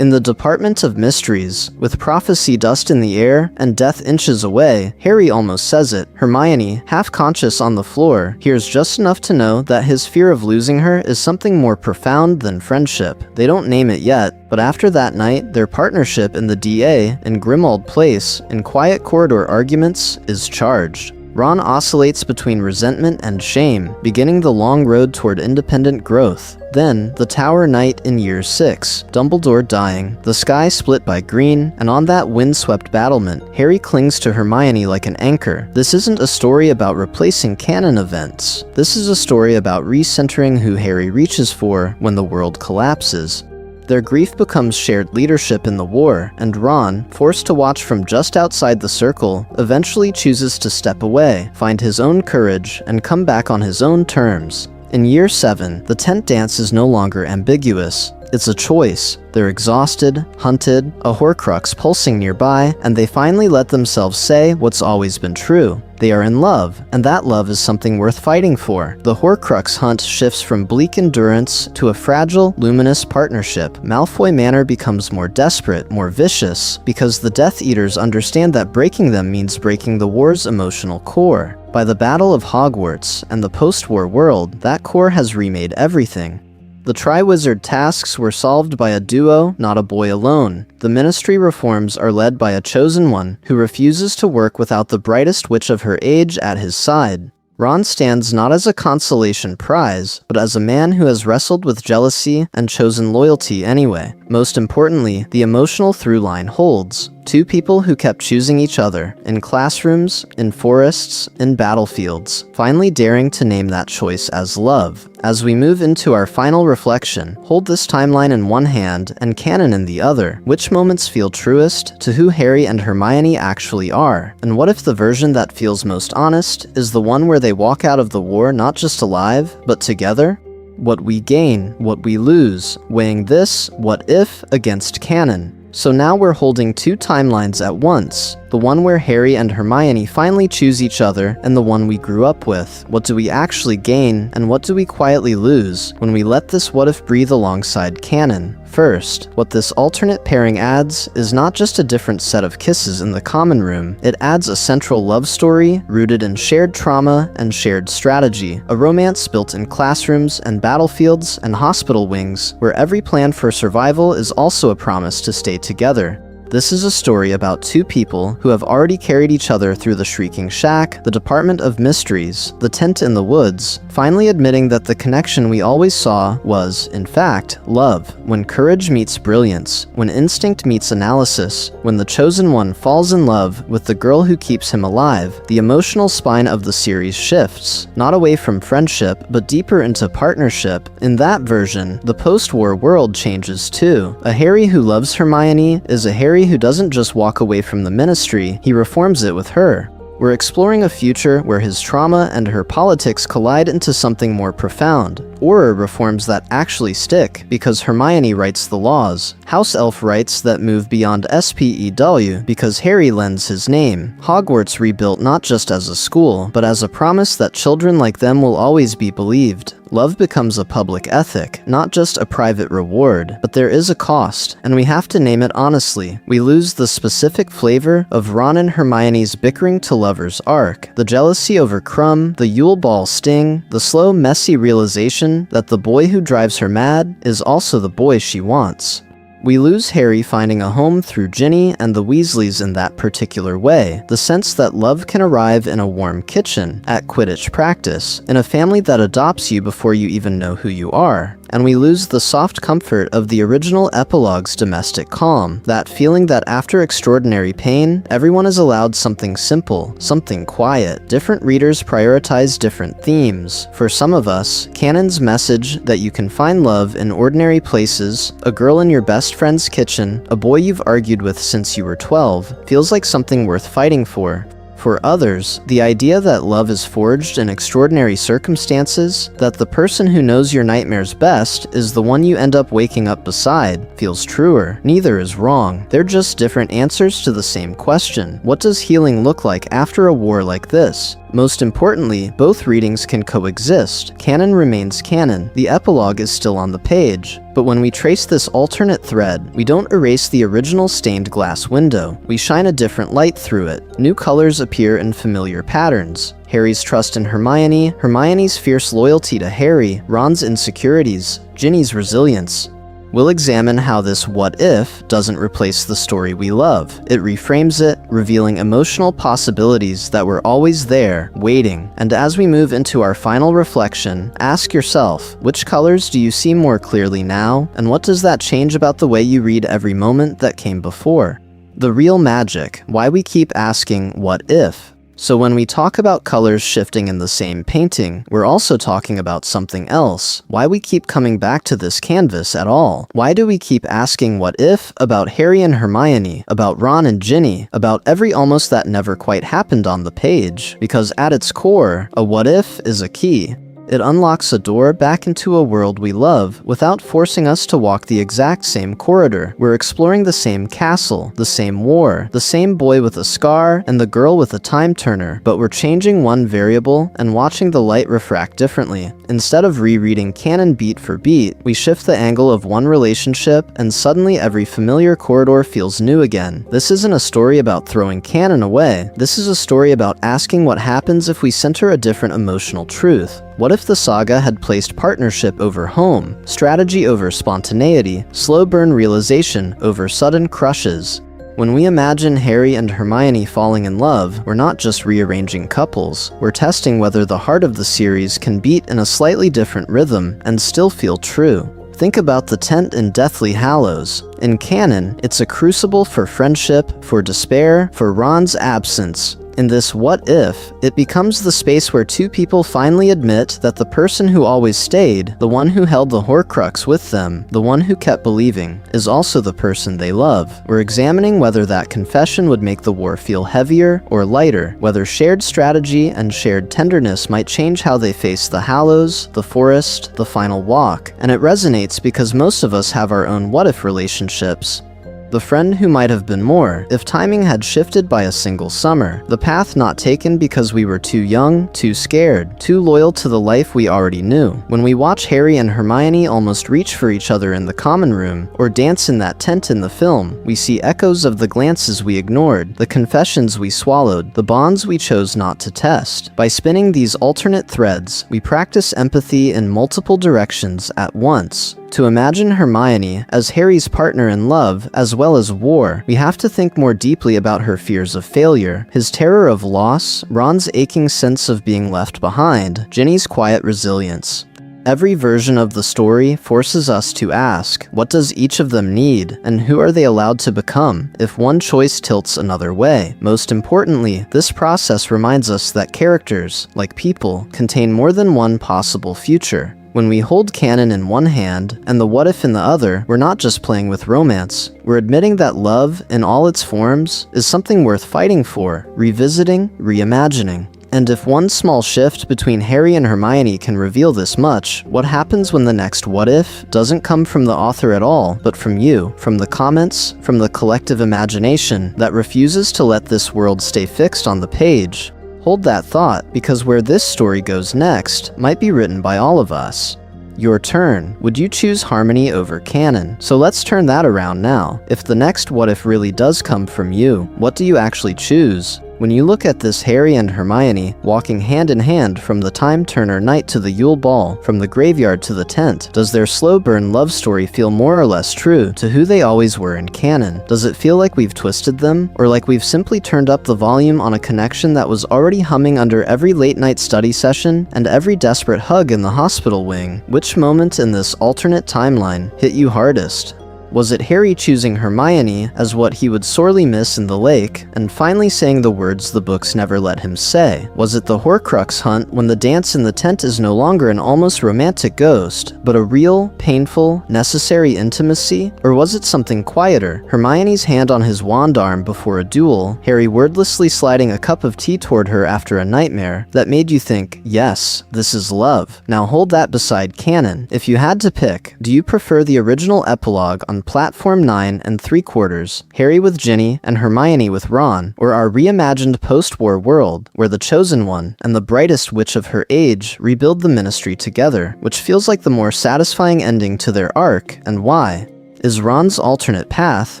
In the Department of Mysteries, with prophecy dust in the air and death inches away, Harry almost says it. Hermione, half-conscious on the floor, hears just enough to know that his fear of losing her is something more profound than friendship. They don't name it yet, but after that night, their partnership in the DA in Grimmauld Place, in quiet corridor arguments, is charged. Ron oscillates between resentment and shame, beginning the long road toward independent growth. Then, the Tower Night in Year 6, Dumbledore dying, the sky split by green, and on that windswept battlement, Harry clings to Hermione like an anchor. This isn't a story about replacing canon events. This is a story about recentering who Harry reaches for when the world collapses. Their grief becomes shared leadership in the war, and Ron, forced to watch from just outside the circle, eventually chooses to step away, find his own courage, and come back on his own terms. In Year 7, the tent dance is no longer ambiguous. It's a choice. They're exhausted, hunted, a Horcrux pulsing nearby, and they finally let themselves say what's always been true. They are in love, and that love is something worth fighting for. The Horcrux hunt shifts from bleak endurance to a fragile, luminous partnership. Malfoy Manor becomes more desperate, more vicious, because the Death Eaters understand that breaking them means breaking the war's emotional core. By the Battle of Hogwarts and the post-war world, that core has remade everything. The Triwizard tasks were solved by a duo, not a boy alone. The Ministry reforms are led by a chosen one who refuses to work without the brightest witch of her age at his side. Ron stands not as a consolation prize, but as a man who has wrestled with jealousy and chosen loyalty anyway. Most importantly, the emotional through line holds. Two people who kept choosing each other, in classrooms, in forests, in battlefields, finally daring to name that choice as love. As we move into our final reflection, hold this timeline in one hand and canon in the other. Which moments feel truest to who Harry and Hermione actually are? And what if the version that feels most honest is the one where they walk out of the war not just alive, but together? What we gain, what we lose, weighing this, what if, against canon. So now we're holding two timelines at once, the one where Harry and Hermione finally choose each other and the one we grew up with. What do we actually gain, and what do we quietly lose when we let this what if breathe alongside canon? First, what this alternate pairing adds is not just a different set of kisses in the common room, it adds a central love story rooted in shared trauma and shared strategy, a romance built in classrooms and battlefields and hospital wings, where every plan for survival is also a promise to stay together. This is a story about two people who have already carried each other through the Shrieking Shack, the Department of Mysteries, the tent in the woods, finally admitting that the connection we always saw was, in fact, love. When courage meets brilliance, when instinct meets analysis, when the chosen one falls in love with the girl who keeps him alive, the emotional spine of the series shifts, not away from friendship, but deeper into partnership. In that version, the post-war world changes too. A Harry who loves Hermione is a Harry who doesn't just walk away from the Ministry, he reforms it with her. We're exploring a future where his trauma and her politics collide into something more profound. Or reforms that actually stick, because Hermione writes the laws. House Elf rights that move beyond SPEW, because Harry lends his name. Hogwarts rebuilt not just as a school, but as a promise that children like them will always be believed. Love becomes a public ethic, not just a private reward. But there is a cost, and we have to name it honestly. We lose the specific flavor of Ron and Hermione's bickering to lovers arc, the jealousy over Crumb, the Yule Ball sting, the slow, messy realization that the boy who drives her mad is also the boy she wants. We lose Harry finding a home through Ginny and the Weasleys in that particular way, the sense that love can arrive in a warm kitchen, at Quidditch practice, in a family that adopts you before you even know who you are. And we lose the soft comfort of the original epilogue's domestic calm, that feeling that after extraordinary pain, everyone is allowed something simple, something quiet. Different readers prioritize different themes. For some of us, canon's message that you can find love in ordinary places, a girl in your best friend's kitchen, a boy you've argued with since you were 12, feels like something worth fighting for. For others, the idea that love is forged in extraordinary circumstances, that the person who knows your nightmares best is the one you end up waking up beside, feels truer. Neither is wrong. They're just different answers to the same question. What does healing look like after a war like this? Most importantly, both readings can coexist. Canon remains canon. The epilogue is still on the page. But when we trace this alternate thread, we don't erase the original stained glass window. We shine a different light through it. New colors appear in familiar patterns. Harry's trust in Hermione, Hermione's fierce loyalty to Harry, Ron's insecurities, Ginny's resilience. We'll examine how this what if doesn't replace the story we love. It reframes it, revealing emotional possibilities that were always there, waiting. And as we move into our final reflection, ask yourself, which colors do you see more clearly now, and what does that change about the way you read every moment that came before? The real magic, why we keep asking what if. So when we talk about colors shifting in the same painting, we're also talking about something else. Why we keep coming back to this canvas at all? Why do we keep asking what if about Harry and Hermione, about Ron and Ginny, about every almost that never quite happened on the page? Because at its core, a what if is a key. It unlocks a door back into a world we love without forcing us to walk the exact same corridor. We're exploring the same castle, the same war, the same boy with a scar, and the girl with a time turner, but we're changing one variable and watching the light refract differently. Instead of rereading canon beat for beat, we shift the angle of one relationship, and suddenly every familiar corridor feels new again. This isn't a story about throwing canon away. This is a story about asking what happens if we center a different emotional truth. What if the saga had placed partnership over home, strategy over spontaneity, slow burn realization over sudden crushes? When we imagine Harry and Hermione falling in love, we're not just rearranging couples, we're testing whether the heart of the series can beat in a slightly different rhythm and still feel true. Think about the tent in Deathly Hallows. In canon, it's a crucible for friendship, for despair, for Ron's absence. In this what if, it becomes the space where two people finally admit that the person who always stayed, the one who held the Horcrux with them, the one who kept believing, is also the person they love. We're examining whether that confession would make the war feel heavier or lighter, whether shared strategy and shared tenderness might change how they face the Hallows, the forest, the final walk. And it resonates because most of us have our own what if relationships. The friend who might have been more if timing had shifted by a single summer. The path not taken because we were too young, too scared, too loyal to the life we already knew. When we watch Harry and Hermione almost reach for each other in the common room, or dance in that tent in the film, we see echoes of the glances we ignored, the confessions we swallowed, the bonds we chose not to test. By spinning these alternate threads, we practice empathy in multiple directions at once. To imagine Hermione as Harry's partner in love as well as war, we have to think more deeply about her fears of failure, his terror of loss, Ron's aching sense of being left behind, Ginny's quiet resilience. Every version of the story forces us to ask, what does each of them need, and who are they allowed to become if one choice tilts another way? Most importantly, this process reminds us that characters, like people, contain more than one possible future. When we hold canon in one hand and the what if in the other, we're not just playing with romance. We're admitting that love, in all its forms, is something worth fighting for, revisiting, reimagining. And if one small shift between Harry and Hermione can reveal this much, what happens when the next what if doesn't come from the author at all, but from you, from the comments, from the collective imagination that refuses to let this world stay fixed on the page? Hold that thought, because where this story goes next might be written by all of us. Your turn. Would you choose harmony over canon? So let's turn that around now. If the next what if really does come from you, what do you actually choose? When you look at this Harry and Hermione walking hand in hand from the Time Turner night to the Yule Ball, from the graveyard to the tent, does their slow burn love story feel more or less true to who they always were in canon? Does it feel like we've twisted them, or like we've simply turned up the volume on a connection that was already humming under every late night study session and every desperate hug in the hospital wing? Which moment in this alternate timeline hit you hardest? Was it Harry choosing Hermione as what he would sorely miss in the lake, and finally saying the words the books never let him say? Was it the Horcrux hunt when the dance in the tent is no longer an almost romantic ghost, but a real, painful, necessary intimacy? Or was it something quieter? Hermione's hand on his wand arm before a duel, Harry wordlessly sliding a cup of tea toward her after a nightmare, that made you think, yes, this is love. Now hold that beside canon. If you had to pick, do you prefer the original epilogue on Platform 9 3/4, Harry with Ginny and Hermione with Ron, or our reimagined post-war world, where the Chosen One and the brightest witch of her age rebuild the Ministry together, which feels like the more satisfying ending to their arc, and why? Is Ron's alternate path,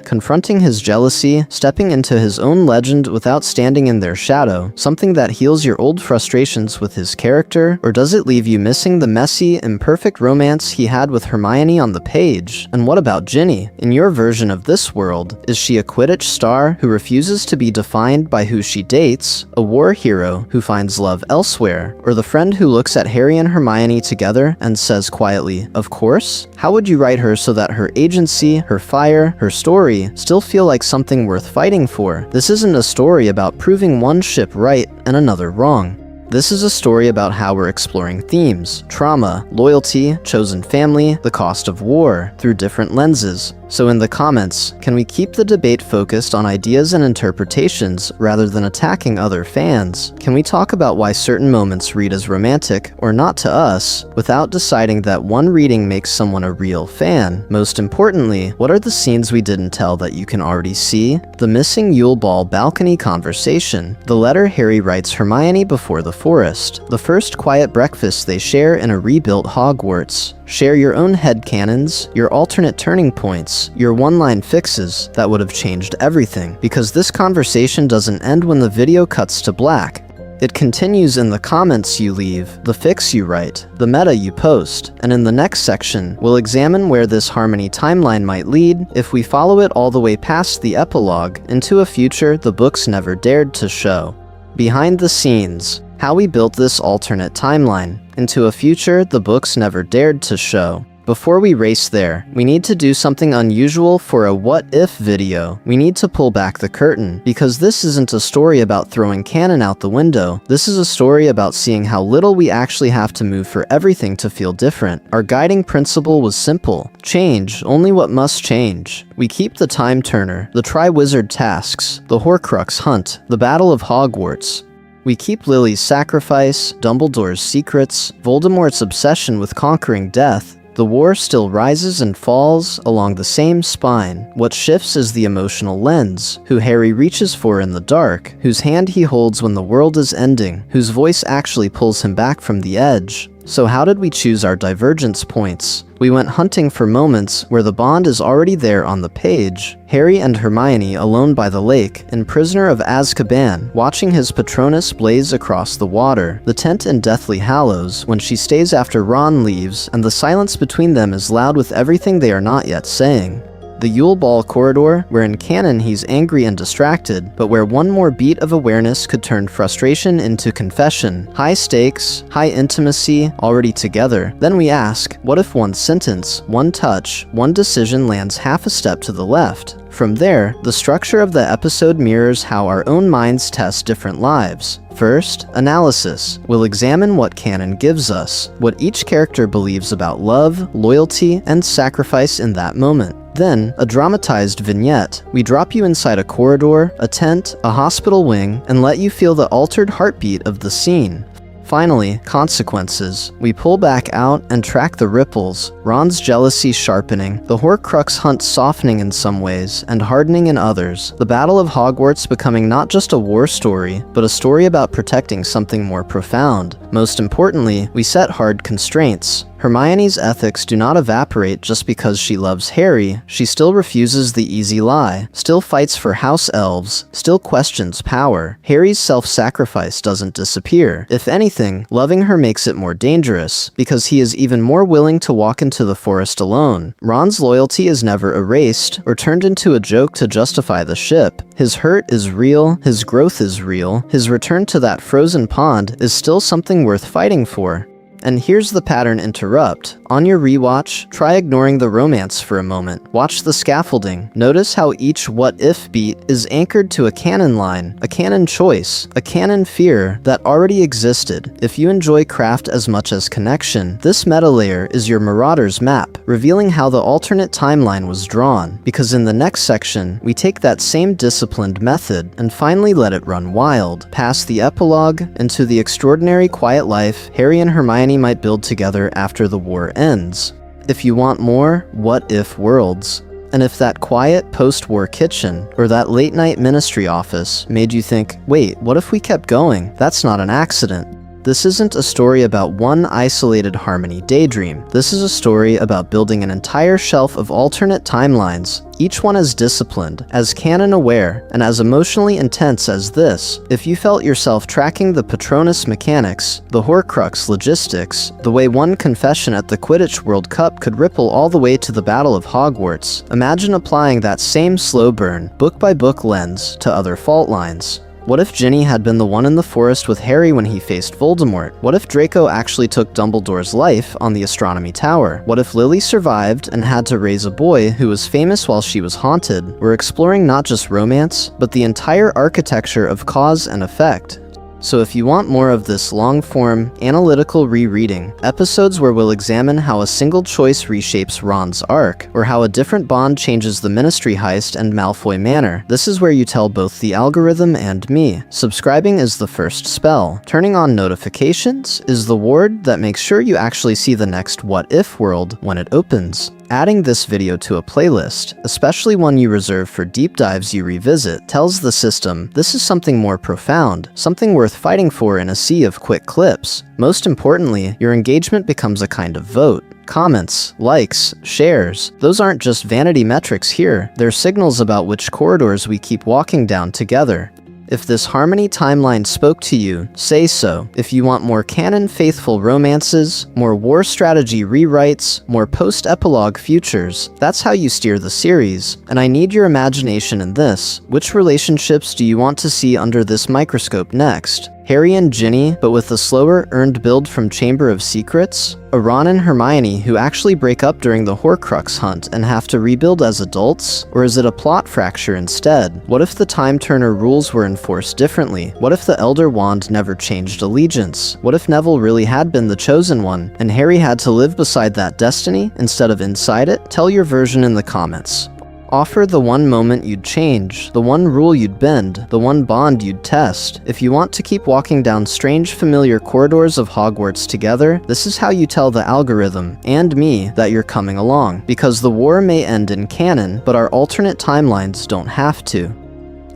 confronting his jealousy, stepping into his own legend without standing in their shadow, something that heals your old frustrations with his character, or does it leave you missing the messy, imperfect romance he had with Hermione on the page? And what about Ginny? In your version of this world, is she a Quidditch star who refuses to be defined by who she dates, a war hero who finds love elsewhere, or the friend who looks at Harry and Hermione together and says quietly, "Of course"? How would you write her so that her agency, her fire, her story still feel like something worth fighting for? This isn't a story about proving one ship right and another wrong. This is a story about how we're exploring themes, trauma, loyalty, chosen family, the cost of war, through different lenses. So in the comments, can we keep the debate focused on ideas and interpretations rather than attacking other fans? Can we talk about why certain moments read as romantic or not to us, without deciding that one reading makes someone a real fan? Most importantly, what are the scenes we didn't tell that you can already see? The missing Yule Ball balcony conversation, the letter Harry writes Hermione before the forest, the first quiet breakfast they share in a rebuilt Hogwarts. Share your own headcanons, your alternate turning points, your one-line fixes that would have changed everything, because this conversation doesn't end when the video cuts to black. It continues in the comments you leave, the fix you write, the meta you post, and in the next section, we'll examine where this Harmony timeline might lead if we follow it all the way past the epilogue into a future the books never dared to show. Behind the scenes, how we built this alternate timeline into a future the books never dared to show. Before we race there, we need to do something unusual for a what if video. We need to pull back the curtain, because this isn't a story about throwing canon out the window. This is a story about seeing how little we actually have to move for everything to feel different. Our guiding principle was simple: change only what must change. We keep the time turner, the Triwizard tasks, the Horcrux hunt, the Battle of Hogwarts. We keep Lily's sacrifice, Dumbledore's secrets, Voldemort's obsession with conquering death. The war still rises and falls along the same spine. What shifts is the emotional lens, who Harry reaches for in the dark, whose hand he holds when the world is ending, whose voice actually pulls him back from the edge. So how did we choose our divergence points? We went hunting for moments where the bond is already there on the page. Harry and Hermione alone by the lake, in Prisoner of Azkaban, watching his Patronus blaze across the water. The tent in Deathly Hallows, when she stays after Ron leaves, and the silence between them is loud with everything they are not yet saying. The Yule Ball corridor, where in canon he's angry and distracted, but where one more beat of awareness could turn frustration into confession. High stakes, high intimacy, already together. Then we ask, what if one sentence, one touch, one decision lands half a step to the left? From there, the structure of the episode mirrors how our own minds test different lives. First, analysis. We'll examine what canon gives us, what each character believes about love, loyalty, and sacrifice in that moment. Then, a dramatized vignette. We drop you inside a corridor, a tent, a hospital wing, and let you feel the altered heartbeat of the scene. Finally, consequences. We pull back out and track the ripples, Ron's jealousy sharpening, the Horcrux hunt softening in some ways and hardening in others, the Battle of Hogwarts becoming not just a war story, but a story about protecting something more profound. Most importantly, we set hard constraints. Hermione's ethics do not evaporate just because she loves Harry. She still refuses the easy lie, still fights for house elves, still questions power. Harry's self-sacrifice doesn't disappear. If anything, loving her makes it more dangerous, because he is even more willing to walk into the forest alone. Ron's loyalty is never erased or turned into a joke to justify the ship. His hurt is real, his growth is real, his return to that frozen pond is still something worth fighting for. And here's the pattern interrupt. On your rewatch, try ignoring the romance for a moment. Watch the scaffolding. Notice how each what-if beat is anchored to a canon line, a canon choice, a canon fear that already existed. If you enjoy craft as much as connection, this meta layer is your Marauder's map, revealing how the alternate timeline was drawn. Because in the next section, we take that same disciplined method and finally let it run wild, past the epilogue, into the extraordinary quiet life Harry and Hermione might build together after the war ends. If you want more what-if worlds, and if that quiet post-war kitchen or that late-night ministry office made you think, wait, what if we kept going? That's not an accident. This isn't a story about one isolated Harmony daydream. This is a story about building an entire shelf of alternate timelines, each one as disciplined, as canon-aware, and as emotionally intense as this. If you felt yourself tracking the Patronus mechanics, the Horcrux logistics, the way one confession at the Quidditch World Cup could ripple all the way to the Battle of Hogwarts, imagine applying that same slow burn, book-by-book lens to other fault lines. What if Ginny had been the one in the forest with Harry when he faced Voldemort? What if Draco actually took Dumbledore's life on the Astronomy Tower? What if Lily survived and had to raise a boy who was famous while she was haunted? We're exploring not just romance, but the entire architecture of cause and effect. So if you want more of this long-form, analytical rereading, episodes where we'll examine how a single choice reshapes Ron's arc, or how a different bond changes the Ministry heist and Malfoy Manor, this is where you tell both the algorithm and me. Subscribing is the first spell. Turning on notifications is the ward that makes sure you actually see the next what-if world when it opens. Adding this video to a playlist, especially one you reserve for deep dives you revisit, tells the system this is something more profound, something worth fighting for in a sea of quick clips. Most importantly, your engagement becomes a kind of vote. Comments, likes, shares, those aren't just vanity metrics here, they're signals about which corridors we keep walking down together. If this Harmony timeline spoke to you, say so. If you want more canon-faithful romances, more war strategy rewrites, more post-epilogue futures, that's how you steer the series. And I need your imagination in this. Which relationships do you want to see under this microscope next? Harry and Ginny, but with a slower, earned build from Chamber of Secrets? A Ron and Hermione who actually break up during the Horcrux hunt and have to rebuild as adults? Or is it a plot fracture instead? What if the Time Turner rules were enforced differently? What if the Elder Wand never changed allegiance? What if Neville really had been the chosen one, and Harry had to live beside that destiny instead of inside it? Tell your version in the comments. Offer the one moment you'd change, the one rule you'd bend, the one bond you'd test. If you want to keep walking down strange, familiar corridors of Hogwarts together, this is how you tell the algorithm, and me, that you're coming along. Because the war may end in canon, but our alternate timelines don't have to.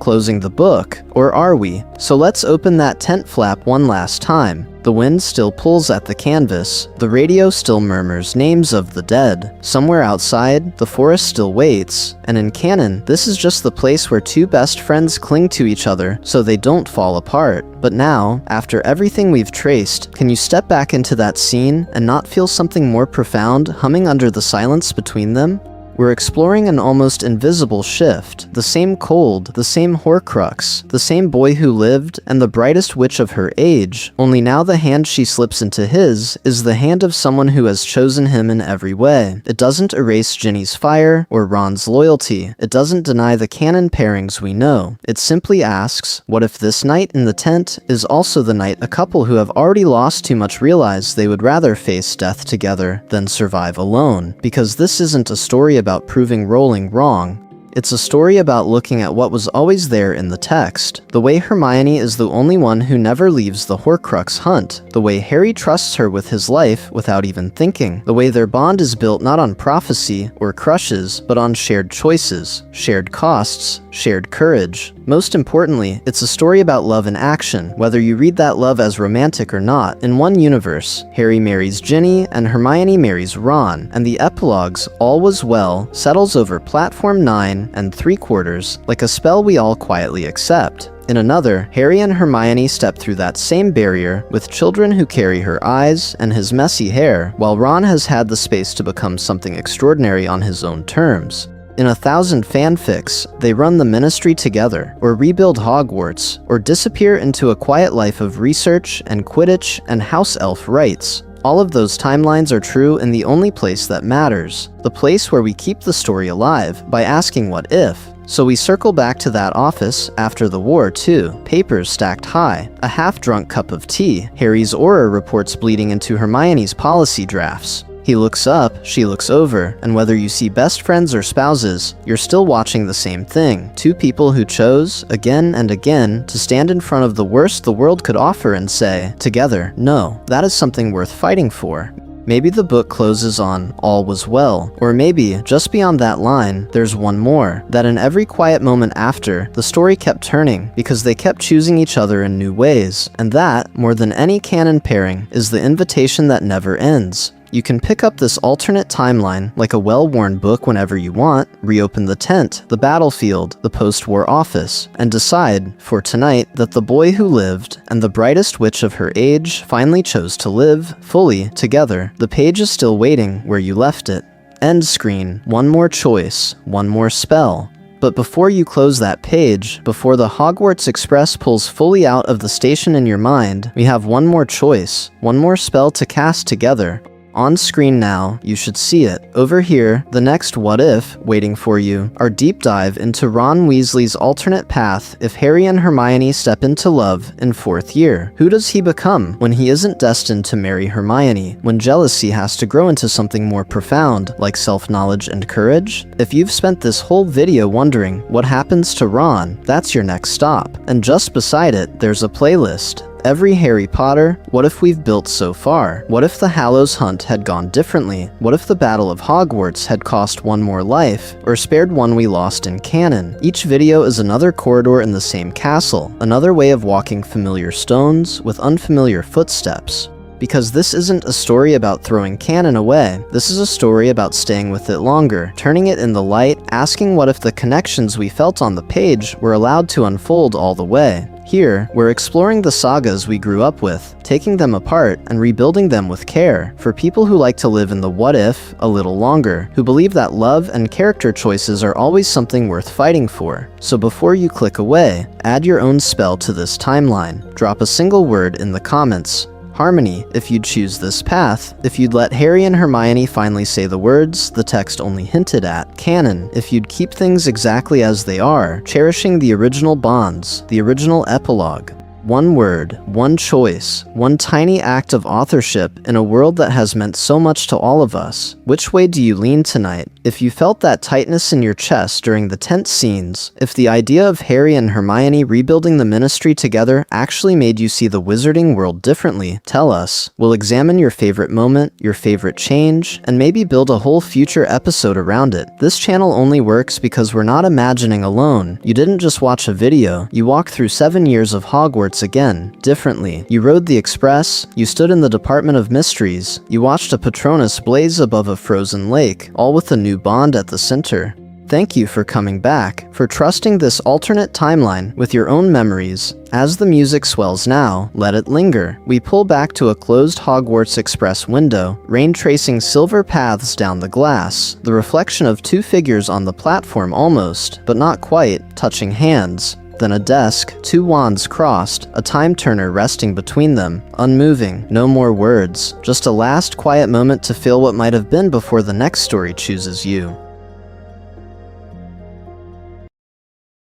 Closing the book, or are we? So let's open that tent flap one last time. The wind still pulls at the canvas, the radio still murmurs names of the dead. Somewhere outside, the forest still waits, and in canon, this is just the place where two best friends cling to each other so they don't fall apart. But now, after everything we've traced, can you step back into that scene and not feel something more profound humming under the silence between them? We're exploring an almost invisible shift, the same cold, the same Horcrux, the same boy who lived, and the brightest witch of her age, only now the hand she slips into his is the hand of someone who has chosen him in every way. It doesn't erase Ginny's fire or Ron's loyalty. It doesn't deny the canon pairings we know. It simply asks, what if this night in the tent is also the night a couple who have already lost too much realize they would rather face death together than survive alone? Because this isn't a story about proving Rowling wrong. It's a story about looking at what was always there in the text. The way Hermione is the only one who never leaves the Horcrux hunt. The way Harry trusts her with his life without even thinking. The way their bond is built not on prophecy or crushes, but on shared choices, shared costs, shared courage. Most importantly, it's a story about love in action, whether you read that love as romantic or not. In one universe, Harry marries Ginny and Hermione marries Ron, and the epilogues, All Was Well, settles over Platform 9 and 3/4, like a spell we all quietly accept. In another, Harry and Hermione step through that same barrier with children who carry her eyes and his messy hair, while Ron has had the space to become something extraordinary on his own terms. In 1,000 fanfics, they run the Ministry together, or rebuild Hogwarts, or disappear into a quiet life of research and Quidditch and house elf rites. All of those timelines are true in the only place that matters, the place where we keep the story alive by asking what if. So we circle back to that office after the war too, papers stacked high, a half-drunk cup of tea, Harry's aura reports bleeding into Hermione's policy drafts. He looks up, she looks over, and whether you see best friends or spouses, you're still watching the same thing. Two people who chose, again and again, to stand in front of the worst the world could offer and say, together, no, that is something worth fighting for. Maybe the book closes on all was well, or maybe, just beyond that line, there's one more, that in every quiet moment after, the story kept turning because they kept choosing each other in new ways, and that, more than any canon pairing, is the invitation that never ends. You can pick up this alternate timeline like a well-worn book whenever you want, reopen the tent, the battlefield, the post-war office, and decide, for tonight, that the boy who lived, and the brightest witch of her age, finally chose to live, fully, together. The page is still waiting where you left it. End screen, one more choice, one more spell. But before you close that page, before the Hogwarts Express pulls fully out of the station in your mind, we have one more choice, one more spell to cast together. On screen now, you should see it. Over here, the next what if, waiting for you, our deep dive into Ron Weasley's alternate path if Harry and Hermione step into love in 4th year. Who does he become when he isn't destined to marry Hermione, when jealousy has to grow into something more profound, like self-knowledge and courage? If you've spent this whole video wondering what happens to Ron, that's your next stop. And just beside it, there's a playlist. Every Harry Potter, what if we've built so far? What if the Hallows Hunt had gone differently? What if the Battle of Hogwarts had cost one more life, or spared one we lost in canon? Each video is another corridor in the same castle, another way of walking familiar stones with unfamiliar footsteps. Because this isn't a story about throwing canon away, this is a story about staying with it longer, turning it in the light, asking what if the connections we felt on the page were allowed to unfold all the way. Here, we're exploring the sagas we grew up with, taking them apart and rebuilding them with care, for people who like to live in the what if a little longer, who believe that love and character choices are always something worth fighting for. So before you click away, add your own spell to this timeline. Drop a single word in the comments. Harmony, if you'd choose this path, if you'd let Harry and Hermione finally say the words the text only hinted at. Canon, if you'd keep things exactly as they are, cherishing the original bonds, the original epilogue. One word, one choice, one tiny act of authorship in a world that has meant so much to all of us. Which way do you lean tonight? If you felt that tightness in your chest during the tense scenes, if the idea of Harry and Hermione rebuilding the Ministry together actually made you see the wizarding world differently, tell us. We'll examine your favorite moment, your favorite change, and maybe build a whole future episode around it. This channel only works because we're not imagining alone. You didn't just watch a video, you walked through 7 years of Hogwarts again, differently. You rode the express, you stood in the Department of Mysteries, you watched a Patronus blaze above a frozen lake, all with a new bond at the center. Thank you for coming back, for trusting this alternate timeline with your own memories. As the music swells now, let it linger. We pull back to a closed Hogwarts Express window, rain tracing silver paths down the glass, the reflection of two figures on the platform almost, but not quite, touching hands. Then a desk, two wands crossed, a time turner resting between them, unmoving, no more words, just a last quiet moment to feel what might have been before the next story chooses you.